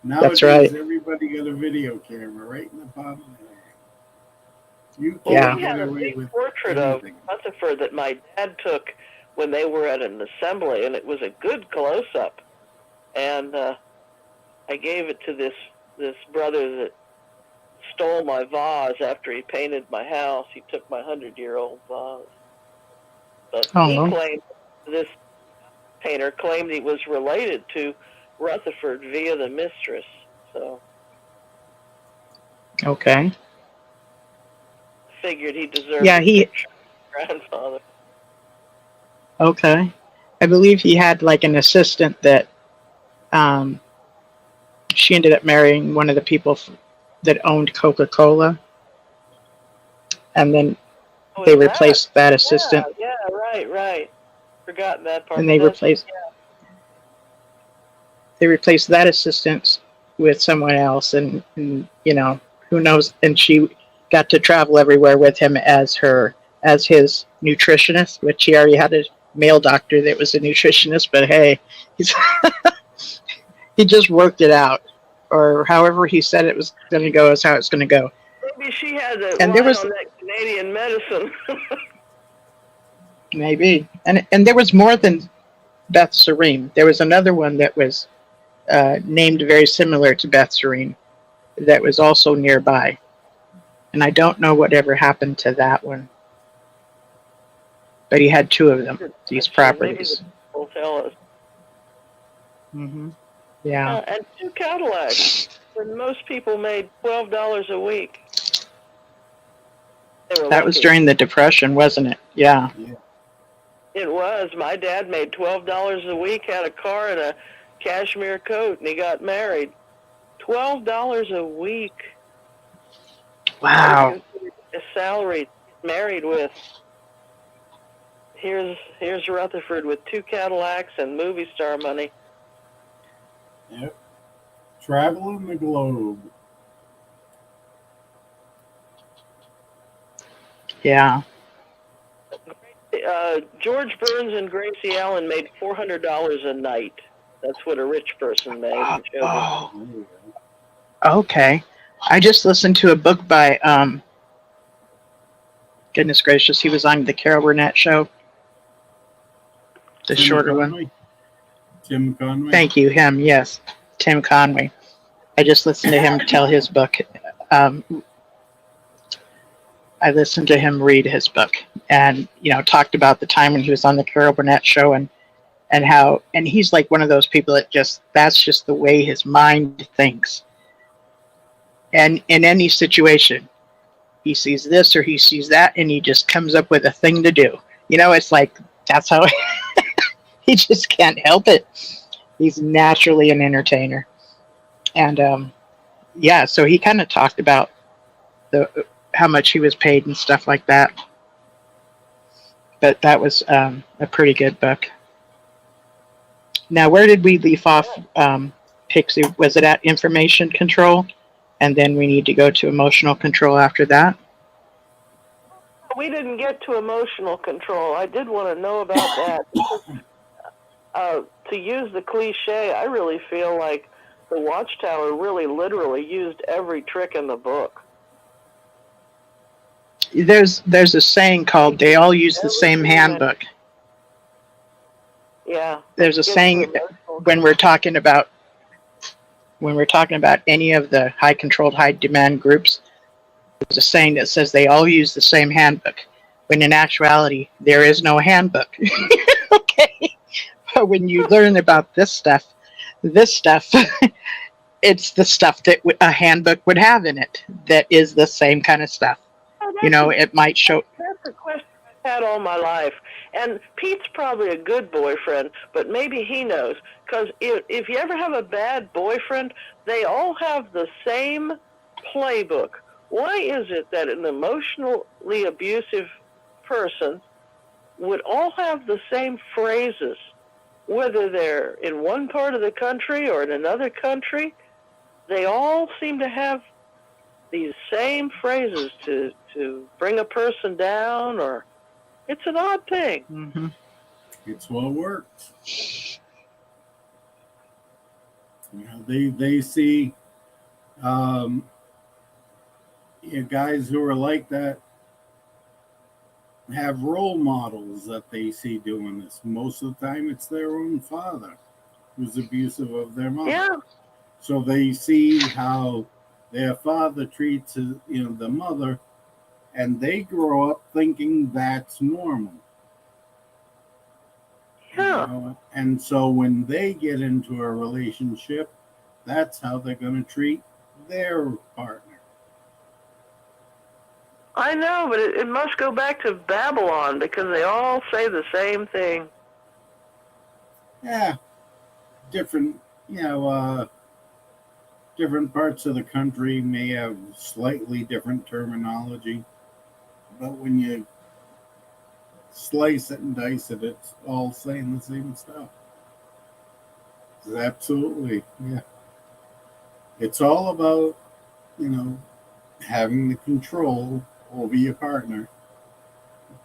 Nowadays, that's right. Everybody got a video camera right in the palm of their hand. You We can't had get a away big with portrait anything. of Rutherford that my dad took when they were at an assembly, and it was a good close-up. And I gave it to this brother that stole my vase after he painted my house. He took my 100-year-old vase. But he claimed, this painter claimed he was related to Rutherford via the mistress. So Okay. figured he deserved a picture of his grandfather. Okay. I believe he had like an assistant that she ended up marrying one of the people that owned Coca-Cola. And then they replaced that assistant. Yeah, right. Forgotten that part. And they replaced that assistant with someone else, and you know, who knows, and she got to travel everywhere with him as his nutritionist, which he already had a male doctor that was a nutritionist, but hey, he just worked it out, or however he said it was going to go is how it's going to go. Maybe she had that and line on that Canadian medicine. Maybe. And there was more than Beth Serene. There was another one that was named very similar to Beth Serene that was also nearby. And I don't know whatever happened to that one. but he had two of them, these Maybe properties. the will tell us. Hmm. Yeah, And 2 Cadillacs. When most people made $12 a week. They were that was lucky. during the Depression, wasn't it? Yeah. Yeah. It was. My dad made $12 a week, had a car and a cashmere coat, and he got married. $12 a week. Wow. That was considered a salary married with. Here's Rutherford with 2 Cadillacs and movie star money. Yep. Traveling the globe. Yeah. George Burns and Gracie Allen made $400 a night. That's what a rich person made. Oh, There you go. okay. I just listened to a book by, goodness gracious, he was on the Carol Burnett show. The Tim shorter Conway? one. Tim Conway? Thank you, him, yes. Tim Conway. I just listened to him tell his book. I listened to him read his book and, talked about the time when he was on the Carol Burnett show and how, and he's like one of those people that that's just the way his mind thinks. And in any situation, he sees this or he sees that and he just comes up with a thing to do. It's like, that's how he just can't help it. He's naturally an entertainer. And, yeah, so he kind of talked about how much he was paid and stuff like that. But that was a pretty good book. Now, where did we leave off, Pixie? Was it at information control? And then we need to go to emotional control after that? We didn't get to emotional control. I did want to know about that. To use the cliche, I really feel like the Watchtower really literally used every trick in the book. There's a saying called "they all use the same handbook." Yeah. There's a saying when we're talking about any of the high controlled, high demand groups. There's a saying that says they all use the same handbook, when in actuality there is no handbook. Okay, but when you learn about this stuff, it's the stuff that a handbook would have in it. That is the same kind of stuff. It might show. That's a question I've had all my life. And Pete's probably a good boyfriend, but maybe he knows. Because if you ever have a bad boyfriend, they all have the same playbook. Why is it that an emotionally abusive person would all have the same phrases, whether they're in one part of the country or in another country? They all seem to have these same phrases to bring a person down, or it's an odd thing. Mm-hmm. It's what works. They see guys who are like that have role models that they see doing this. Most of the time, it's their own father who's abusive of their mother. Yeah. So they see how their father treats the mother, and they grow up thinking that's normal. Yeah. And so when they get into a relationship, that's how they're going to treat their partner. I know, but it must go back to Babylon, because they all say the same thing. Yeah. Different parts of the country may have slightly different terminology, but when you slice it and dice it, it's all saying the same stuff. Absolutely, yeah. It's all about, having the control over your partner,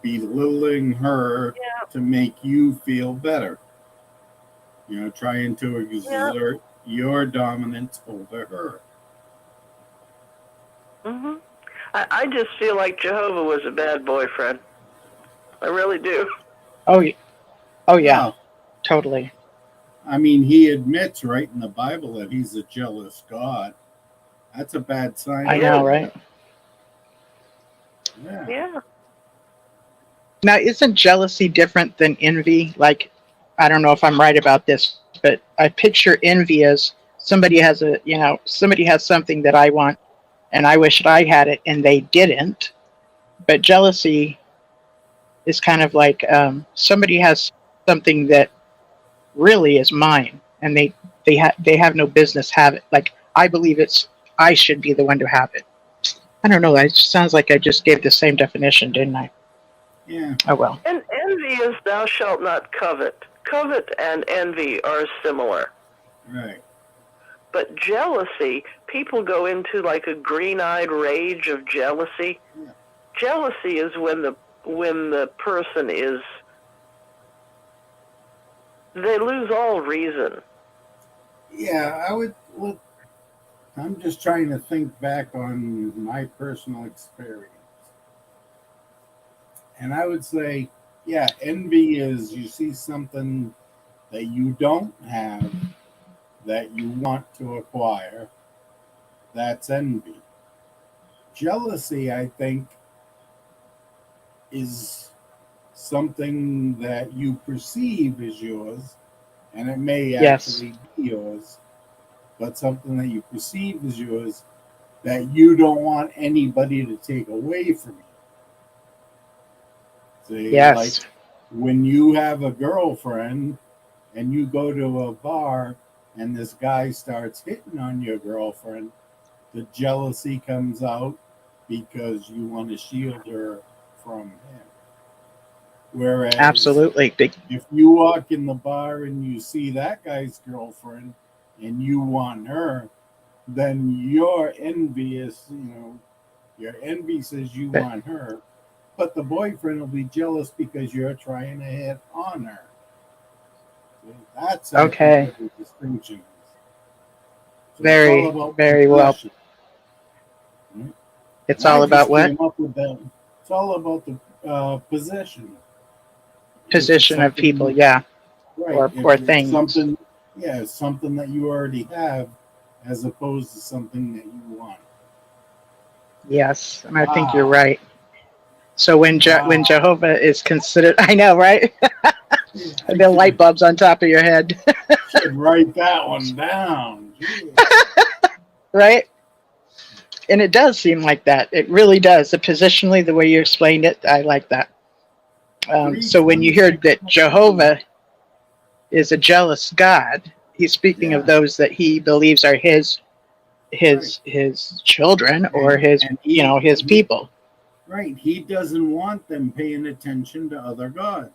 belittling her to make you feel better. Trying to exert your dominance over her. Mm-hmm. I just feel like Jehovah was a bad boyfriend. I really do. Oh yeah. Wow. Totally. I mean, he admits right in the Bible that he's a jealous God. That's a bad sign. I know, right? Yeah. Yeah. Now, isn't jealousy different than envy? Like, I don't know if I'm right about this, but I picture envy as somebody has somebody has something that I want, and I wish that I had it, and they didn't. But jealousy is kind of like somebody has something that really is mine, and they have no business have it. Like, I believe I should be the one to have it. I don't know. It sounds like I just gave the same definition, didn't I? Yeah. Oh well. And envy is thou shalt not covet. Covet and envy are similar. Right. But jealousy, people go into like a green-eyed rage of jealousy. Yeah. Jealousy is when the person is, they lose all reason. Yeah, I'm just trying to think back on my personal experience. And I would say, yeah, envy is you see something that you don't have that you want to acquire. That's envy. Jealousy, I think, is something that you perceive as yours, and it may Yes. actually be yours, but something that you perceive as yours that you don't want anybody to take away from you. See, like Yes. when you have a girlfriend and you go to a bar and this guy starts hitting on your girlfriend, the jealousy comes out because you want to shield her from him. Whereas Absolutely. if you walk in the bar and you see that guy's girlfriend and you want her, then you're envious, your envy says you But, want her, but the boyfriend will be jealous because you're trying to hit on her. So that's, I think, okay. what the distinction is. So it's all Very, about very well. possession. Right? It's And I all about just what? came up with that. It's all about the possession. If it's Position of people, something, yeah. right? If Or it's things. something, yeah, it's something that you already have, as opposed to something that you want. Yes. And I think you're Wow, right. So when wow. Jehovah is considered, I know, right? Yeah, I The light bulbs on top of your head, should write that one down. Jeez. right? And it does seem like that. It really does. The positionally, the way you explained it, I like that. So when you hear 326. that Jehovah is a jealous God, he's speaking of Yeah, those that he believes are right. his children or And his and his people. right, he doesn't want them paying attention to other gods.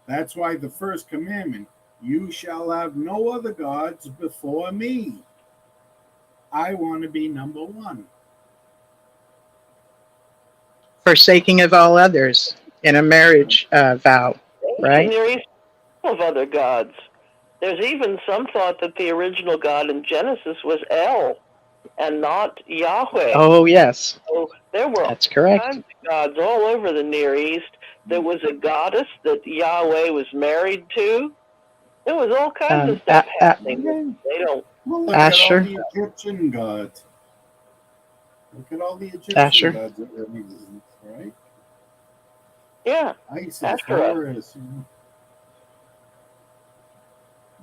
That's why the first commandment, you shall have no other gods before me. I want to be number one. Forsaking of all others in a marriage vow, And right? there are of other gods. There's even some thought that the original God in Genesis was El and not Yahweh. Oh yes, So there were all that's correct. kinds of gods all over the Near East. There was a goddess that Yahweh was married to. There was all kinds of stuff happening. Okay. They don't. Well, look at all Asher, the Egyptian gods. Look at all the Egyptian Asher. gods that were in existence, right? Yeah, Isis, Asherah. Horus.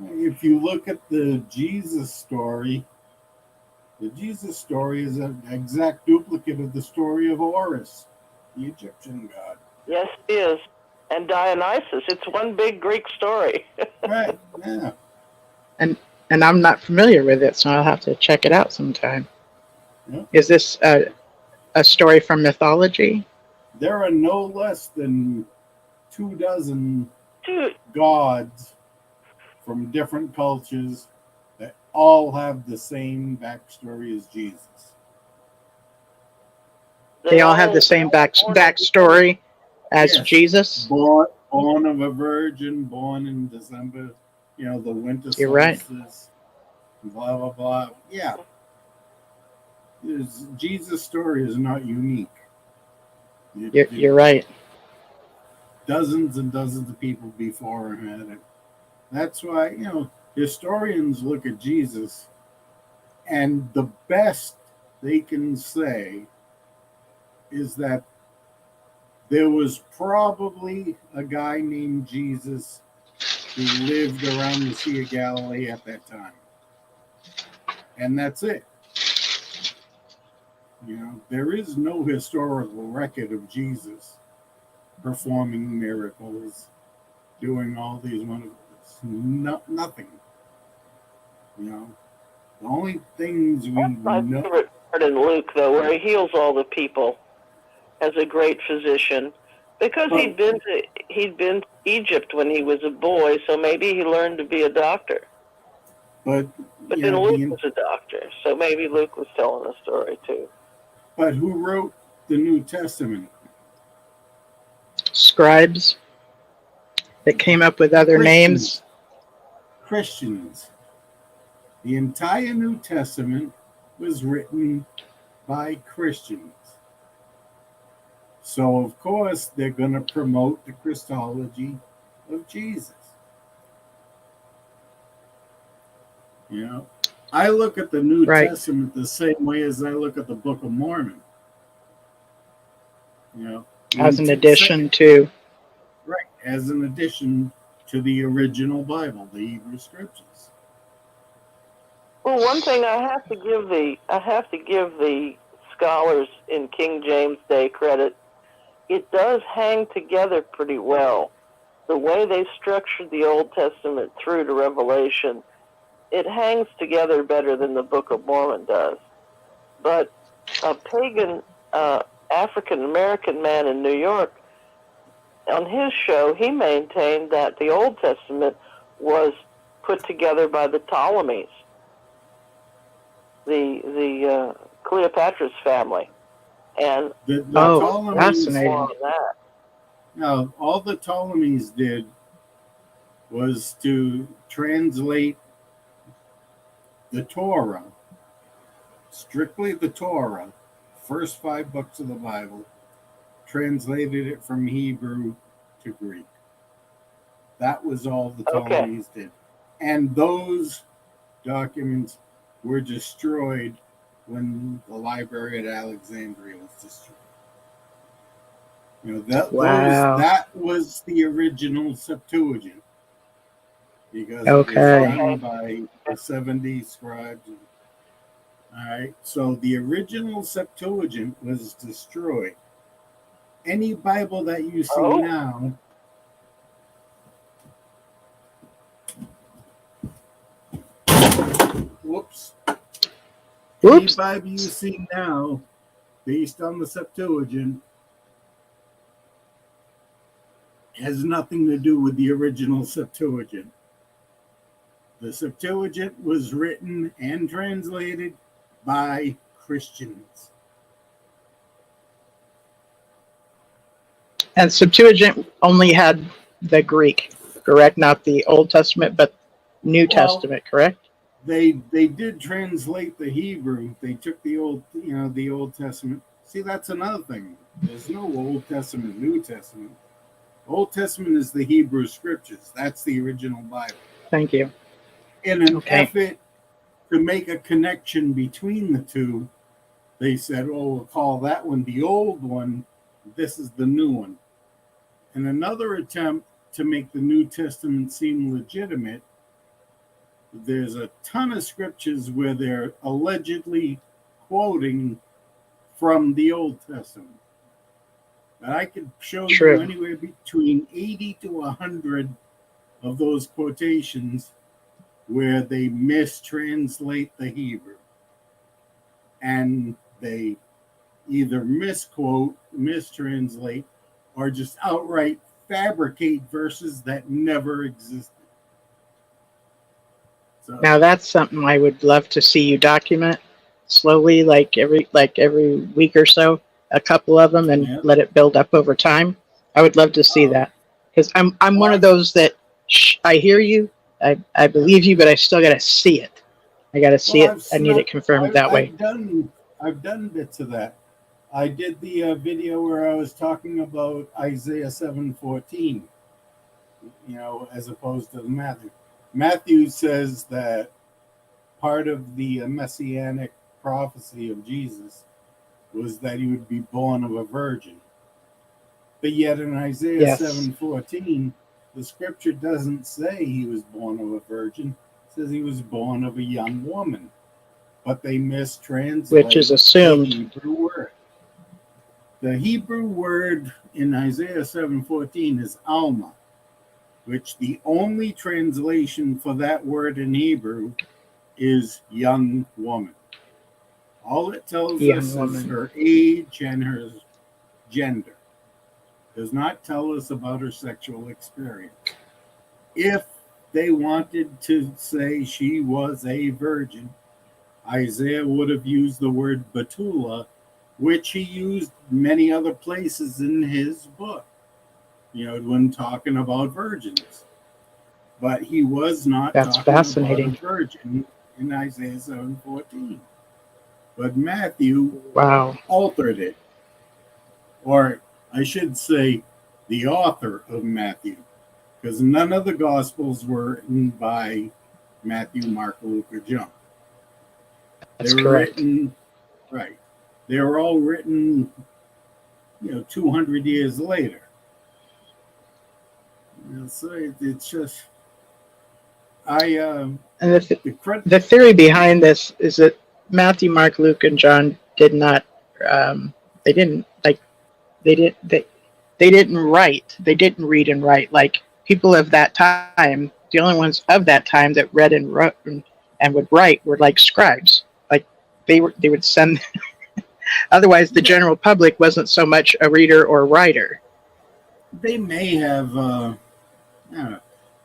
If you look at the Jesus story is an exact duplicate of the story of Horus, the Egyptian god. Yes, it is. And Dionysus. It's one big Greek story. Right, yeah. And I'm not familiar with it, so I'll have to check it out sometime. Yeah. Is this a story from mythology? There are no less than 24 Dude, gods from different cultures that all have the same backstory as Jesus. They all have the same backstory as Yes. Jesus. Born of a virgin, born in December, the winter You're right. solstice, blah, blah, blah. Yeah. Jesus' story is not unique. You're right. Dozens and dozens of people before him had it. That's why, historians look at Jesus and the best they can say is that there was probably a guy named Jesus who lived around the Sea of Galilee at that time. And that's it. You know, there is no historical record of Jesus performing miracles, doing all these wonderful things. Nothing. You know, the only things we That's my know. favorite part in Luke, though, where he heals all the people as a great physician, because Well, he'd been to Egypt when he was a boy, so maybe he learned to be a doctor. But But yeah, then Luke was a doctor, so maybe Luke was telling a story too. but who wrote the New Testament? Scribes that came up with other names. Christians. The entire New Testament was written by Christians. So, of course, they're going to promote the Christology of Jesus. You know, I look at the New Right. Testament the same way as I look at the Book of Mormon. You know, As an addition to. Right, as an addition to the original Bible, the Hebrew Scriptures. Well, one thing I have to give the scholars in King James Day credit. It does hang together pretty well. The way they structured the Old Testament through to Revelation, it hangs together better than the Book of Mormon does. But a pagan African-American man in New York, on his show, he maintained that the Old Testament was put together by the Ptolemies, the Cleopatra's family. And The Ptolemies, fascinating. Now, all the Ptolemies did was to translate the Torah, strictly the Torah, first 5 books of the Bible, translated it from Hebrew to Greek. That was all the Ptolemies did. And those documents were destroyed when the library at Alexandria was destroyed. You know, that was the original Septuagint, because it was done by the 70 scribes. All right, so the original Septuagint was destroyed. Any Bible that you see now, any Bible you see now, based on the Septuagint, has nothing to do with the original Septuagint. The Septuagint was written and translated by Christians. And Septuagint only had the Greek, correct? Not the Old Testament, but New Testament, correct? They did translate the Hebrew. They took the Old Testament. See, that's another thing. There's no Old Testament, New Testament. Old Testament is the Hebrew Scriptures. That's the original Bible. Thank you. In an effort to make a connection between the two, they said, oh, we'll call that one the old one. This is the new one. In another attempt to make the New Testament seem legitimate, there's a ton of scriptures where they're allegedly quoting from the Old Testament. And I could show you anywhere between 80 to 100 of those quotations where they mistranslate the Hebrew. And they either misquote, mistranslate, or just outright fabricate verses that never existed. So, now that's something I would love to see you document slowly, like every week or so, a couple of them, and let it build up over time. I would love to see that, because I'm one of those that I hear you, I believe you, but I still got to see it. I got to see it. I need it confirmed that way. I've done bits of that. I did the video where I was talking about Isaiah 7:14, as opposed to Matthew. Matthew says that part of the messianic prophecy of Jesus was that he would be born of a virgin. But yet in Isaiah Yes. 7:14, the scripture doesn't say he was born of a virgin. It says he was born of a young woman. But they mistranslate Which is the assumed. Hebrew word. The Hebrew word in Isaiah 7:14 is Alma, which the only translation for that word in Hebrew is young woman. All it tells Young us is woman. her age and her gender. Does not tell us about her sexual experience. If they wanted to say she was a virgin, Isaiah would have used the word Betula, which he used many other places in his book, when talking about virgins. But he was not That's talking about a fascinating. virgin in Isaiah 7:14. But Matthew Wow. altered it. Or I should say, the author of Matthew, because none of the Gospels were written by Matthew, Mark, Luke, or John. That's They were correct. written, right. They were all written, 200 years later. So it's just, And the credit, the theory behind this is that Matthew, Mark, Luke, and John did not. They didn't like. They didn't write. They didn't read and write like people of that time. The only ones of that time that read and wrote and would write were like scribes. Like they would send. Otherwise, the general public wasn't so much a reader or writer. they may have, I don't know.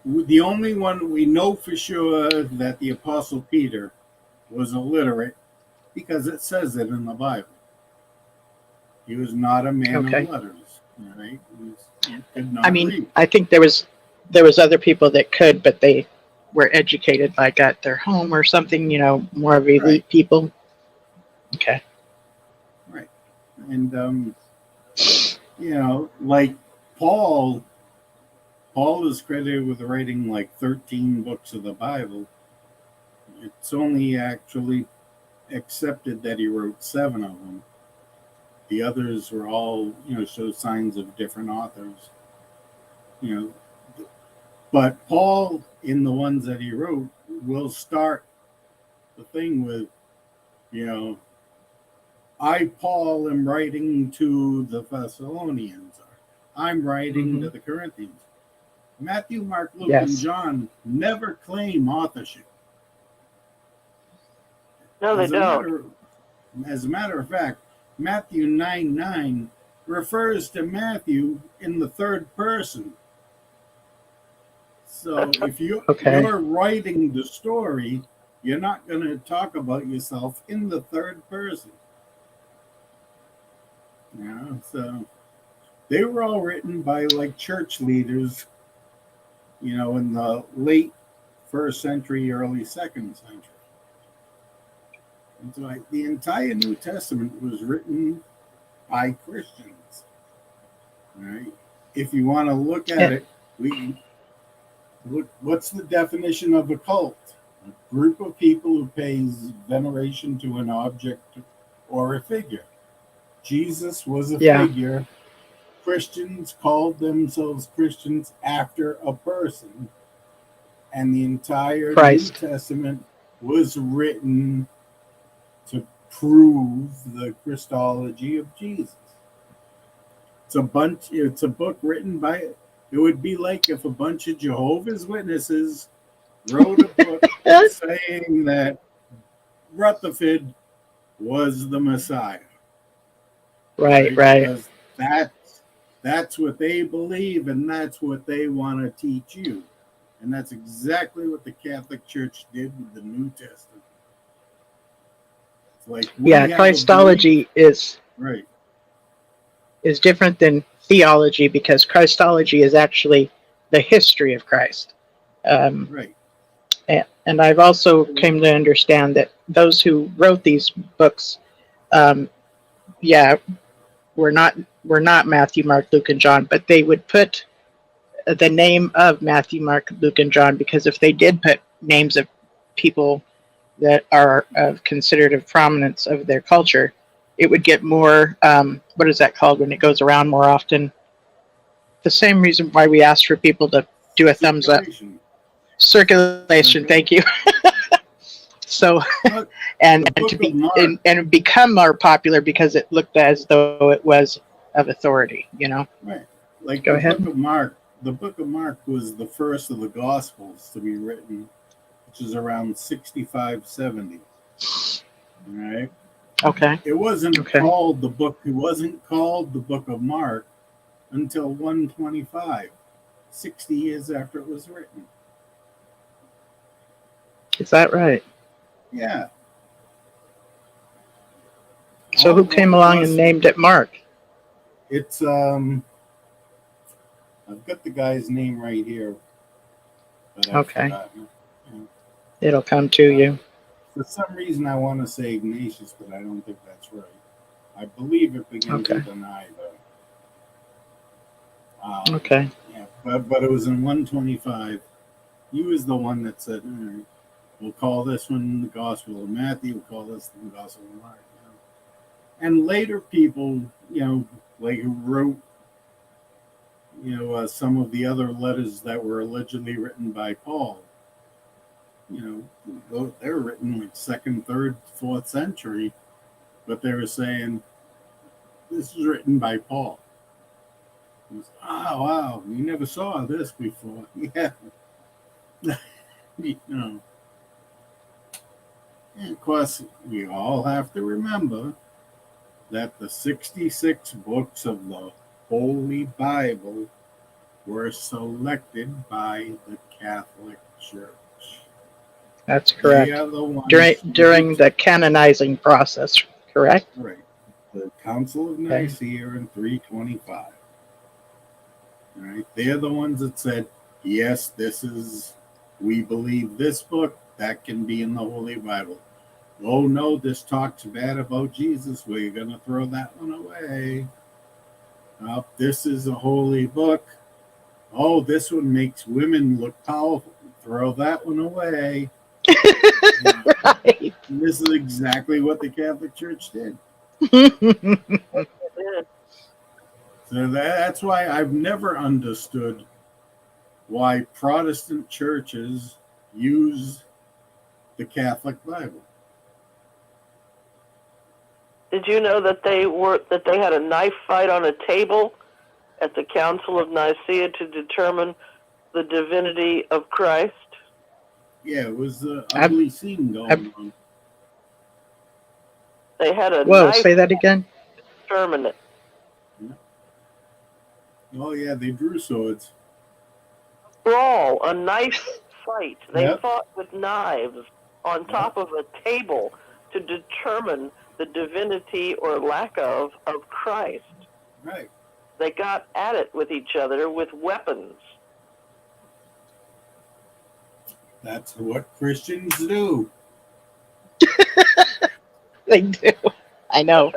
The only one we know for sure that the Apostle Peter was illiterate because it says it in the Bible. He was not a man Okay. of letters, right? He could not read. I think there was other people that could, but they were educated like at their home or something. More of elite Right. people. Okay. Right. And, like Paul is credited with writing like 13 books of the Bible. It's only actually accepted that he wrote 7 of them. The others were all, show signs of different authors. But Paul, in the ones that he wrote, will start the thing with, I, Paul, am writing to the Thessalonians. I'm writing to the Corinthians. Matthew, Mark, Luke, and John never claim authorship. No, they don't. As a matter of fact, Matthew 9:9 refers to Matthew in the third person. So if you're writing the story, you're not going to talk about yourself in the third person. So they were all written by like church leaders, in the late 1st century, early 2nd century. And so the entire New Testament was written by Christians. Right? If you want to look at it, what's the definition of a cult? A group of people who pays veneration to an object or a figure. Jesus was a figure. Christians called themselves Christians after a person. And the entire New Testament was written to prove the Christology of Jesus. It's a book written by, it would be like if a bunch of Jehovah's Witnesses wrote a book saying that Rutherford was the Messiah. Right. Because that's what they believe, and that's what they want to teach you. And that's exactly what the Catholic Church did with the New Testament. It's like Christology is different than theology because Christology is actually the history of Christ. And I've also come to understand that those who wrote these books, were not Matthew, Mark, Luke, and John, but they would put the name of Matthew, Mark, Luke, and John because if they did put names of people that are considered of prominence of their culture, it would get more, what is that called when it goes around more often? the same reason why we asked for people to do a thumbs up. Circulation. Thank you. So, But and the to Book be of Mark, and become more popular because it looked as though it was of authority. right? Like Go the ahead. Book of Mark. The Book of Mark was the first of the Gospels to be written, which is around 65, 70. Right? Okay. It wasn't Okay. called the book. It wasn't called the Book of Mark until 125, 60 years after it was written. Is that right? Yeah. So who came along and named it Mark? It's I've got the guy's name right here, but I've Okay. forgotten. It'll come to you. For some reason, I want to say Ignatius, but I don't think that's right. I believe it begins Okay. with an I, though. Okay. Yeah, but it was in 125. He was the one that said, all right, we'll call this one the Gospel of Matthew, we'll call this the Gospel of Mark. And later people, like who wrote, some of the other letters that were allegedly written by Paul, they were written like 2nd, 3rd, 4th century, but they were saying, this is written by Paul. It was, oh, wow, we never saw this before. Yeah. And of course, we all have to remember that the 66 books of the Holy Bible were selected by the Catholic Church. That's correct. They are the ones During the canonizing process, correct? right. The Council of Nicaea in 325. All right. They're the ones that said, yes, we believe this book, that can be in the Holy Bible. Oh, no, this talks bad about Jesus. We're going to throw that one away. Oh, this is a holy book. Oh, this one makes women look powerful. Throw that one away. Right. This is exactly what the Catholic Church did. So that's why I've never understood why Protestant churches use the Catholic Bible. Did you know that they had a knife fight on a table at the Council of Nicaea to determine the divinity of Christ? Yeah, it was an ugly scene going on. They had a Whoa, knife say that again? to determine it. Oh, yeah, they drew swords. Brawl, a knife fight. They fought with knives on top of a table to determine the divinity or lack of Christ. Right. They got at it with each other with weapons. That's what Christians do. They do. I know.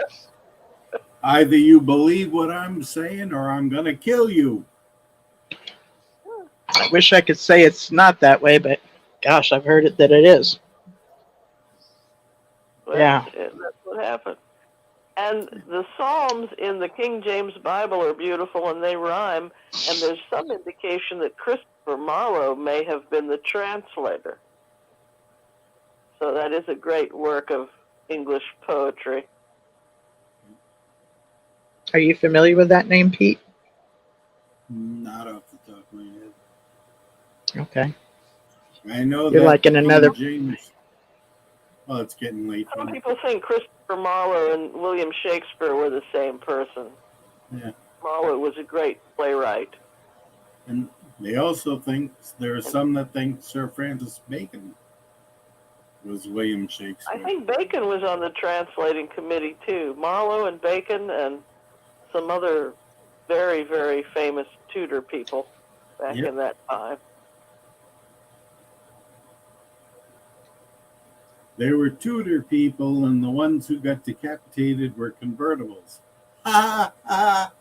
Either you believe what I'm saying or I'm going to kill you. I wish I could say it's not that way, but gosh, I've heard it that it is. Well, yeah. That's what happened. And the Psalms in the King James Bible are beautiful and they rhyme, and there's some indication that Christopher Marlowe may have been the translator. So that is a great work of English poetry. Are you familiar with that name, Pete? Not off the top of my head. Okay. I know you're that like in another. James. Well, it's getting late. Some people think Christopher Marlowe and William Shakespeare were the same person. Yeah. Marlowe was a great playwright. And they also think, there are some that think Sir Francis Bacon was William Shakespeare. I think Bacon was on the translating committee too. Marlowe and Bacon and some other very, very famous Tudor people back in that time. They were Tudor people, and the ones who got decapitated were convertibles. That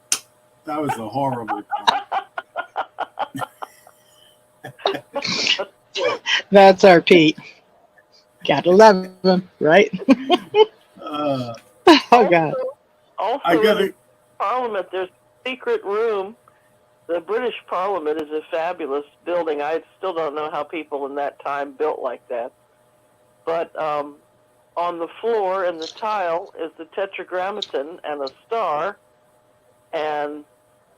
was a horrible That's our Pete. Gotta love him, right? Oh, God. Also, in Parliament, there's a secret room. the British Parliament is a fabulous building. I still don't know how people in that time built like that. But on the floor in the tile is the Tetragrammaton and a star. And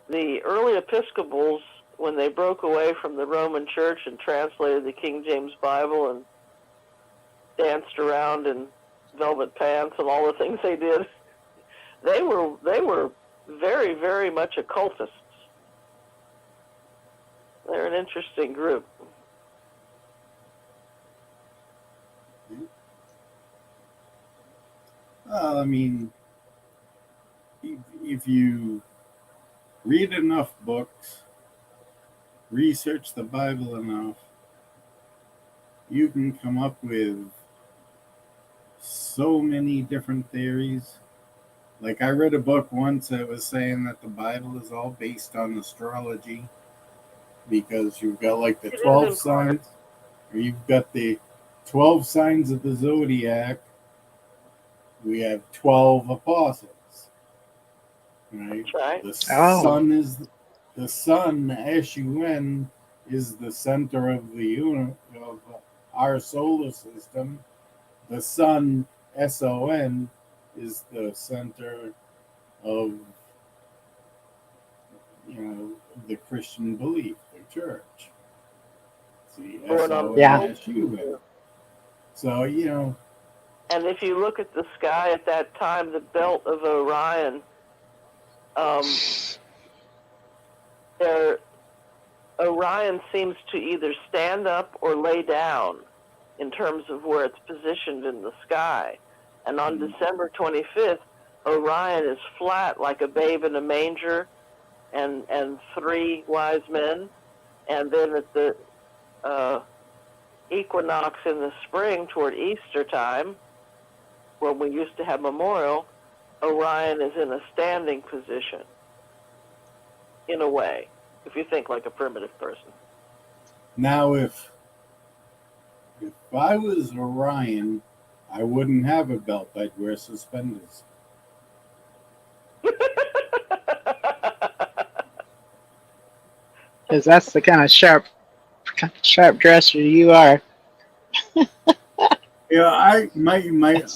the early Episcopals, when they broke away from the Roman Church and translated the King James Bible and danced around in velvet pants and all the things they did, they were very, very much occultists. They're an interesting group. I mean, if you read enough books, research the Bible enough, you can come up with so many different theories. Like, I read a book once that was saying that the Bible is all based on astrology, because you've got like the 12 signs, or you've got the 12 signs of the zodiac. We have 12 apostles, right? Right. The sun is the sun, S-U-N, is the center of of our solar system. The sun, S-O-N, is the center of the Christian belief, the church. See, S-O-N-S-U-N. So and if you look at the sky at that time, the belt of Orion, Orion seems to either stand up or lay down in terms of where it's positioned in the sky. And on December 25th, Orion is flat like a babe in a manger and three wise men. And then at the equinox in the spring toward Easter time, when we used to have memorial, Orion is in a standing position, in a way, if you think like a primitive person. Now, if I was Orion, I wouldn't have a belt. I'd wear suspenders. Because that's the kind of sharp dresser you are. Yeah, I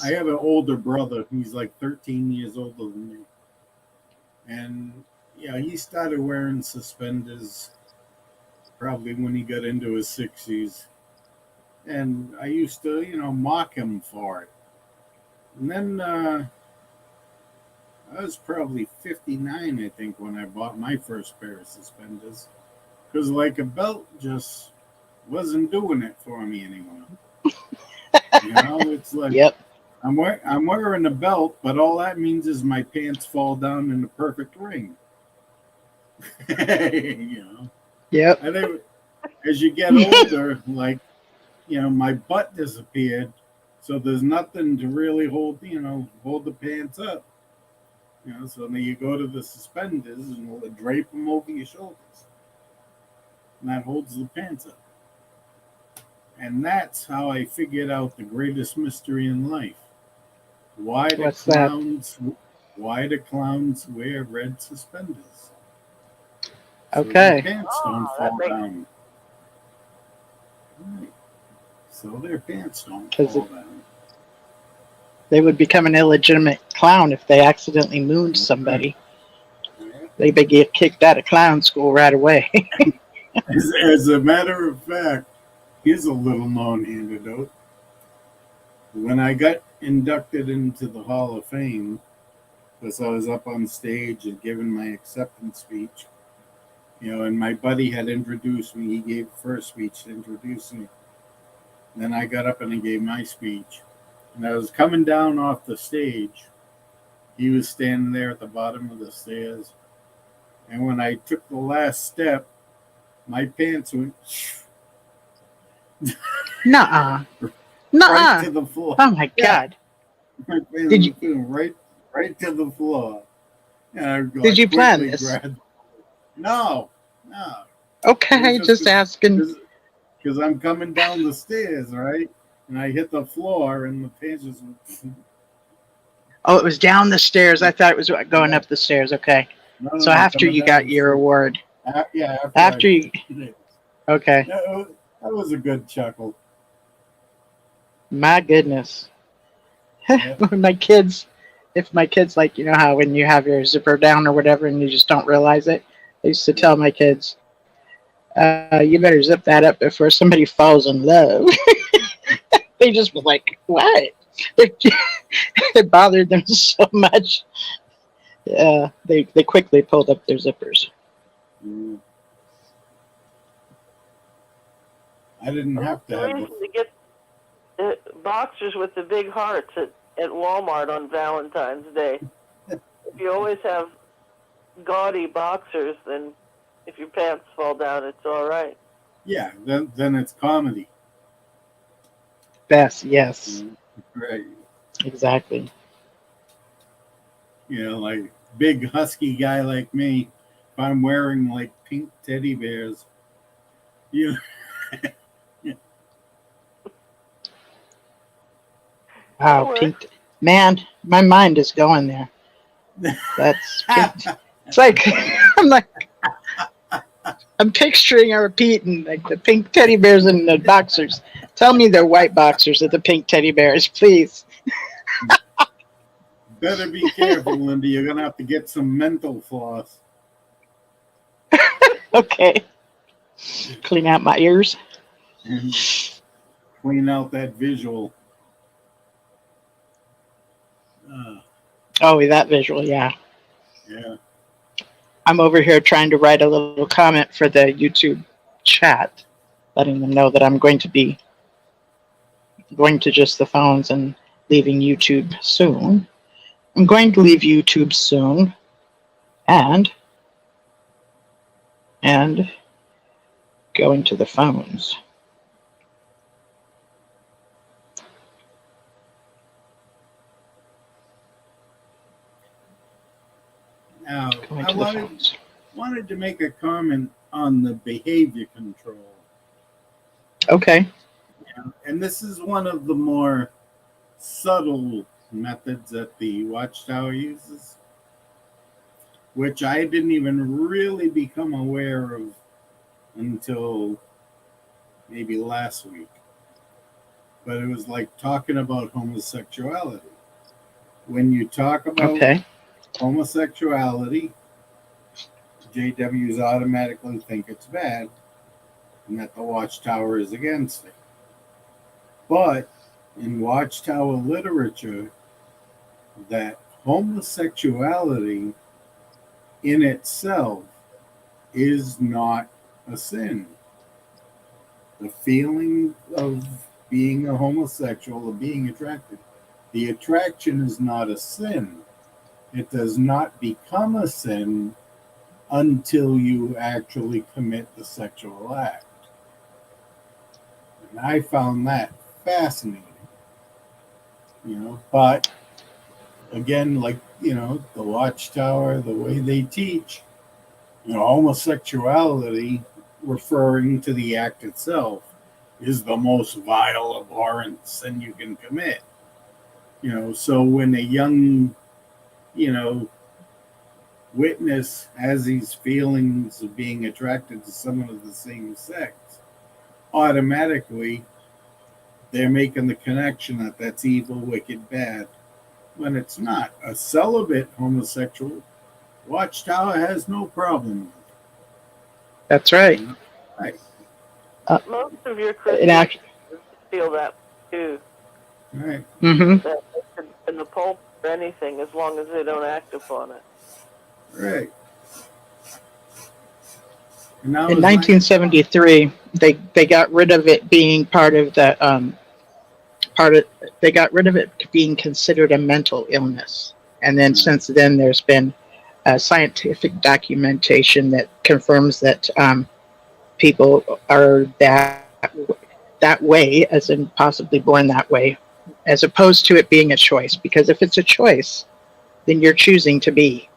have an older brother. He's like 13 years older than me, and he started wearing suspenders probably when he got into his 60s, and I used to mock him for it. And then I was probably 59, I think, when I bought my first pair of suspenders, because like a belt just wasn't doing it for me anymore. It's like, yep. I'm wearing a belt, but all that means is my pants fall down in a perfect ring. Yep. And then, as you get older, like, my butt disappeared, so there's nothing to really hold the pants up. So then you go to the suspenders and drape them over your shoulders, and that holds the pants up. And that's how I figured out the greatest mystery in life. Why do clowns wear red suspenders? Okay. So their pants don't fall down. Right. So their pants don't fall down. They would become an illegitimate clown if they accidentally mooned somebody. Right. They would get kicked out of clown school right away. As a matter of fact, here's a little known anecdote. When I got inducted into the Hall of Fame, because I was up on stage and giving my acceptance speech, and my buddy had introduced me. He gave the first speech to introduce me. Then I got up and I gave my speech. And I was coming down off the stage. He was standing there at the bottom of the stairs. And when I took the last step, my pants went Nuh-uh. right to the floor. Oh my God. My pants went right to the floor. And Did you plan this? No. Okay, just asking. Because I'm coming down the stairs, right? And I hit the floor and the pants just went. Oh, it was down the stairs. I thought it was going up the stairs. Okay. No, so after you got your award. Yeah, After you, that okay. was a good chuckle. My goodness. Yeah. When my kids, if my kids, like, you know how when you have your zipper down or whatever and you just don't realize it, I used to tell my kids, you better zip that up before somebody falls in love. They just were like, what? It, it bothered them so much. They quickly pulled up their zippers. Mm. I didn't Well, have that's to the have the. reason to get boxers with the big hearts at Walmart on Valentine's Day. If you always have gaudy boxers, then if your pants fall down, it's all right. Yeah, then it's comedy. Best, yes, Right. exactly. Like big husky guy like me, if I'm wearing like pink teddy bears, you Wow, pink. Man, my mind is going there. That's pink. It's like I'm picturing a repeat and like the pink teddy bears and the boxers. Tell me they're white boxers or the pink teddy bears, please. better be careful, Linda. You're gonna have to get some mental floss. Okay. Clean out my ears. And clean out that visual. Oh, that visual, yeah. Yeah. I'm over here trying to write a little comment for the YouTube chat, letting them know that I'm going to be going to just the phones and leaving YouTube soon. I'm going to leave YouTube soon and going to the phones. Now, Going I to the phones. wanted to make a comment on the behavior control. Okay. And this is one of the more subtle methods that the Watchtower uses, which I didn't even really become aware of until maybe last week. But it was like talking about homosexuality. When you talk about homosexuality, JWs automatically think it's bad and that the Watchtower is against it. But in Watchtower literature, that homosexuality in itself is not a sin. The feeling of being a homosexual or being attracted, the attraction is not a sin. It does not become a sin until you actually commit the sexual act. And I found that fascinating. But again, like, the Watchtower, the way they teach, homosexuality, referring to the act itself, is the most vile, abhorrent sin you can commit. So when a young, witness has these feelings of being attracted to someone of the same sex, automatically they're making the connection that that's evil, wicked, bad, when it's not. A celibate homosexual, Watchtower has no problem with. That's right. Right. Most of your Christians feel that too. Right. Mm-hmm. That in the pulpit or anything, as long as they don't act upon it. Right. In 1973, they got rid of it being part of the they got rid of it being considered a mental illness, and then since then there's been scientific documentation that confirms that people are that way, as in possibly born that way, as opposed to it being a choice. Because if it's a choice, then you're choosing to be,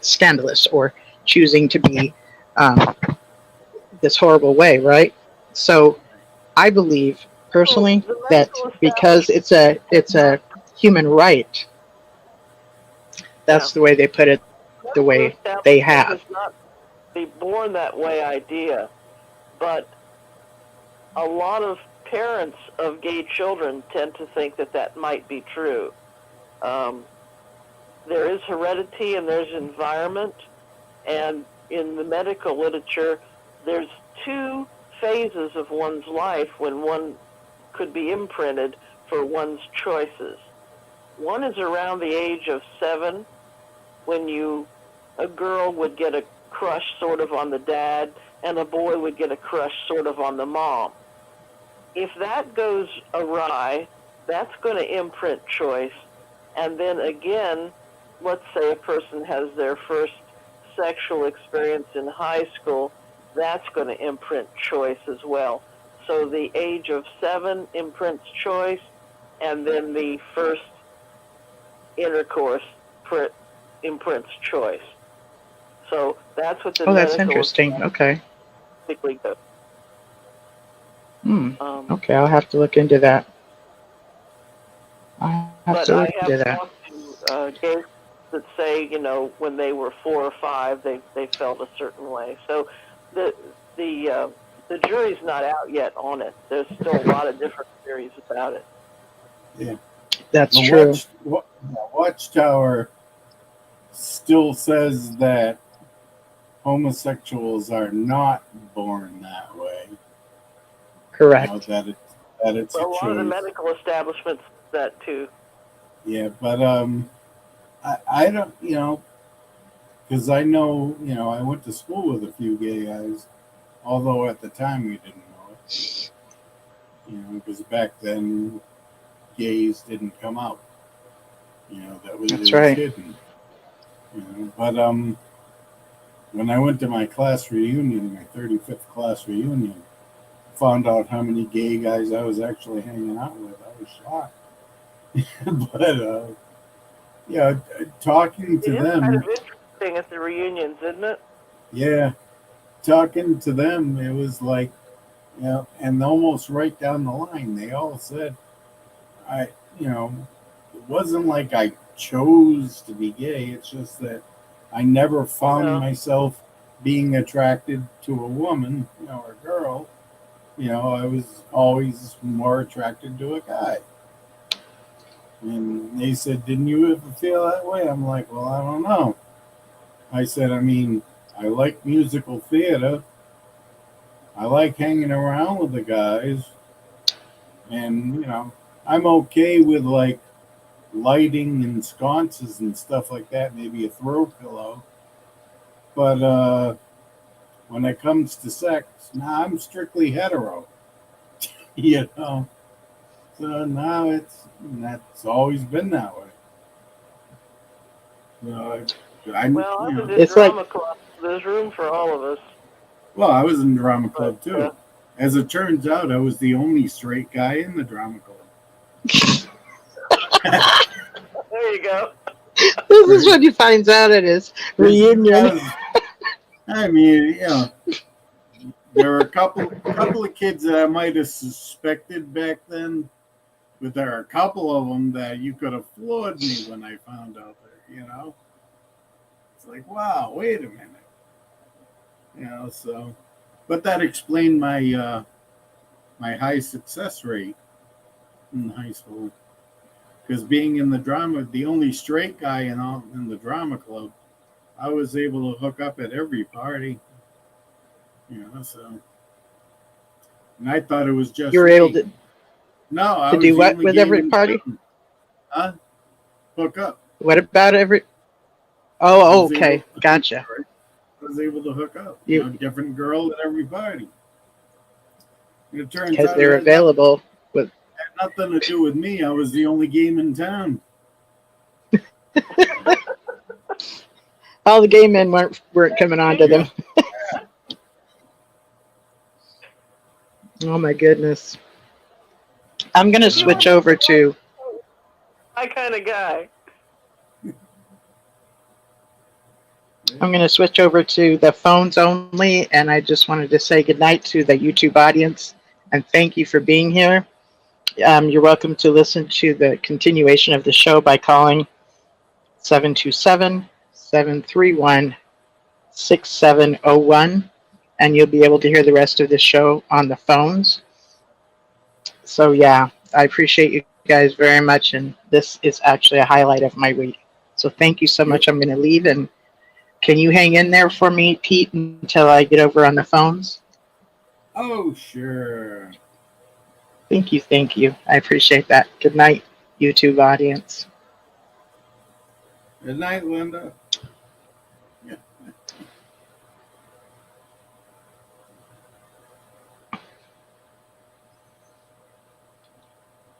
scandalous or choosing to be this horrible way, right? So I believe personally that because it's a human right, that's the way they put it, the way they have. the born that way idea, but a lot of parents of gay children tend to think that that might be true. There is heredity and there's environment, and in the medical literature, there's two phases of one's life when one could be imprinted for one's choices. One is around the age of 7, when a girl would get a crush sort of on the dad, and a boy would get a crush sort of on the mom. If that goes awry, that's going to imprint choice. And then again, let's say a person has their first sexual experience in high school, that's going to imprint choice as well. So the age of 7 imprints choice, and then the first intercourse imprints choice. So that's what the that's medical interesting. Okay. basically goes. Okay, I'll have to look into that. I'll have But to I look have into that. talked to gays that say, when they were 4 or 5, they felt a certain way. So the jury's not out yet on it. There's still a lot of different theories about it. Yeah. That's true. Watchtower still says that homosexuals are not born that way. Correct. That it's Well, a a lot of the choice. medical establishments do that too. Yeah, but I don't, because I know, I went to school with a few gay guys, although at the time we didn't know it. Because back then gays didn't come out. That's right. Hidden. But when I went to my class reunion, my 35th class reunion, found out how many gay guys I was actually hanging out with. I was shocked. But talking to It is them, kind of interesting at the reunions, isn't it? yeah, talking to them, it was like, and almost right down the line, they all said, it wasn't like I chose to be gay. It's just that I never found myself being attracted to a woman, or a girl. I was always more attracted to a guy. And they said, didn't you ever feel that way? I'm like, well, I don't know. I said, I like musical theater. I like hanging around with the guys. And, I'm okay with like lighting and sconces and stuff like that, maybe a throw pillow. But when it comes to sex, I'm strictly hetero. So now that's always been that way. I was in It's drama club. There's room for all of us. Well, I was in drama club too. As it turns out, I was the only straight guy in the drama club. There you go. This is when he finds out at his reunion. There were a couple of kids that I might have suspected back then, but there are a couple of them that you could have floored me when I found out there. It's like, wow, wait a minute. So, but that explained my my high success rate in high school, because being in the drama, the only straight guy in the drama club, I was able to hook up at every party. So, and I thought it was just You were able to do what with every party? Huh? Hook up. What about every? Oh, okay, gotcha. I was able to hook up. Different girl at every party. And it turns Because out they're available. Had nothing to do with me. I was the only game in town. All the gay men weren't coming on to them. Oh my goodness. I'm going to switch over to My kind of guy. I'm going to switch over to the phones only, and I just wanted to say goodnight to the YouTube audience and thank you for being here. You're welcome to listen to the continuation of the show by calling 727-731-6900. 6701, and you'll be able to hear the rest of the show on the phones. So yeah, I appreciate you guys very much, and this is actually a highlight of my week. So thank you so Yep. much. I'm going to leave, and can you hang in there for me, Pete, until I get over on the phones? Oh, sure. Thank you, thank you. I appreciate that. Good night, YouTube audience. Good night, Linda.